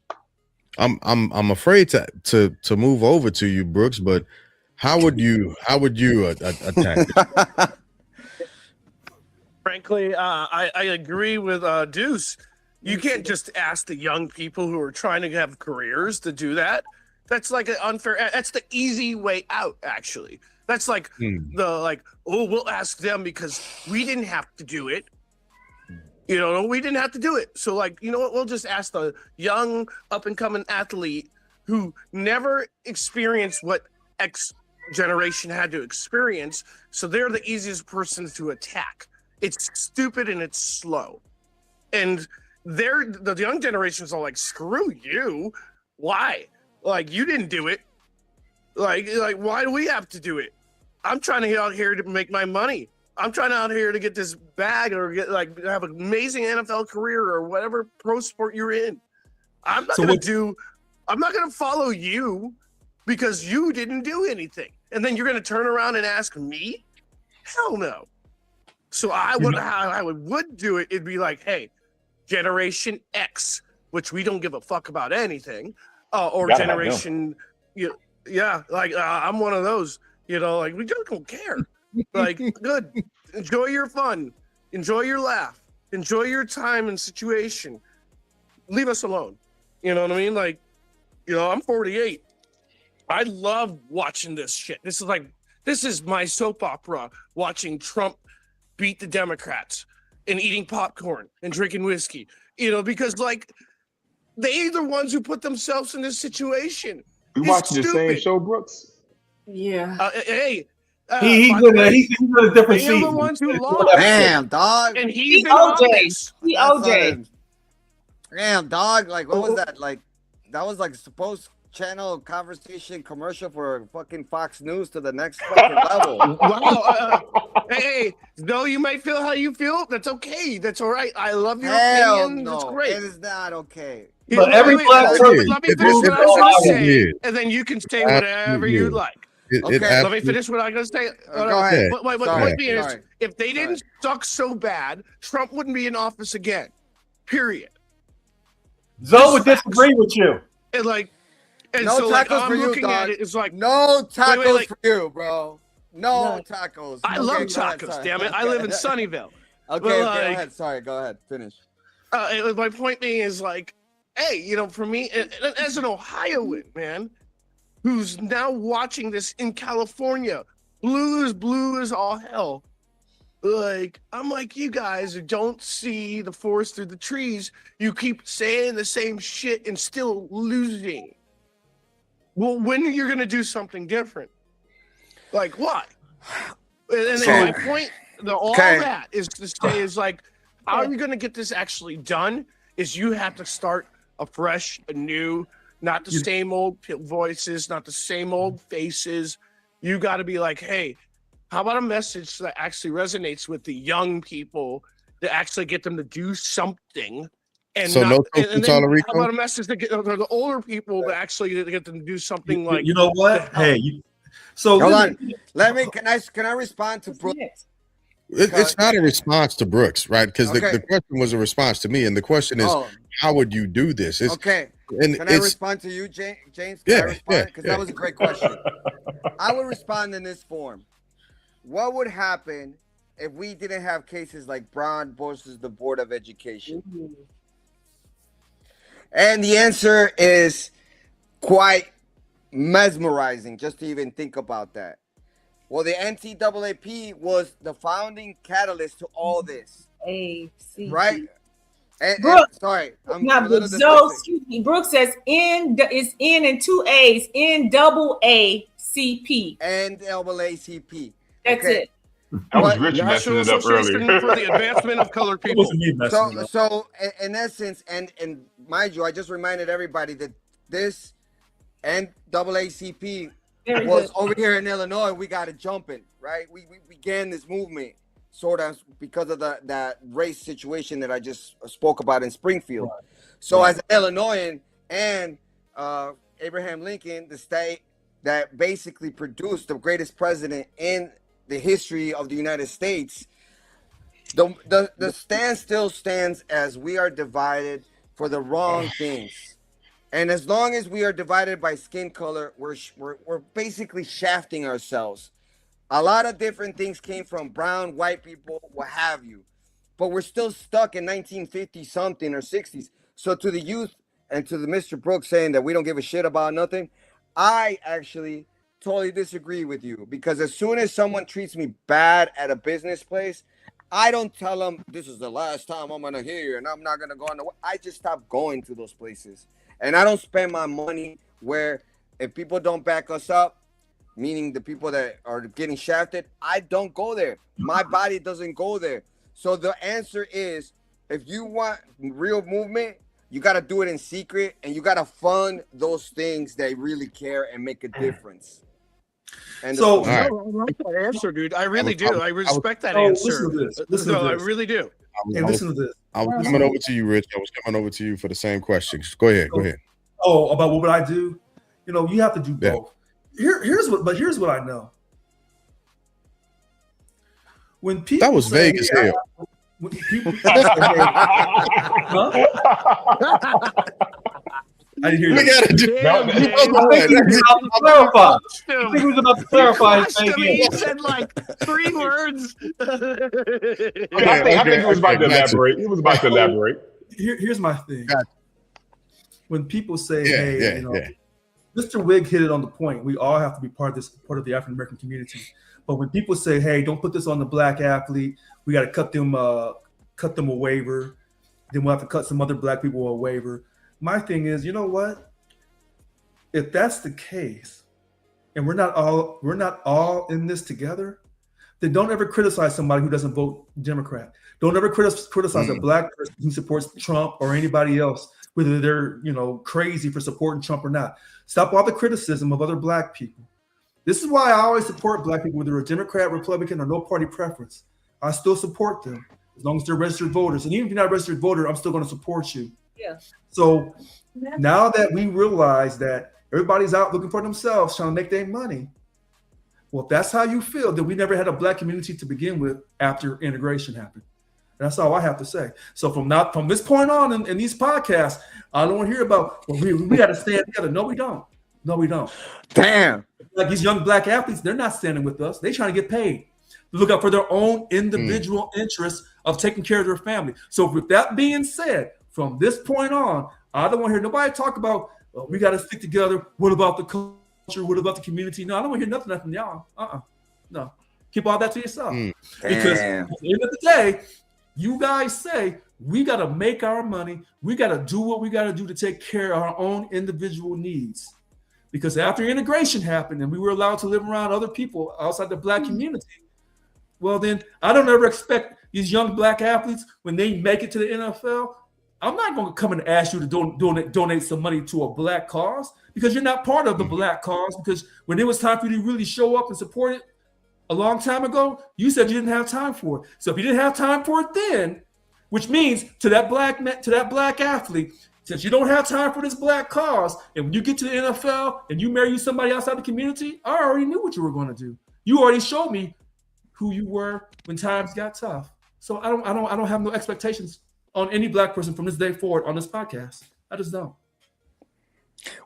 S1: I'm afraid to move over to you, Brooks, but how would you attack it?
S6: Frankly, I agree with Deuce. You can't just ask the young people who are trying to have careers to do that. That's like an unfair. That's the easy way out, actually. That's like we'll ask them because we didn't have to do it. We didn't have to do it. So what? We'll just ask the young up and coming athlete who never experienced what X generation had to experience. So they're the easiest person to attack. It's stupid and it's slow. And the young generations are like, screw you. Why? Like, you didn't do it. Like why do we have to do it? I'm trying to get out here to make my money. I'm trying out here to get this bag or have an amazing NFL career or whatever pro sport you're in. I'm not going to follow you because you didn't do anything. And then you're going to turn around and ask me? Hell no. So how I would do it, it'd be like, hey, Generation X, which we don't give a fuck about anything, or Generation, I'm one of those, we just don't care. Good. Enjoy your fun. Enjoy your laugh. Enjoy your time and situation. Leave us alone. You know what I mean? I'm 48. I love watching this shit. This is my soap opera, watching Trump beat the Democrats and eating popcorn and drinking whiskey, because they're the ones who put themselves in this situation.
S2: We watching the same show, Brooks?
S8: Yeah.
S4: He's in a different season.
S6: The ones who lost.
S10: Damn, dog.
S6: And he's in office.
S8: OJ.
S10: Damn, dog. What was that? That was supposed channel conversation commercial for fucking Fox News to the next fucking level.
S6: Wow. Hey, though you might feel how you feel, that's okay. That's all right. I love your opinion.
S10: No,
S6: that's great.
S10: it is not okay.
S4: But every platform,
S6: let me finish what I was going to say, and then you can say whatever you like. Let me finish what I'm going to say.
S10: Go ahead.
S6: My point is, if they didn't suck so bad, Trump wouldn't be in office again. Period.
S4: Zoe would disagree with you.
S6: And
S10: no
S6: so
S10: tacos
S6: I'm
S10: for you,
S6: looking
S10: dog.
S6: at it. It's like
S10: no tacos for you, bro. No tacos.
S6: I love tacos. Damn it! I live in Sunnyvale.
S10: Okay, go ahead. Sorry, go ahead. Finish.
S6: My point being is hey, for me, as an Ohioan, man, who's now watching this in California, blue as all hell. I'm like, you guys don't see the forest through the trees. You keep saying the same shit and still losing. Well, when are you going to do something different? Why? And then my point, that is to say is how are you going to get this actually done? Is you have to start afresh, anew, not the same old voices, not the same old faces. You got to be hey, how about a message that actually resonates with the young people to actually get them to do something? And
S1: so
S6: how
S1: about
S6: a message to get the older people to actually get them to do something
S5: you know what? Hey, hold
S10: on. Can I respond to Brooks?
S1: It's not a response to Brooks, right? Because the question was a response to me, and the question is, how would you do this?
S10: And can I respond to you, James? Can I respond? Because that was a great question. I would respond in this form. What would happen if we didn't have cases like Brown versus the Board of Education? And the answer is quite mesmerizing just to even think about that. Well, the NCAAP was the founding catalyst to all this.
S8: NAACP.
S10: Right? And sorry, I'm
S8: now,
S10: a little
S8: excuse me. Brooke says N is N and 2 A's, NAACP.
S10: NAACP.
S8: That's it.
S2: That was Rich messing it up earlier.
S6: For the advancement of colored people.
S10: So in essence, and mind you, I just reminded everybody that this NAACP was over here in Illinois. We got it jumping, right? We began this movement sort of because of that race situation that I just spoke about in Springfield. Right. So as an Illinoisan and Abraham Lincoln, the state that basically produced the greatest president in the history of the United States, the stand still stands as we are divided for the wrong things. And as long as we are divided by skin color, we're basically shafting ourselves. A lot of different things came from brown, white people, what have you. But we're still stuck in 1950 something or 60s. So to the youth and to the Mr. Brooks saying that we don't give a shit about nothing, I actually totally disagree with you, because as soon as someone treats me bad at a business place, I don't tell them this is the last time I'm gonna hear you and I'm not gonna go on the way. I just stop going to those places, and I don't spend my money where if people don't back us up, meaning the people that are getting shafted, I don't go there. My body doesn't go there. So the answer is, if you want real movement, you got to do it in secret, and you got to fund those things that really care and make a difference. And
S6: so I like that answer, dude. I really do. I respect that answer.
S5: Listen to this.
S6: I really do.
S5: Listen to this.
S1: I was coming over to you, Rich. I was coming over to you for the same questions. Go ahead.
S5: Oh, about what would I do? You know, you have to do both. Here's what I know. When people
S1: that was vague as hell.
S5: When people I didn't hear
S4: we gotta do clarify. I think he was about to clarify.
S6: He said like 3 words.
S2: I think he was about to elaborate. He was about to elaborate.
S5: Here's my thing. When people say, "Hey, Mr. Wig hit it on the point. We all have to be part of the African American community." But when people say, "Hey, don't put this on the black athlete. We got to cut them a waiver. Then we'll have to cut some other black people a waiver." My thing is, you know what? If that's the case, and we're not all in this together, then don't ever criticize somebody who doesn't vote Democrat. Don't ever criticize a black person who supports Trump or anybody else, whether they're crazy for supporting Trump or not. Stop all the criticism of other black people. This is why I always support black people, whether they're a Democrat, Republican, or no party preference. I still support them as long as they're registered voters. And even if you're not a registered voter, I'm still going to support you.
S8: Yeah.
S5: So now that we realize that everybody's out looking for themselves, trying to make their money, well, if that's how you feel, then we never had a black community to begin with after integration happened. And that's all I have to say. So from this point on in these podcasts, I don't want to hear about, well, we got to stand together. No, we don't. No, we don't.
S10: Damn.
S5: Like these young black athletes, they're not standing with us. They're trying to get paid. They look out for their own individual interests of taking care of their family. So with that being said, from this point on, I don't want to hear nobody talk about, we got to stick together. What about the culture? What about the community? No, I don't want to hear nothing from y'all. No. Keep all that to yourself. Because at the end of the day, you guys say, we got to make our money. We got to do what we got to do to take care of our own individual needs. Because after integration happened and we were allowed to live around other people outside the black community, well, then I don't ever expect these young black athletes, when they make it to the NFL, I'm not going to come and ask you to donate some money to a black cause, because you're not part of the black cause. Because when it was time for you to really show up and support it a long time ago, you said you didn't have time for it. So if you didn't have time for it then, which means to that black athlete, since you don't have time for this black cause, and when you get to the NFL and you marry somebody outside the community, I already knew what you were going to do. You already showed me who you were when times got tough. So I don't have no expectations on any black person from this day forward on this podcast. I just don't.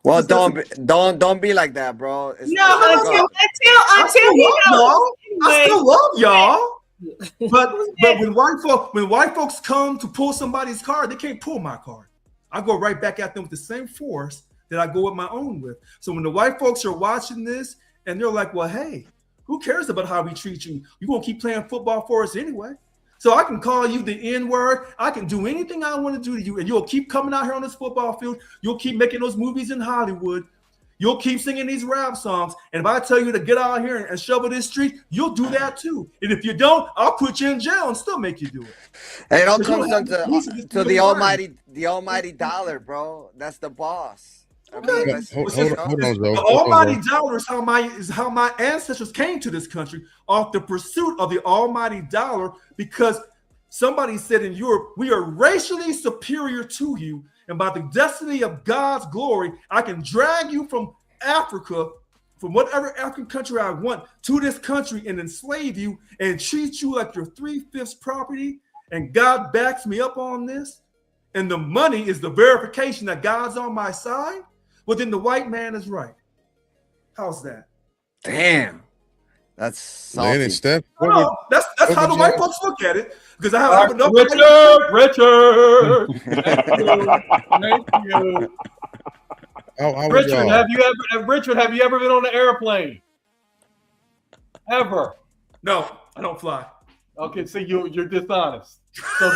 S10: Well, don't be like that, bro.
S8: Until
S5: I still love y'all. But when white folks come to pull somebody's card, they can't pull my card. I go right back at them with the same force that I go with my own with. So when the white folks are watching this and they're like, well, hey, Who cares about how we treat you? You're going to keep playing football for us anyway. So I can call you the N-word. I can do anything I want to do to you, and you'll keep coming out here on this football field. You'll keep making those movies in Hollywood. You'll keep singing these rap songs. And if I tell you to get out here and shovel this street, you'll do that too. And if you don't, I'll put you in jail and still make you do it.
S10: And it all comes down to the almighty dollar, bro. That's the boss.
S1: Hold on, Joe.
S5: The almighty dollar is how my ancestors came to this country, off the pursuit of the almighty dollar, because somebody said in Europe, we are racially superior to you. And by the destiny of God's glory, I can drag you from Africa, from whatever African country I want, to this country and enslave you and treat you like your 3/5 property. And God backs me up on this. And the money is the verification that God's on my side. Well, then the white man is right. How's that?
S10: Damn. That's salty.
S1: Steph,
S5: no, that's how the white folks look at it. Because I have enough.
S4: Richard. Thank you. Richard, have you ever been on an airplane? Ever?
S5: No, I don't fly.
S4: Okay, so you're dishonest. So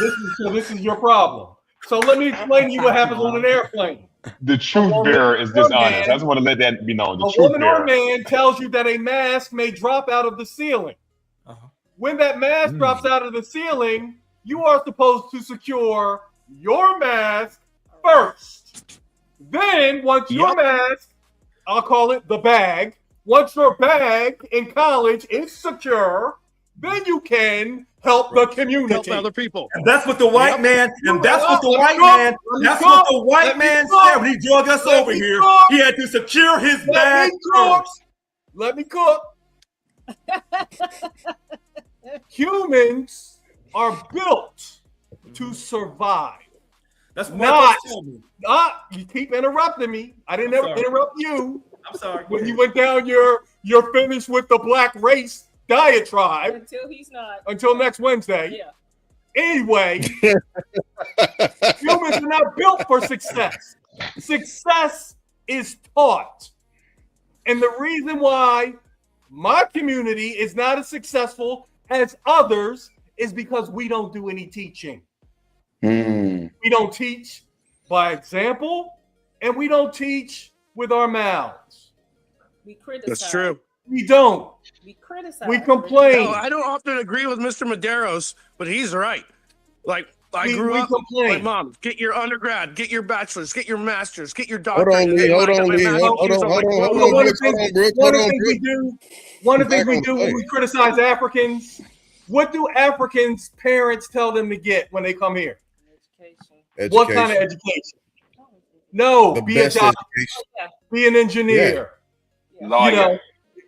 S4: this is your problem. So let me explain to you what happens on an airplane.
S2: The truth bearer is dishonest. I just want to let that be known. The truth bearer.
S4: A woman or man tells you that a mask may drop out of the ceiling. When that mask drops out of the ceiling, you are supposed to secure your mask first. Then, once your mask, I'll call it the bag, once your bag in college is secure, then you can help the community.
S6: Help other people.
S5: And that's what the white man, and that's what the white man, that's what the white man said when he drug us over here. He had to secure his bag first.
S4: Let me cook. Humans are built to survive.
S5: That's
S4: not. You keep interrupting me. I didn't ever interrupt you.
S5: I'm sorry.
S4: When you went down you're finished with the black race diatribe.
S8: Until he's not.
S4: Until next Wednesday.
S8: Yeah.
S4: Anyway, humans are not built for success. Success is taught. And the reason why my community is not as successful as others is because we don't do any teaching. We don't teach by example, and we don't teach with our mouths.
S8: We criticize.
S6: That's true.
S4: We don't.
S8: We criticize.
S4: We complain.
S6: No, I don't often agree with Mr. Medeiros, but he's right. Like, I grew up, like, Mom, get your undergrad, get your bachelor's, get your master's, get your doctorate.
S1: Hold on,
S4: One of the things we do when we criticize Africans, what do Africans' parents tell them to get when they come here?
S1: Education.
S4: What kind of education? No, be a doctor, be an engineer.
S2: Yeah. Lawyer.
S4: You know,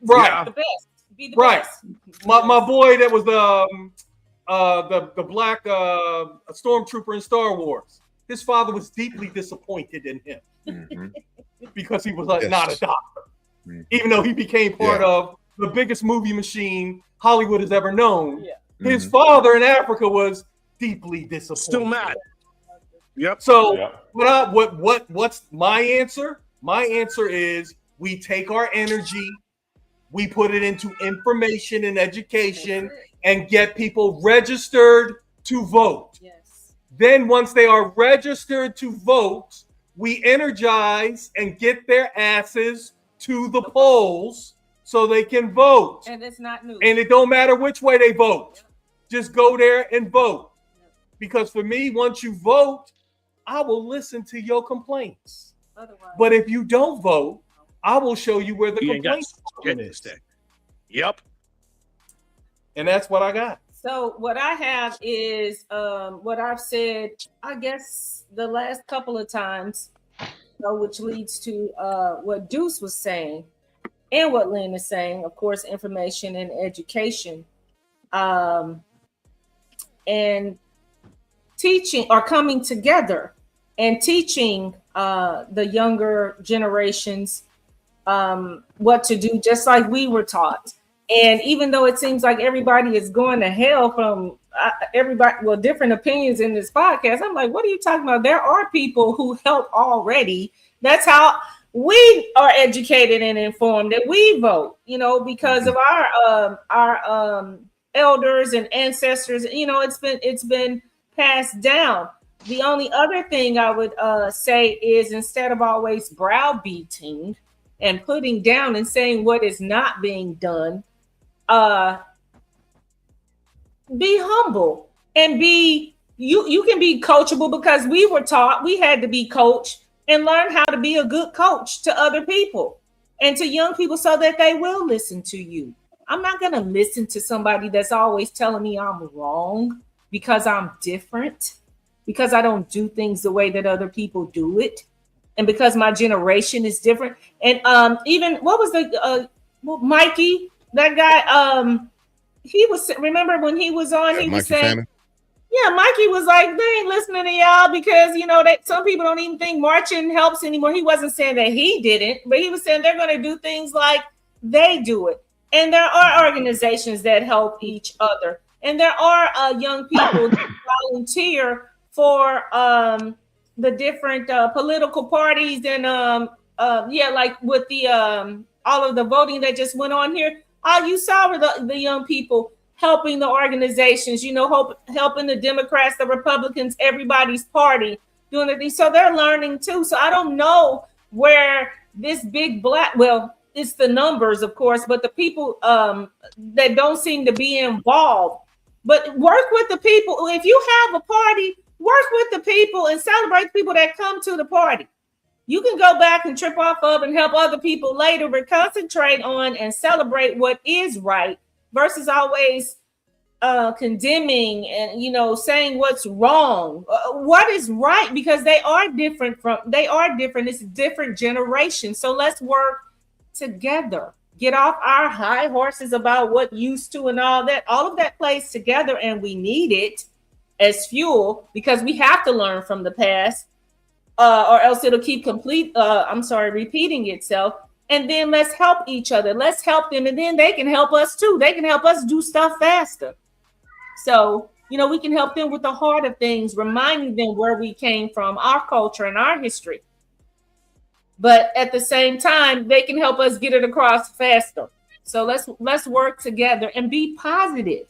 S4: right.
S8: The best. Be the
S4: right.
S8: best.
S4: My boy that was the black stormtrooper in Star Wars. His father was deeply disappointed in him because he was not a doctor, even though he became part of the biggest movie machine Hollywood has ever known. Yeah. His father in Africa was deeply disappointed.
S6: Still mad. Yep.
S4: So what's my answer? My answer is we take our energy, we put it into information and education, and get people registered to vote. Yes. Then once they are registered to vote, we energize and get their asses to the polls so they can vote.
S8: And it's not new.
S4: And it don't matter which way they vote. Just go there and vote. Because for me, once you vote, I will listen to your complaints. Otherwise. But if you don't vote, I will show you where the complaints is.
S6: Yep.
S4: And that's what I got.
S8: So what I have is what I've said, I guess, the last couple of times, which leads to what Deuce was saying and what Lynn is saying, of course, information and education. And teaching or coming together and teaching the younger generations what to do, just like we were taught. And even though it seems like everybody is going to hell from different opinions in this podcast, I'm like, what are you talking about? There are people who help already. That's how we are educated and informed, that we vote, because of our elders and ancestors. It's been passed down. The only other thing I would say is, instead of always browbeating and putting down and saying what is not being done, be humble and be you can be coachable, because we were taught we had to be coached and learn how to be a good coach to other people and to young people, so that they will listen to you. I'm not going to listen to somebody that's always telling me I'm wrong because I'm different, because I don't do things the way that other people do it, and because my generation is different. And even what was the Mikey, that guy, he was, remember when he was on, he was saying,
S1: Fannin?
S8: yeah, Mikey was like, they ain't listening to y'all because, that some people don't even think marching helps anymore. He wasn't saying that he didn't, but he was saying they're going to do things like they do it. And there are organizations that help each other. And there are young people that volunteer for the different political parties. And like with the all of the voting that just went on here, you saw the young people helping the organizations, helping the Democrats, the Republicans, everybody's party doing the thing. So they're learning too. So I don't know where this big well, it's the numbers, of course, but the people that don't seem to be involved. But work with the people. If you have a party, work with the people and celebrate people that come to the party. You can go back and trip off of and help other people later, but concentrate on and celebrate what is right, versus always condemning and saying what's wrong. What is right, because they are different. It's a different generation. So let's work together. Get off our high horses about what used to and all that. All of that plays together, and we need it as fuel, because we have to learn from the past, or else it'll keep repeating itself. And then let's help each other. Let's help them. And then they can help us too. They can help us do stuff faster. So, we can help them with the heart of things, reminding them where we came from, our culture and our history. But at the same time, they can help us get it across faster. So let's work together and be positive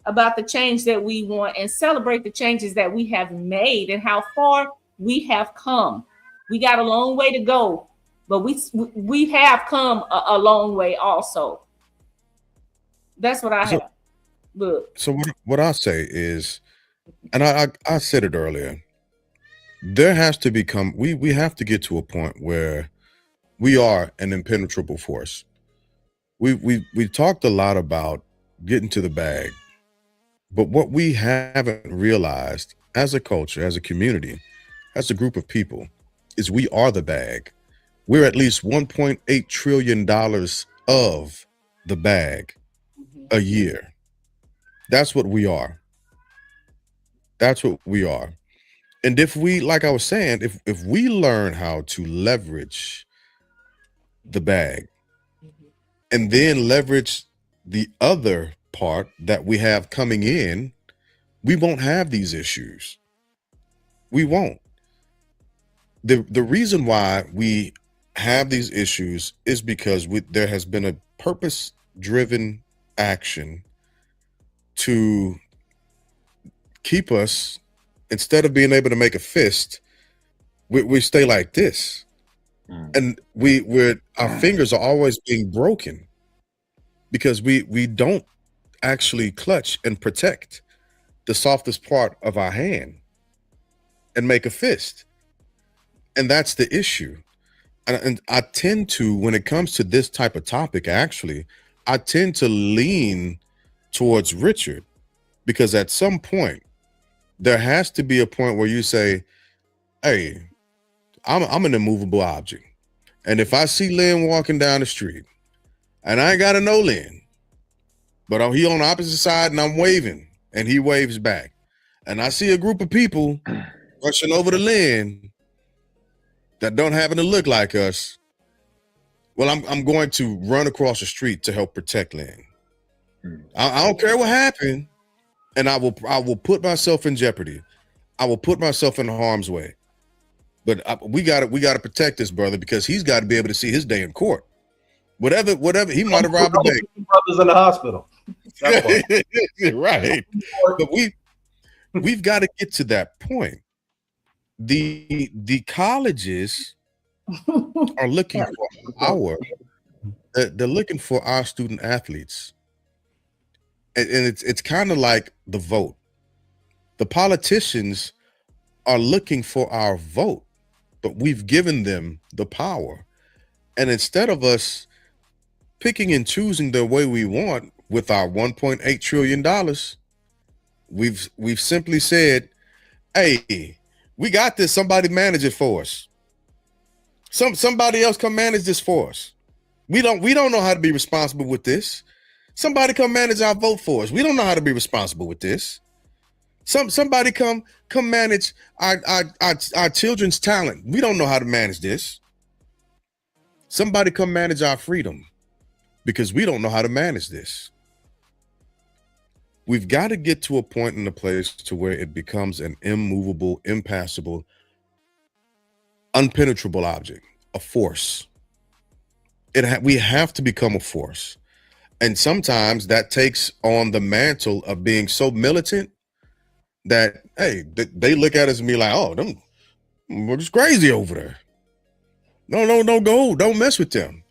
S8: about the change that we want, and celebrate the changes that we have made and how far we have come. We got a long way to go, but we have come a long way also. That's what I have. Look.
S1: So what I say is, and I said it earlier, there has to become, we have to get to a point where we are an impenetrable force. We talked a lot about getting to the bag, but what we haven't realized as a culture, as a community, as a group of people, is we are the bag. We're at least $1.8 trillion of the bag a year. That's what we are. That's what we are. And if we, like I was saying, if we learn how to leverage the bag and then leverage the other part that we have coming in, we won't have these issues. We won't. The reason why we have these issues is because there has been a purpose-driven action to keep us, instead of being able to make a fist, we stay like this. And our fingers are always being broken because we don't actually clutch and protect the softest part of our hand and make a fist. And that's the issue. And I tend to, when it comes to this type of topic, actually, I tend to lean towards Richard, because at some point there has to be a point where you say, hey, I'm an immovable object. And if I see Lynn walking down the street and I ain't got to know Lynn, but he on the opposite side and I'm waving and he waves back, and I see a group of people rushing over to Lynn that don't happen to look like us, well, I'm going to run across the street to help protect Lynn. I don't care what happened, and I will put myself in jeopardy. I will put myself in harm's way But we got to protect this brother because he's got to be able to see his day in court. Whatever he might have robbed a bank.
S4: Brothers in the hospital.
S1: Right. But we've got to get to that point. The colleges are looking for they're looking for our student athletes. And it's kind of like the vote. The politicians are looking for our vote, but we've given them the power. And instead of us picking and choosing the way we want with our $1.8 trillion, we've simply said, hey, we got this. Somebody manage it for us. Somebody else come manage this for us. We don't know how to be responsible with this. Somebody come manage our vote for us. We don't know how to be responsible with this. Somebody come manage our children's talent. We don't know how to manage this. Somebody come manage our freedom because we don't know how to manage this. We've got to get to a point in a place to where it becomes an immovable, impassable, unpenetrable object, a force. We have to become a force. And sometimes that takes on the mantle of being so militant that, hey, they look at us and be like, oh, we're just crazy over there. No, go. Don't mess with them.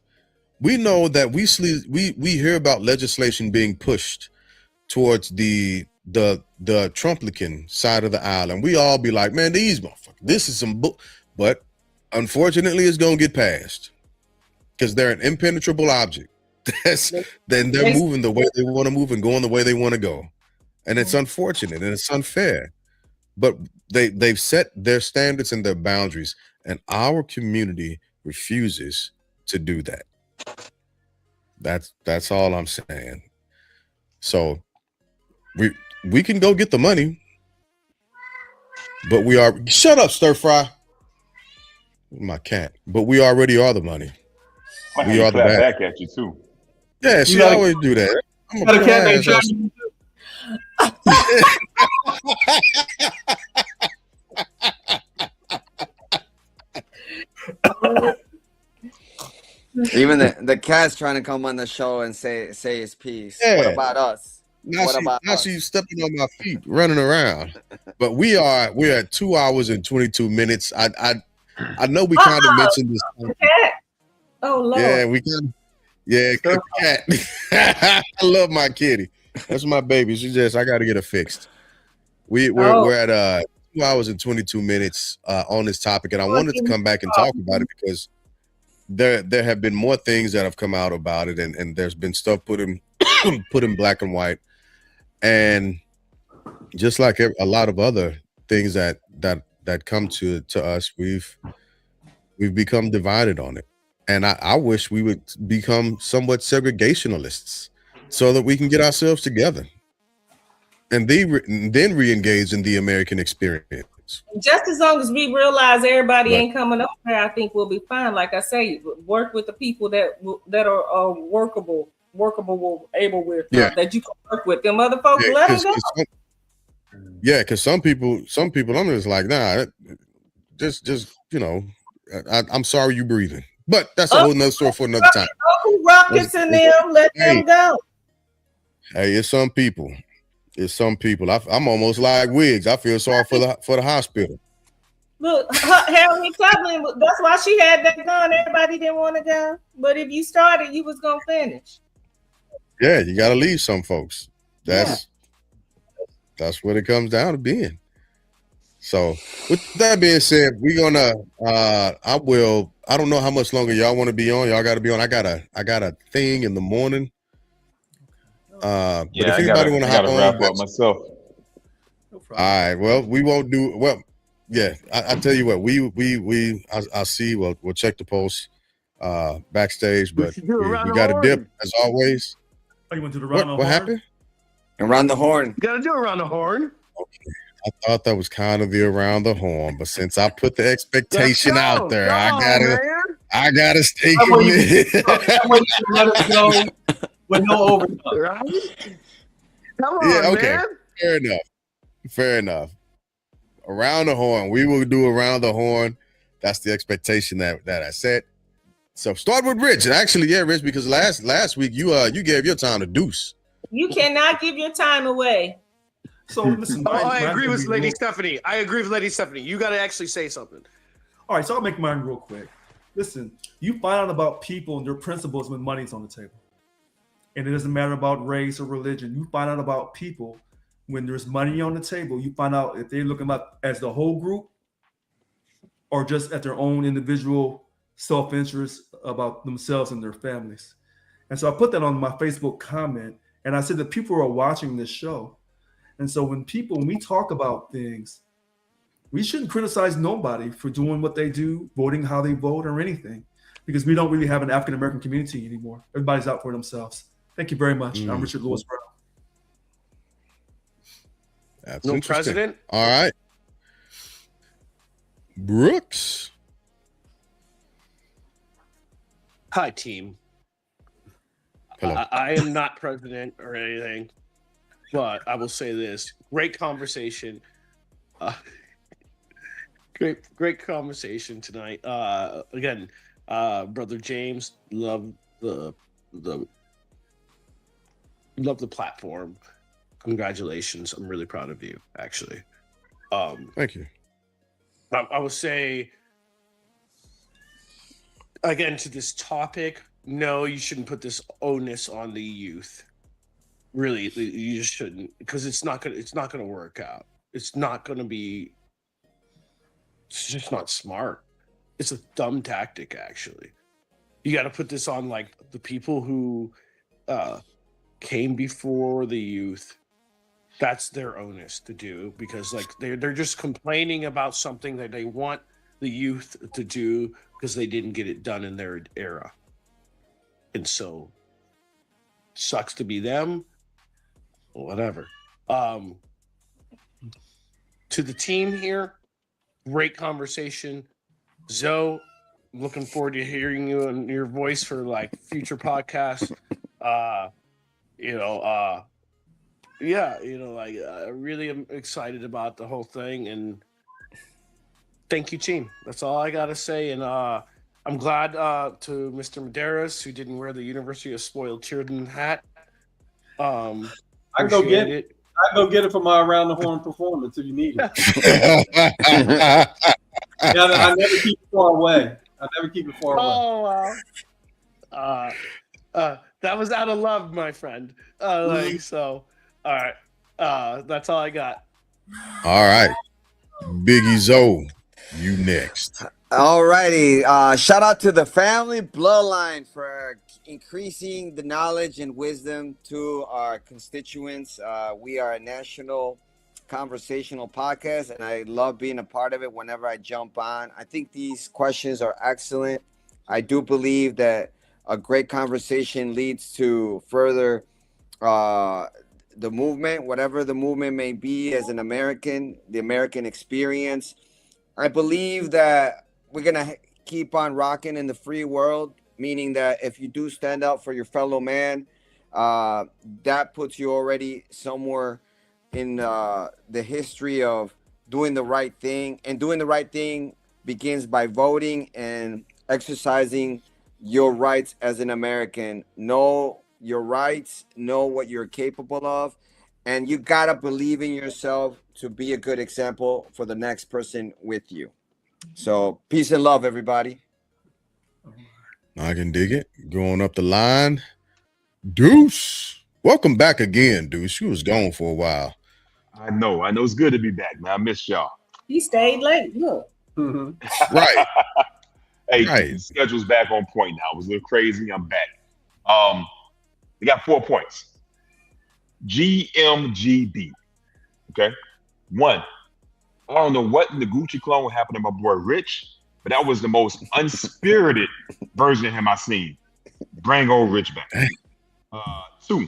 S1: We know that we hear about legislation being pushed towards the Trumplican side of the aisle, and we all be like, man, these motherfuckers, this is some book. But unfortunately, it's gonna get passed because they're an impenetrable object. Then they're moving the way they want to move and going the way they want to go. And it's unfortunate and it's unfair. But they've set their standards and their boundaries, and our community refuses to do that. That's all I'm saying. So we can go get the money, but we are shut up, stir fry. My cat. But we already are the money.
S2: We are the back at you too.
S1: Yeah, she always do that. I'm a cat named
S10: Even the cat's trying to come on the show and say his piece. Yeah. What about us?
S1: Now she's stepping on my feet, running around. But we're at 2 hours and 22 minutes. I know we kind of mentioned this.
S8: Oh Lord.
S1: Yeah, we can. Yeah, cat. I love my kitty. That's my baby. I got to get her fixed. We're at 2 hours and 22 minutes on this topic, and I wanted to come back and talk about it because there have been more things that have come out about it, and there's been stuff put in black and white, and just like a lot of other things that come to us, we've become divided on it. And I wish we would become somewhat segregationalists so that we can get ourselves together and then re-engage in the American experience.
S8: Just as long as we realize everybody ain't coming over here, I think we'll be fine. Like I say, work with the people that are workable, able with, that you can work with. Them other folks, let them go.
S1: Because some people, I'm just like, nah, just I'm sorry you breathing. But that's a whole nother story for another time.
S8: Uncle Ruckus and them, let them go.
S1: Hey, it's some people. I'm almost like Wiggs. I feel sorry for the hospital.
S8: Look, Harriet Tubman, that's why she had that gun. Everybody didn't want to go. But if you started, you was going to finish.
S1: Yeah, you got to leave some folks. That's what it comes down to being. So with that being said, we're gonna I don't know how much longer y'all want to be on. Y'all got to be on. I got a thing in the morning. But if anybody want to hop on,
S2: wrap up myself.
S1: No problem. All right. Well, we won't do well. Yeah, I tell you what, I'll see. We'll check the post backstage, but we got to dip as always.
S5: Oh, you went to the round.
S1: What happened?
S10: Around the horn.
S6: You gotta do around the horn.
S1: Okay. I thought that was kind of the around the horn, but since I put the expectation out there, I gotta stay committed.
S4: Let us go with no overtime.
S6: Right? Come on,
S1: man. Fair enough. Around the horn. We will do around the horn That's the expectation that I set. So start with Rich. And actually, yeah, Rich, because last week you gave your time to Deuce.
S8: You cannot give your time away.
S5: So listen,
S6: I agree with Lady Stephanie. You got to actually say something.
S5: All right, so I'll make mine real quick. Listen, you find out about people and their principles when money's on the table. And it doesn't matter about race or religion. You find out about people when there's money on the table. You find out if they're looking up as the whole group or just at their own individual self-interest about themselves and their families. And so I put that on my Facebook comment, and I said that people are watching this show. And so when we talk about things, we shouldn't criticize nobody for doing what they do, voting how they vote or anything, because we don't really have an African-American community anymore. Everybody's out for themselves. Thank you very much. I'm Richard Lewis Brown.
S1: That's
S6: no president.
S1: All right. Brooks.
S6: Hi, team. I am not president or anything, but I will say this. Great conversation. Great conversation tonight. Again, Brother James, love the platform. Congratulations. I'm really proud of you, actually.
S1: Thank you.
S6: I would say, again, to this topic, no, you shouldn't put this onus on the youth. Really, you just shouldn't, because it's not gonna work out. It's just not smart. It's a dumb tactic, actually. You got to put this on like the people who came before the youth. That's their onus to do, because like they're just complaining about something that they want the youth to do because they didn't get it done in their era. And so sucks to be them, whatever. To the team here, great conversation. Zoe, looking forward to hearing you and your voice for like future podcasts. I really am excited about the whole thing, and thank you, team. That's all I gotta say. And I'm glad to Mr. Medeiros, who didn't wear the University of Spoiled Children hat.
S4: I can go get it. I go get it for my around the horn performance if you need it. I never keep it far away.
S6: Oh wow. That was out of love, my friend. So. All right. That's all I got.
S1: All right. Biggie Zoe, you next.
S10: All righty. Shout out to the family bloodline for increasing the knowledge and wisdom to our constituents. We are a national conversational podcast, and I love being a part of it whenever I jump on. I think these questions are excellent. I do believe that a great conversation leads to further the movement, whatever the movement may be as an American, the American experience. I believe that we're going to keep on rocking in the free world, meaning that if you do stand up for your fellow man, that puts you already somewhere in the history of doing the right thing. And doing the right thing begins by voting and exercising your rights as an American. Know your rights, know what you're capable of, and you gotta believe in yourself to be a good example for the next person with you. So peace and love, everybody.
S1: I can dig it. Going up the line, Deuce. Welcome back again, Deuce. You was gone for a while.
S2: I know. It's good to be back, man. I missed y'all.
S8: He stayed late. Look.
S1: Right.
S2: Hey, right. The schedule's back on point now. It was a little crazy. I'm back. They got 4 points. GMGB. Okay. 1. I don't know what in the Gucci clone happened to my boy Rich, but that was the most unspirited version of him I seen. Bring old Rich back. 2.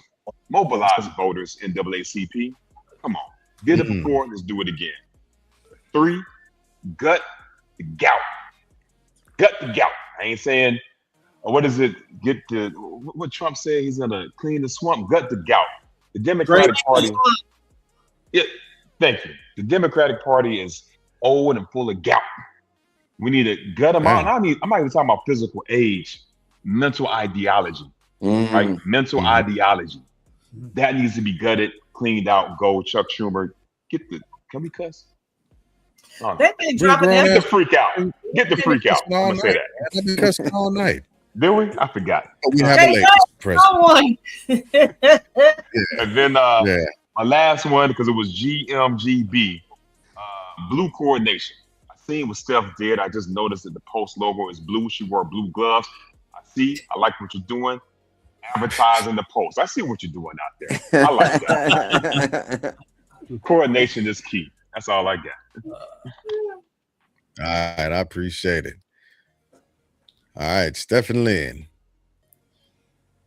S2: Mobilize voters in NAACP. Come on. Did it before, let's do it again. 3. Gut the gout. Gut the gout. I ain't saying, what is it? Get the, what Trump said, he's going to clean the swamp. Gut the gout. The Democratic Party. Yeah, thank you. The Democratic Party is old and full of gout. We need to gut them out. I'm not even talking about physical age, mental ideology, right? Mental ideology. That needs to be gutted, cleaned out. Go, Chuck Schumer. Can we cuss? Oh, no.
S8: They've been dropping
S2: Get the freak out. Get the freak out. I'm gonna say that.
S1: I've been cussing all night.
S2: Did we? I forgot.
S1: Oh, we have a lady president.
S2: And then my last one, because it was GMGB, blue coordination. I seen what Steph did. I just noticed that the Post logo is blue. She wore blue gloves. I like what you're doing. Advertising the Post. I see what you're doing out there. I like that. Coordination is key. That's all I got.
S1: All right, I appreciate it. All right, Stephen Lynn.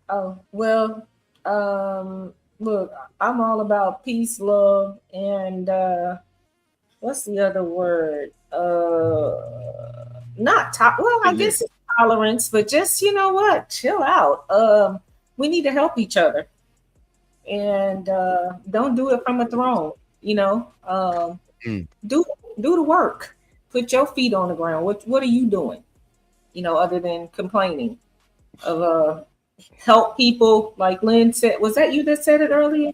S8: Oh, well, look, I'm all about peace, love, and what's the other word? I guess it's tolerance, but just, you know what? Chill out. We need to help each other. And don't do it from a throne, you know. Do the work. Put your feet on the ground. What are you doing? You know, other than complaining. Help people, like Lynn said. Was that you that said it earlier?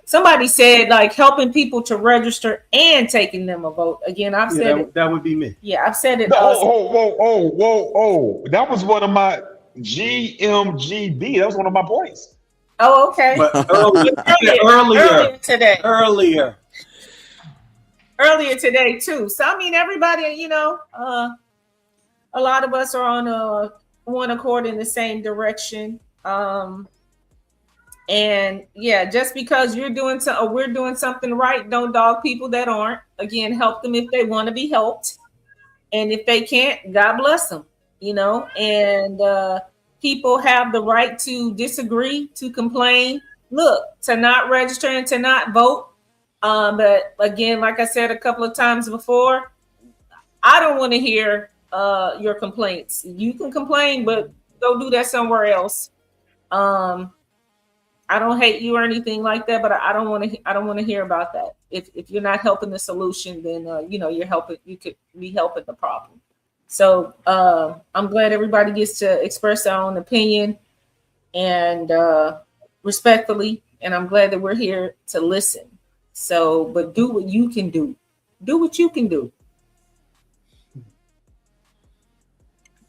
S8: Somebody said like helping people to register and taking them a vote. Again, I've said it.
S11: That would be me.
S8: Yeah, I've said it.
S2: Whoa. That was one of my GMGB. That was one of my points.
S8: Oh, okay.
S11: But
S8: earlier today too. So I mean, everybody, you know, a lot of us are on one accord in the same direction. And yeah, just because we're doing something right, don't dog people that aren't. Again, help them if they want to be helped, and if they can't, God bless them. You know, and people have the right to disagree, to complain. Look, to not register and to not vote. But again, like I said a couple of times before, I don't want to hear your complaints. You can complain, but go do that somewhere else. I don't hate you or anything like that, but I don't want to hear about that. If you're not helping the solution, then you could be helping the problem. So I'm glad everybody gets to express their own opinion and respectfully, and I'm glad that we're here to listen. So, but do what you can do. Do what you can do.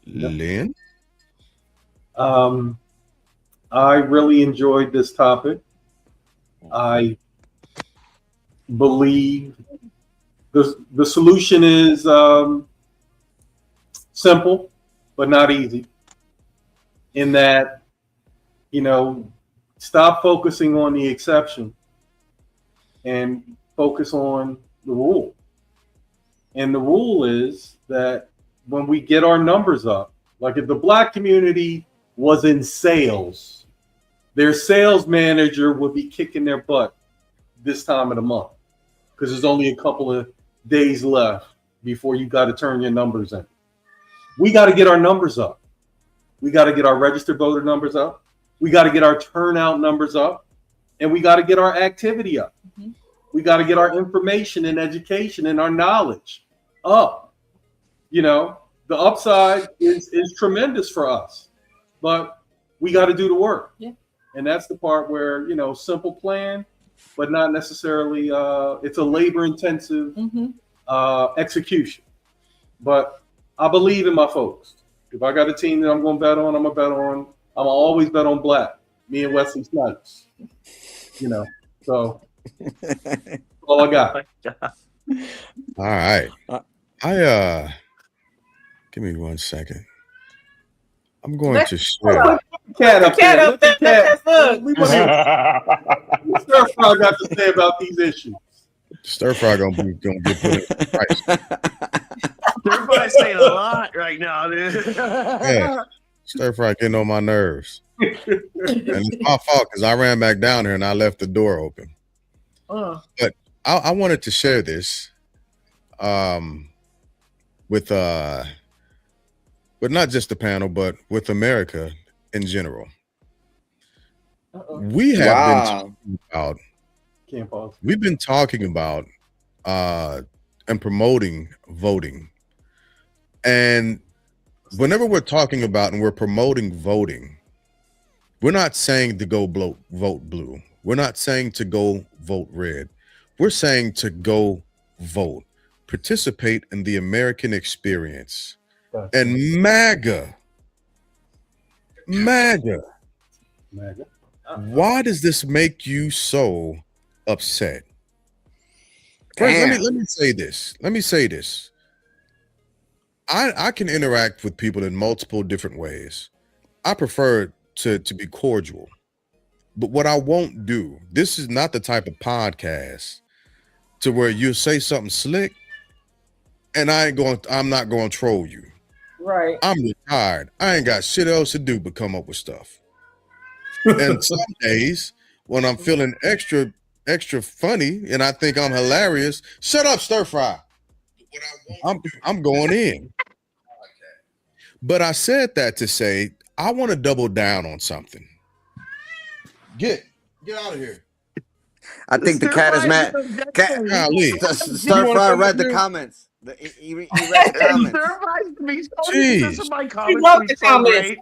S1: Lynn?
S11: I really enjoyed this topic. I believe the solution is simple, but not easy. In that, you know, stop focusing on the exception and focus on the rule. And the rule is that when we get our numbers up, like if the Black community was in sales, their sales manager would be kicking their butt this time of the month because there's only a couple of days left before you got to turn your numbers in. We got to get our numbers up. We got to get our registered voter numbers up. We got to get our turnout numbers up, and we got to get our activity up. Mm-hmm. We got to get our information and education and our knowledge up. You know, the upside is tremendous for us, but we got to do the work.
S8: Yeah.
S11: And that's the part where, you know, simple plan, but not necessarily, it's a labor intensive execution. But I believe in my folks. If I got a team that I'm going to bet on, I'm going to bet on. I'm always bet on Black. Me and Wesley Snipes. You know, so that's all I got.
S1: All right. Give me 1 second. I'm going to share.
S11: Cat up there. What Stir Fry got to say about these issues?
S1: Stir Fry gonna get put in price.
S6: Stir Fry saying a lot right now, dude.
S1: Yeah, Stir Fry getting on my nerves, and it's my fault because I ran back down here and I left the door open. But I wanted to share this, with not just the panel, but with America in general. We have we've been talking about and promoting voting And whenever we're talking about and we're promoting voting, we're not saying to go vote blue. We're not saying to go vote red. We're saying to go vote. Participate in the American experience. And MAGA. Why does this make you so upset? First, let me say this. I can interact with people in multiple different ways. I prefer to be cordial. But what I won't do, this is not the type of podcast to where you say something slick and I'm not going to troll you.
S8: Right.
S1: I'm retired. I ain't got shit else to do but come up with stuff. And some days when I'm feeling extra funny and I think I'm hilarious, shut up, stir fry. I'm going in. But I said that to say I want to double down on something. Get out of here.
S10: I think the cat is mad. Stir fry read the comments. He read the comments.
S6: Jeez. My comments be so great.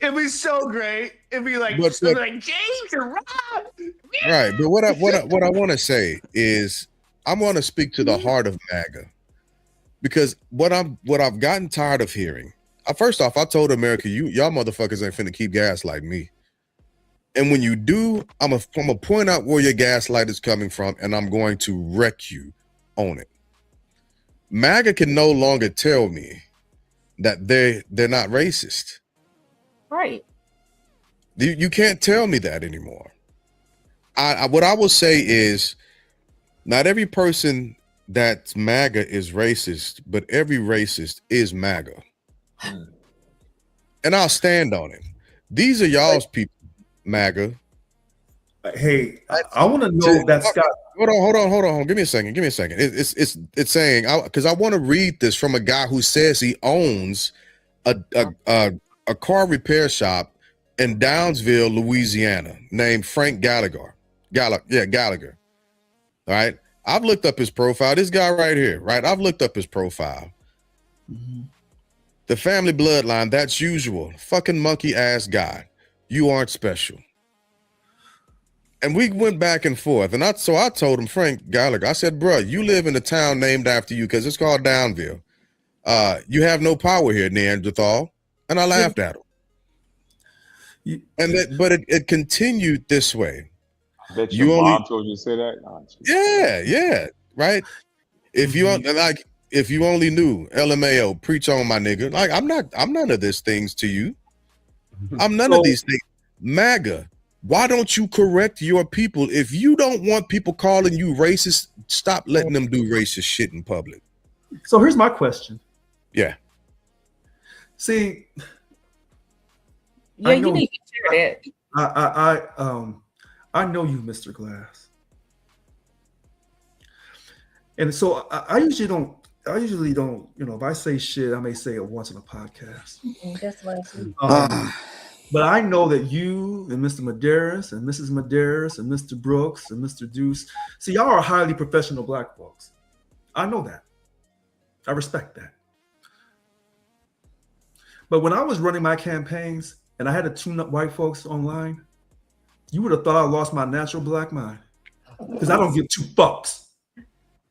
S6: It'd be so great. It'd be like, James, you're right.
S1: Right. But what I want to say is I want to speak to the heart of MAGA. Because what I've gotten tired of hearing. First off, I told America, y'all motherfuckers ain't finna keep gaslighting me. And when you do, I'm gonna point out where your gaslight is coming from, and I'm going to wreck you on it. MAGA can no longer tell me that they're not racist.
S8: Right.
S1: You can't tell me that anymore. What I will say is, not every person that's MAGA is racist, but every racist is MAGA. And I'll stand on it. These are y'all's people, MAGA.
S5: Hey, I want to know that Scott.
S1: Hold on. Give me a second. It's saying, because I want to read this from a guy who says he owns a car repair shop in Downsville, Louisiana, named Frank Gallagher. Gallagher. All right. I've looked up his profile. This guy right here, right? I've looked up his profile. Mm-hmm. The family bloodline, that's usual. Fucking monkey ass guy. You aren't special. And we went back and forth. And I told him, Frank Gallagher, I said, bro, you live in a town named after you because it's called Downville. You have no power here, Neanderthal. And I laughed at him. But it continued this way.
S2: I bet your mom told you to say that? Oh,
S1: yeah, right. If you only knew, LMAO, preach on, my nigga. Like I'm none of these things to you. I'm none of these things. MAGA, why don't you correct your people? If you don't want people calling you racist, stop letting them do racist shit in public.
S5: So here's my question.
S1: Yeah.
S5: See.
S8: Yeah, you need to share
S5: that. I know you, Mr. Glass. And so I usually don't, if I say shit, I may say it once on a podcast.
S8: That's what I see.
S5: But I know that you and Mr. Medeiros and Mrs. Medeiros and Mr. Brooks and Mr. Deuce, see, y'all are highly professional black folks. I know that. I respect that. But when I was running my campaigns and I had to tune up white folks online, you would have thought I lost my natural black mind. Because I don't give two fucks.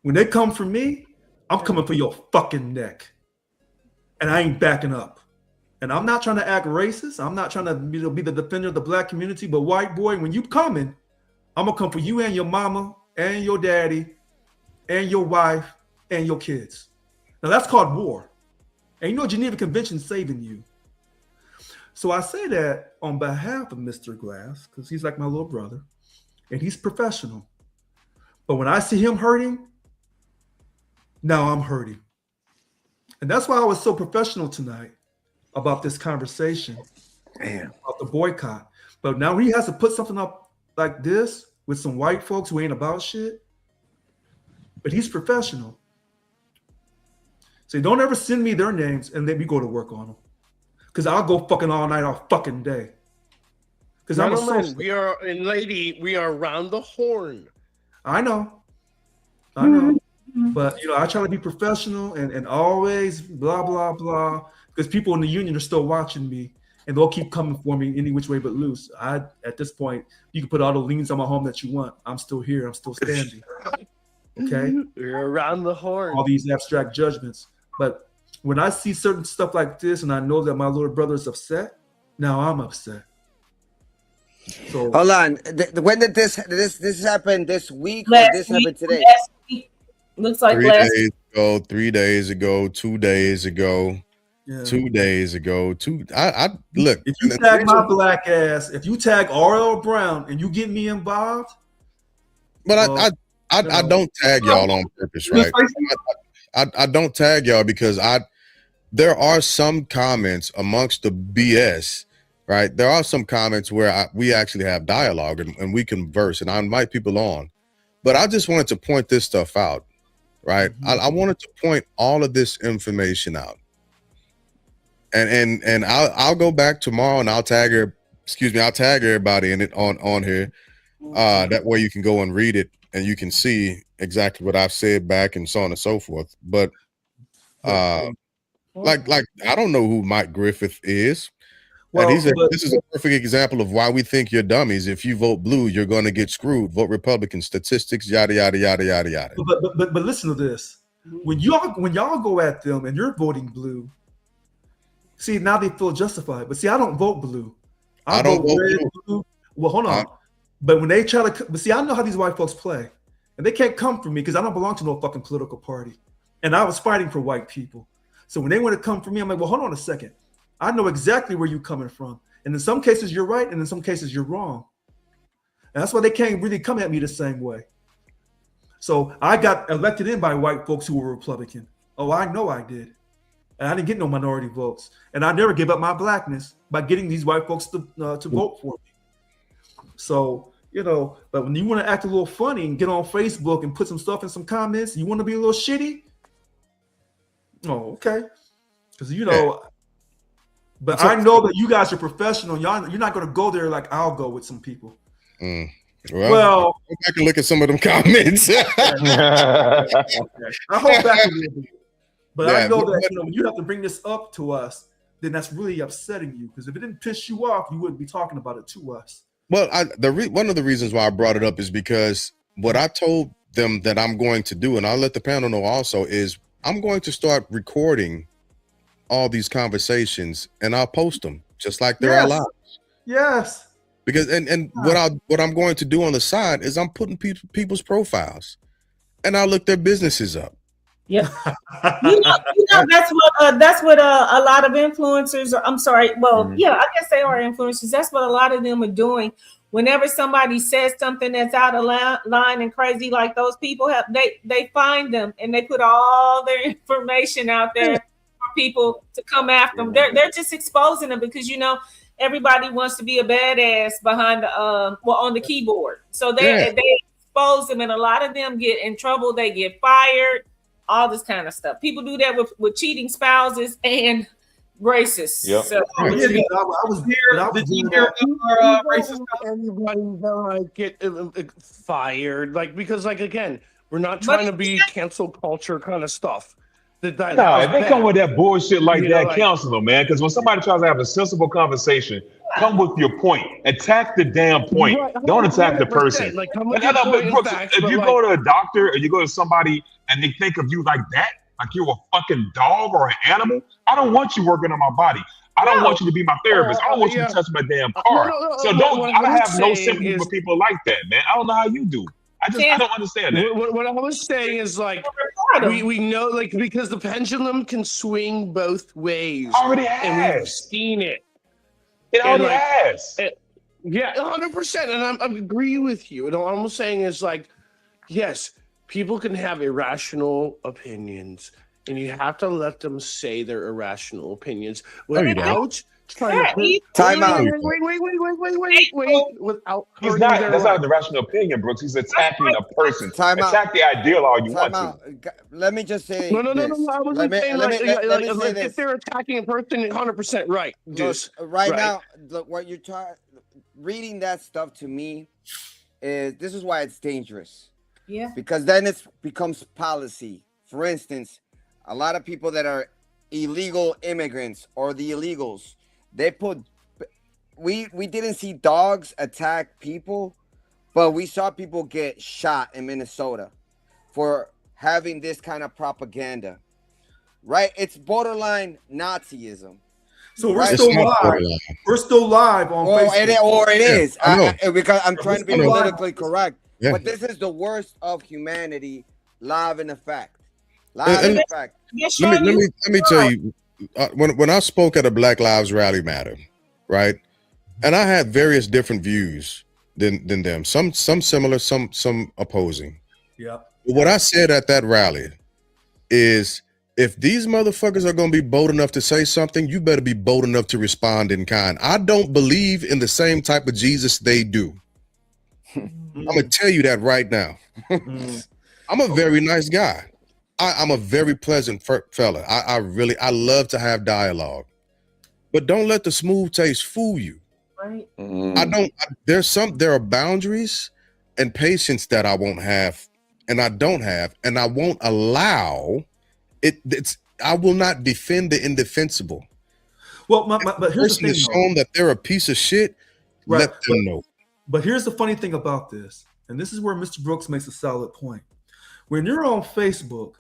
S5: When they come for me, I'm coming for your fucking neck. And I ain't backing up. And I'm not trying to act racist. I'm not trying to be the defender of the black community. But white boy, when you coming, I'm going to come for you and your mama and your daddy and your wife and your kids. Now that's called war. And you know Geneva Convention saving you. So I say that on behalf of Mr. Glass, because he's like my little brother, and he's professional. But when I see him hurting, now I'm hurting. And that's why I was so professional tonight about this conversation, about the boycott. But now he has to put something up like this with some white folks who ain't about shit. But he's professional. So don't ever send me their names and let me go to work on them. Because I'll go fucking all night, all fucking day. Because I'm a social.
S6: We are around the horn.
S5: I know. But I try to be professional and always blah blah blah, because people in the union are still watching me, and they'll keep coming for me any which way but loose. At this point, you can put all the liens on my home that you want. I'm still here. I'm still standing. Okay,
S6: you're around the horn.
S5: All these abstract judgments, but when I see certain stuff like this, and I know that my little brother is upset, now I'm upset. So
S10: hold on. When did this happen? This week or this happened today?
S8: Looks like
S1: 3 days ago, 3 days ago, 2 days ago, 2 days ago. I look.
S5: If you tag my black ass, if you tag R.L. Brown and you get me involved,
S1: but I don't tag y'all on purpose, right? I don't tag y'all because there are some comments amongst the BS, right? There are some comments where we actually have dialogue and we converse, and I invite people on. But I just wanted to point this stuff out, right? I wanted to point all of this information out, and I'll go back tomorrow and I'll tag everybody in it on here. That way you can go and read it and you can see exactly what I've said back and so on and so forth. But like I don't know who Mike Griffith is. Well, and this is a perfect example of why we think you're dummies. If you vote blue, you're going to get screwed. Vote Republican. Statistics, yada yada yada yada yada.
S5: But listen to this. When y'all go at them and you're voting blue, see, now they feel justified. But see, I don't vote blue. I don't vote red, blue. Well, hold on. But when they try to, but see, I know how these white folks play, and they can't come for me because I don't belong to no fucking political party. And I was fighting for white people. So when they want to come for me, I'm like, well, hold on a second. I know exactly where you're coming from. And in some cases, you're right. And in some cases, you're wrong. And that's why they can't really come at me the same way. So I got elected in by white folks who were Republican. Oh, I know I did. And I didn't get no minority votes. And I never gave up my blackness by getting these white folks to vote for me. So, but when you want to act a little funny and get on Facebook and put some stuff in some comments, you want to be a little shitty? Oh, okay. Because, but I know that you guys are professional. You're not going to go there like I'll go with some people.
S1: Well, go back and look at some of them comments.
S5: I hold back a little bit. But I know that when you have to bring this up to us, then that's really upsetting you. Because if it didn't piss you off, you wouldn't be talking about it to us.
S1: Well, one of the reasons why I brought it up is because what I told them that I'm going to do, and I'll let the panel know also, is I'm going to start recording all these conversations and I'll post them just like they're alive.
S5: Yes.
S1: Because and what I'm going to do on the side is I'm putting people's profiles and I'll look their businesses up.
S8: Yeah, that's what a lot of influencers. I'm sorry. Well, yeah, I guess they are influencers. That's what a lot of them are doing. Whenever somebody says something that's out of line and crazy, like those people have, they find them and they put all their information out there for people to come after them. They're just exposing them because everybody wants to be a badass behind the on the keyboard. So they expose them, and a lot of them get in trouble. They get fired. All this kind of stuff. People do that with cheating spouses and racists.
S2: Yep.
S8: So,
S5: I was there. Did you hear about racist?
S6: Everybody get fired, because again, we're not trying to be cancel culture kind of stuff.
S2: If they come with that bullshit that, cancel them, man. Because when somebody tries to have a sensible conversation, come with your point. Attack the damn point. Right. Don't attack the person. If you go to a doctor or you go to somebody and they think of you like that, like you're a fucking dog or an animal, I don't want you working on my body. I don't want you to be my therapist. I don't want you to touch my damn car. I have no sympathy for people like that, man. I don't know how you do. I don't understand that.
S6: What I was saying is we know because the pendulum can swing both ways.
S2: Already has.
S6: And we've seen it.
S2: It already has.
S6: 100%. And I agree with you. And all I'm saying is yes, people can have irrational opinions, and you have to let them say their irrational opinions without trying to
S10: time out.
S6: Wait. Without
S2: that's not an irrational opinion, Brooks. He's attacking a person. Attack the ideal all you want to.
S10: Let me just say.
S6: No. I wasn't saying if they're attacking a person, 100% right.
S10: Right now, what you're reading that stuff to me this is why it's dangerous.
S8: Yeah.
S10: Because then it becomes policy. For instance, a lot of people that are illegal immigrants or the illegals, they put. We didn't see dogs attack people, but we saw people get shot in Minnesota for having this kind of propaganda. Right? It's borderline Nazism.
S5: So we're
S10: Right?
S5: still live. We're still live on Facebook.
S10: It is. Because I'm trying to be
S5: live.
S10: politically correct.
S1: Yeah.
S10: But this is the worst of humanity live in effect.
S1: Let me tell you, when I spoke at a Black Lives Rally Matter, right, and I had various different views than them, some similar, some opposing.
S5: Yeah.
S1: What I said at that rally is, if these motherfuckers are going to be bold enough to say something, you better be bold enough to respond in kind. I don't believe in the same type of Jesus they do. I'm going to tell you that right now. I'm a very nice guy. I'm a very pleasant fella. I love to have dialogue. But don't let the smooth taste fool you.
S8: Right.
S1: There are boundaries and patience that I won't have, and I don't have, and I won't allow I will not defend the indefensible.
S5: Well, but here's the thing,
S1: shown that they're a piece of shit.
S5: Right.
S1: Let them know.
S5: But here's the funny thing about this, and this is where Mr. Brooks makes a solid point. When you're on Facebook,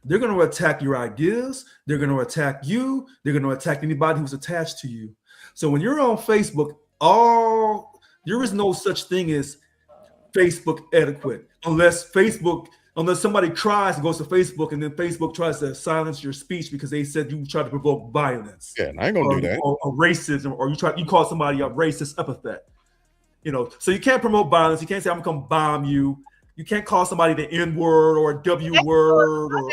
S5: they're going to attack your ideas. They're going to attack you. They're going to attack anybody who's attached to you. So when you're on Facebook, there is no such thing as Facebook etiquette, unless somebody cries and goes to Facebook, and then Facebook tries to silence your speech because they said you tried to provoke violence.
S1: Yeah, I ain't gonna do that.
S5: Or racism, or you call somebody a racist epithet. So you can't promote violence. You can't say I'm gonna come bomb you. You can't call somebody the N word or a W word or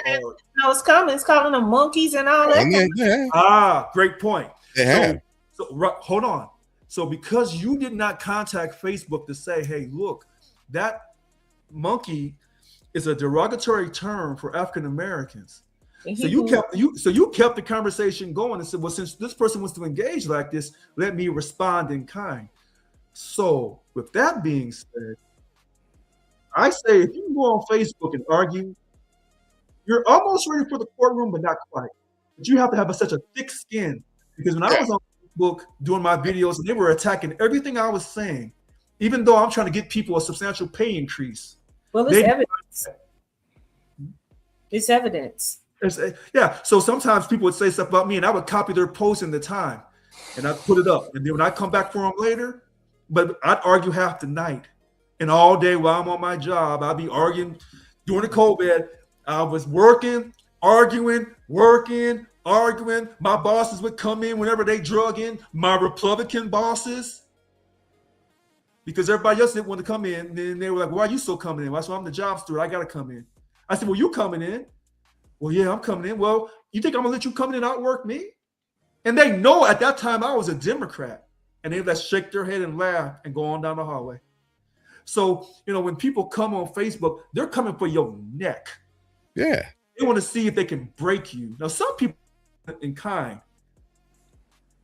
S8: No, it's calling them monkeys and all that.
S5: Yeah. Great point.
S1: Yeah.
S5: So hold on. So because you did not contact Facebook to say, hey, look, that monkey is a derogatory term for African Americans. So you kept the conversation going and said, well, since this person wants to engage like this, let me respond in kind. So with that being said, I say if you go on Facebook and argue, you're almost ready for the courtroom, but not quite. But you have to have such a thick skin, because when I was on Facebook doing my videos and they were attacking everything I was saying, even though I'm trying to get people a substantial pay increase.
S8: Well, it's evidence. It's evidence.
S5: Yeah. So sometimes people would say stuff about me and I would copy their post in the time and I'd put it up. And then when I come back for them later, but I'd argue half the night. And all day while I'm on my job, I'd be arguing during the COVID. I was working, arguing. My bosses would come in whenever they drug in, my Republican bosses, because everybody else didn't want to come in. And then they were like, why are you still coming in? Well, so I'm the job steward. I got to come in. I said, well, you coming in? Well, yeah, I'm coming in. Well, you think I'm going to let you come in and outwork me? And they know at that time I was a Democrat. And they just shake their head and laugh and go on down the hallway. So, when people come on Facebook, they're coming for your neck.
S1: Yeah.
S5: They want to see if they can break you. Now, some people in kind,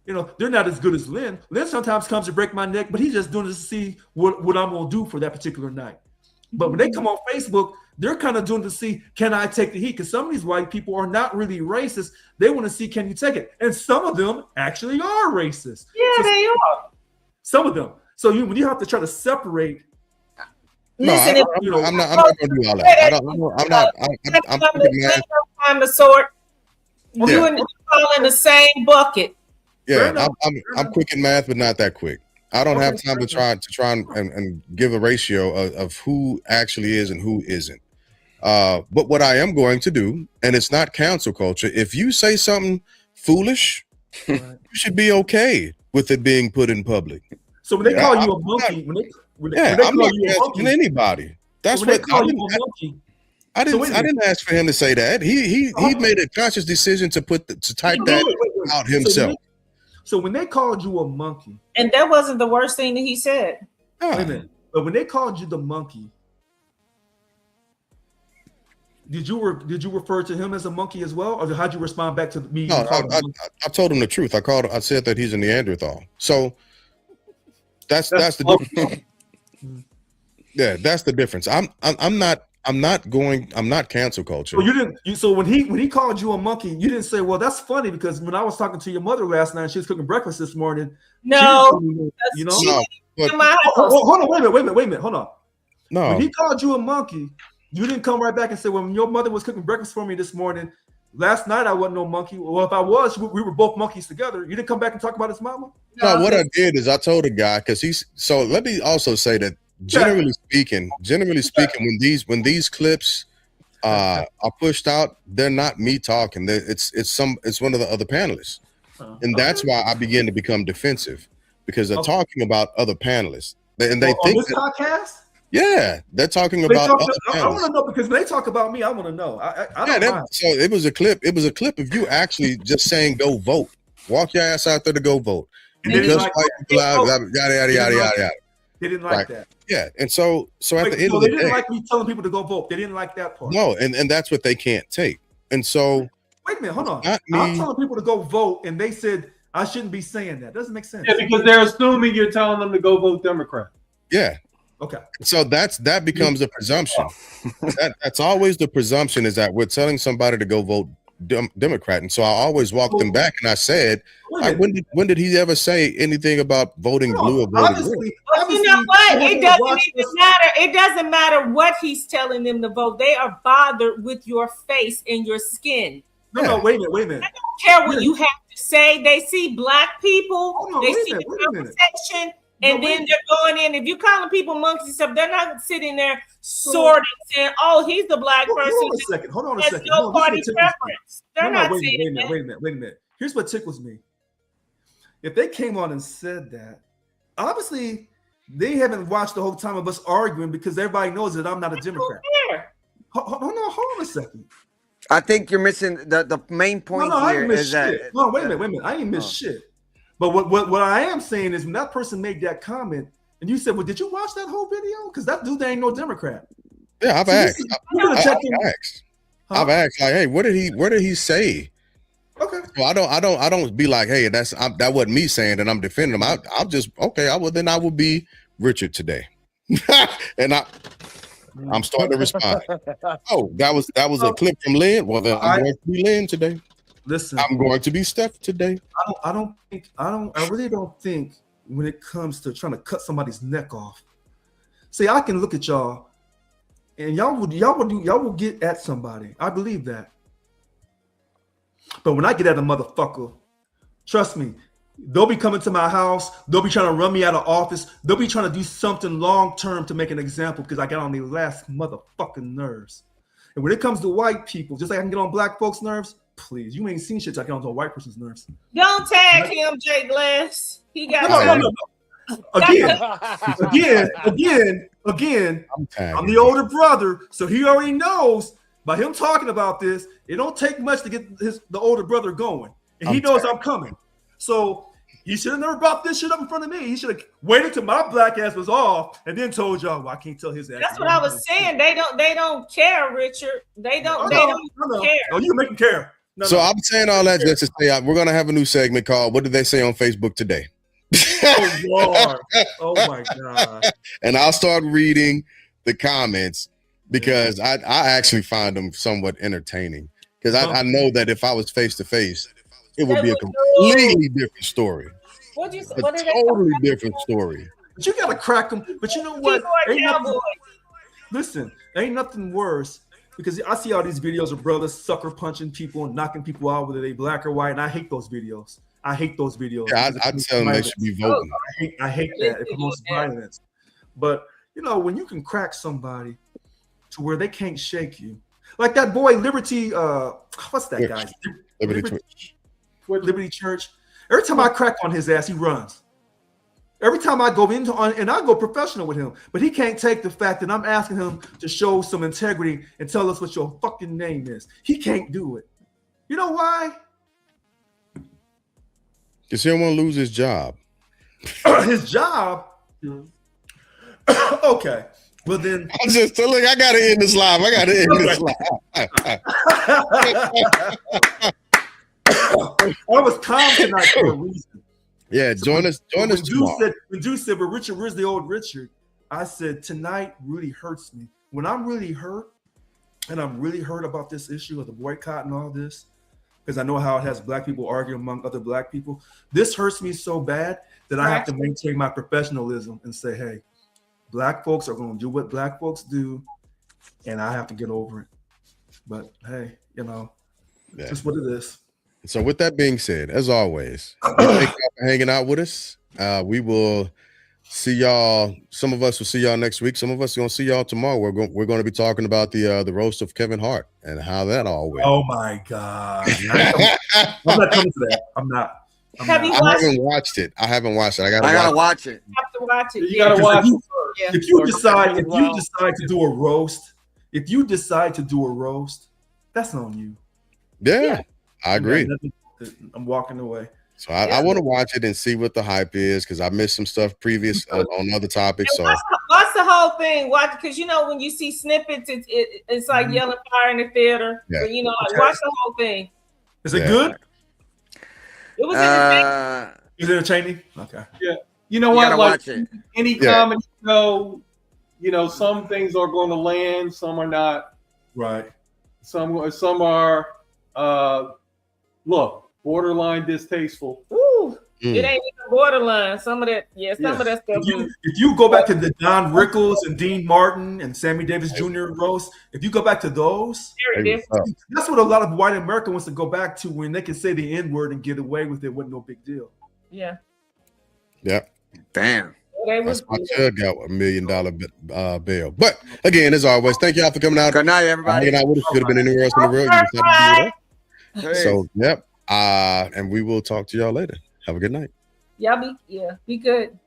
S5: they're not as good as Lynn. Lynn sometimes comes to break my neck, but he's just doing it to see what I'm going to do for that particular night. But when they come on Facebook, they're kind of doing to see, can I take the heat? Because some of these white people are not really racist. They want to see, can you take it? And some of them actually are racist.
S8: Yeah, they are.
S5: Some of them. So when you have to try to separate.
S8: Listen,
S1: I'm not going to do all that. I'm
S8: time to sort. You and all in the same bucket.
S1: Yeah, I'm quick in math, but not that quick. I don't have time to try and give a ratio of who actually is and who isn't. But what I am going to do, and it's not cancel culture, if you say something foolish, you should be okay with it being put in public.
S5: So when they call you a monkey, when they
S1: I'm
S5: call
S1: not
S5: you a monkey,
S1: anybody. That's
S5: what
S1: what
S5: call you a monkey.
S1: I didn't ask for him to say that. He made a conscious decision to type that out himself.
S5: So when they called you a monkey,
S8: and that wasn't the worst thing that he said.
S5: Wait a minute. But when they called you the monkey, did you refer to him as a monkey as well, or how'd you respond back to me?
S1: No, I told him the truth. I said that he's a Neanderthal. So that's the difference. Yeah, that's the difference. I'm not I'm not cancel culture.
S5: So you didn't. So when he called you a monkey, you didn't say, "Well, that's funny," because when I was talking to your mother last night, she was cooking breakfast this morning.
S8: No,
S5: you know.
S8: no,
S5: hold on, wait a minute, hold on.
S1: No.
S5: When he called you a monkey, you didn't come right back and say, "Well, when your mother was cooking breakfast for me this morning, last night I wasn't no monkey." Well, if I was, we were both monkeys together. You didn't come back and talk about his mama.
S1: No, what I did is I told the guy because he's. So let me also say that generally speaking, when these clips are pushed out, they're not me talking. It's one of the other panelists, and that's why I begin to become defensive because they're talking about other panelists, and they think
S5: on this podcast.
S1: Yeah, they're talking about.
S5: I want to know because when they talk about me, I want to know. I don't mind.
S1: So it was a clip. It was a clip of you actually just saying, "Go vote, walk your ass out there to go vote."
S5: And they didn't like
S1: yada yada yada.
S5: They didn't like that.
S1: Yeah, and so at the end of
S5: they
S1: the
S5: didn't
S1: day,
S5: like me telling people to go vote. They didn't like that part.
S1: No, and that's what they can't take. And so
S5: wait a minute, hold on. I'm telling people to go vote, and they said I shouldn't be saying that. Doesn't make sense.
S11: Yeah, because they're assuming you're telling them to go vote Democrat.
S1: Yeah.
S5: Okay.
S1: So that becomes a presumption. That's always the presumption is that we're telling somebody to go vote Democrat, and so I always walk them back, and I said, when did he ever say anything about voting blue or voting red?
S8: But you know what? It doesn't even matter. It doesn't matter what he's telling them to vote. They are bothered with your face and your skin.
S5: No, wait a minute.
S8: I don't care what you have to say. They see black people. They see the conversation. And then they're going in. If you're calling people monkeys and stuff, they're not sitting there sorting, saying, "Oh, he's the black person."
S5: Hold on a second.
S8: No party preference. They're not saying that.
S5: Wait a minute. Here's what tickles me. If they came on and said that, obviously they haven't watched the whole time of us arguing because everybody knows that I'm not a Democrat. Hold on a second.
S10: I think you're missing the main point here is that.
S5: No, wait a minute. I ain't missed shit. But what I am saying is when that person made that comment and you said, "Well, did you watch that whole video?" Because that dude ain't no Democrat.
S1: Yeah, I've asked. I've asked, like, "Hey, what did he say?"
S5: Okay.
S1: Well, I don't be like, "Hey, that wasn't me saying that I'm defending him." I'll just then I will be Richard today, and I'm starting to respond. Oh, that was a clip from Lynn. Well, then I'm going to be Lynn today.
S5: Listen,
S1: I'm going to be Steph today.
S5: I really don't think when it comes to trying to cut somebody's neck off. See, I can look at y'all and y'all will get at somebody. I believe that. But when I get at a motherfucker, trust me, they'll be coming to my house. They'll be trying to run me out of office. They'll be trying to do something long term to make an example because I got on their last motherfucking nerves. And when it comes to white people, just like I can get on black folks' nerves, please, you ain't seen shit I get on a white person's nerves.
S8: Don't tag him, Jay Glass. He got
S5: no. Again. I'm the older brother, so he already knows by him talking about this. It don't take much to get the older brother going, and he knows I'm coming. So he should have never brought this shit up in front of me. He should have waited till my black ass was off and then told y'all, "Well, I can't tell his ass."
S8: That's what I was saying. They don't care, Richard. They don't care.
S5: Oh, you make them care.
S1: So I'm saying all that just to say we're gonna have a new segment called "What Did They Say on Facebook Today?"
S5: Oh Lord! Oh my God!
S1: And I'll start reading the comments because I actually find them somewhat entertaining because I know that if I was face to face, it would be a completely different story.
S8: What you say?
S1: A totally different story.
S5: But you gotta crack them. But you know what? Listen, ain't nothing worse. Because I see all these videos of brothers sucker punching people and knocking people out, whether they black or white, and I hate those videos. Yeah,
S1: I'd tell them they should be voting.
S5: I hate that. It promotes violence. But you know, when you can crack somebody to where they can't shake you, like that boy Liberty, what's that guy? Liberty Church. Every time I crack on his ass, he runs. Every time I go into and I go professional with him, but he can't take the fact that I'm asking him to show some integrity and tell us what your fucking name is. He can't do it. You know why?
S1: Because he don't want to lose his job.
S5: His job? Okay. Well then,
S1: I just look. I gotta end this live.
S5: I was calm tonight for a reason.
S1: Yeah, join us tomorrow.
S5: When Juice said, "But Richard, where's the old Richard?" I said, "Tonight really hurts me when I'm really hurt, and I'm really hurt about this issue of the boycott and all this, because I know how it has black people arguing among other black people. This hurts me so bad that I have to maintain my professionalism and say, hey, black folks are going to do what black folks do, and I have to get over it. But hey, you know, it's just what it is.
S1: So with that being said, as always, thank y'all for hanging out with us. We will see y'all. Some of us will see y'all next week. Some of us are going to see y'all tomorrow. We're going to be talking about the roast of Kevin Hart and how that all went.
S5: Oh my God! I'm not coming to that. I'm not.
S1: I haven't watched it. I haven't watched it. I gotta
S10: watch it.
S8: You have to watch it.
S11: You gotta watch it.
S5: If you decide to do a roast, that's on you.
S1: Yeah, I agree.
S5: I'm walking away.
S1: So I want to watch it and see what the hype is, because I missed some stuff previous on other topics. So
S8: watch the whole thing. Watch, because you know when you see snippets, it's like yelling fire in the theater.
S1: Yeah.
S8: But you know, like, watch the whole thing.
S5: Is it good?
S8: It was entertaining.
S5: Is it entertaining? Okay.
S11: Yeah. You know what? Like any comedy show, you know, some things are going to land, some are not.
S5: Right.
S11: Some are look, borderline distasteful.
S8: Ooh, it ain't even borderline. Some of that, some of that stuff.
S5: If you go back to the Don Rickles and Dean Martin and Sammy Davis Jr. roast, if you go back to those, that's what a lot of white America wants to go back to, when they can say the N-word and get away with it with no big deal.
S8: Yeah.
S1: Yeah.
S10: Damn.
S1: That's why Chud got $1 million bail. But again, as always, thank y'all for coming out.
S10: Good night, everybody.
S1: Hanging out with us. Could have been anywhere else in the world. You decided to do that. So, yep. And we will talk to y'all later. Have a good night.
S8: Y'all be good.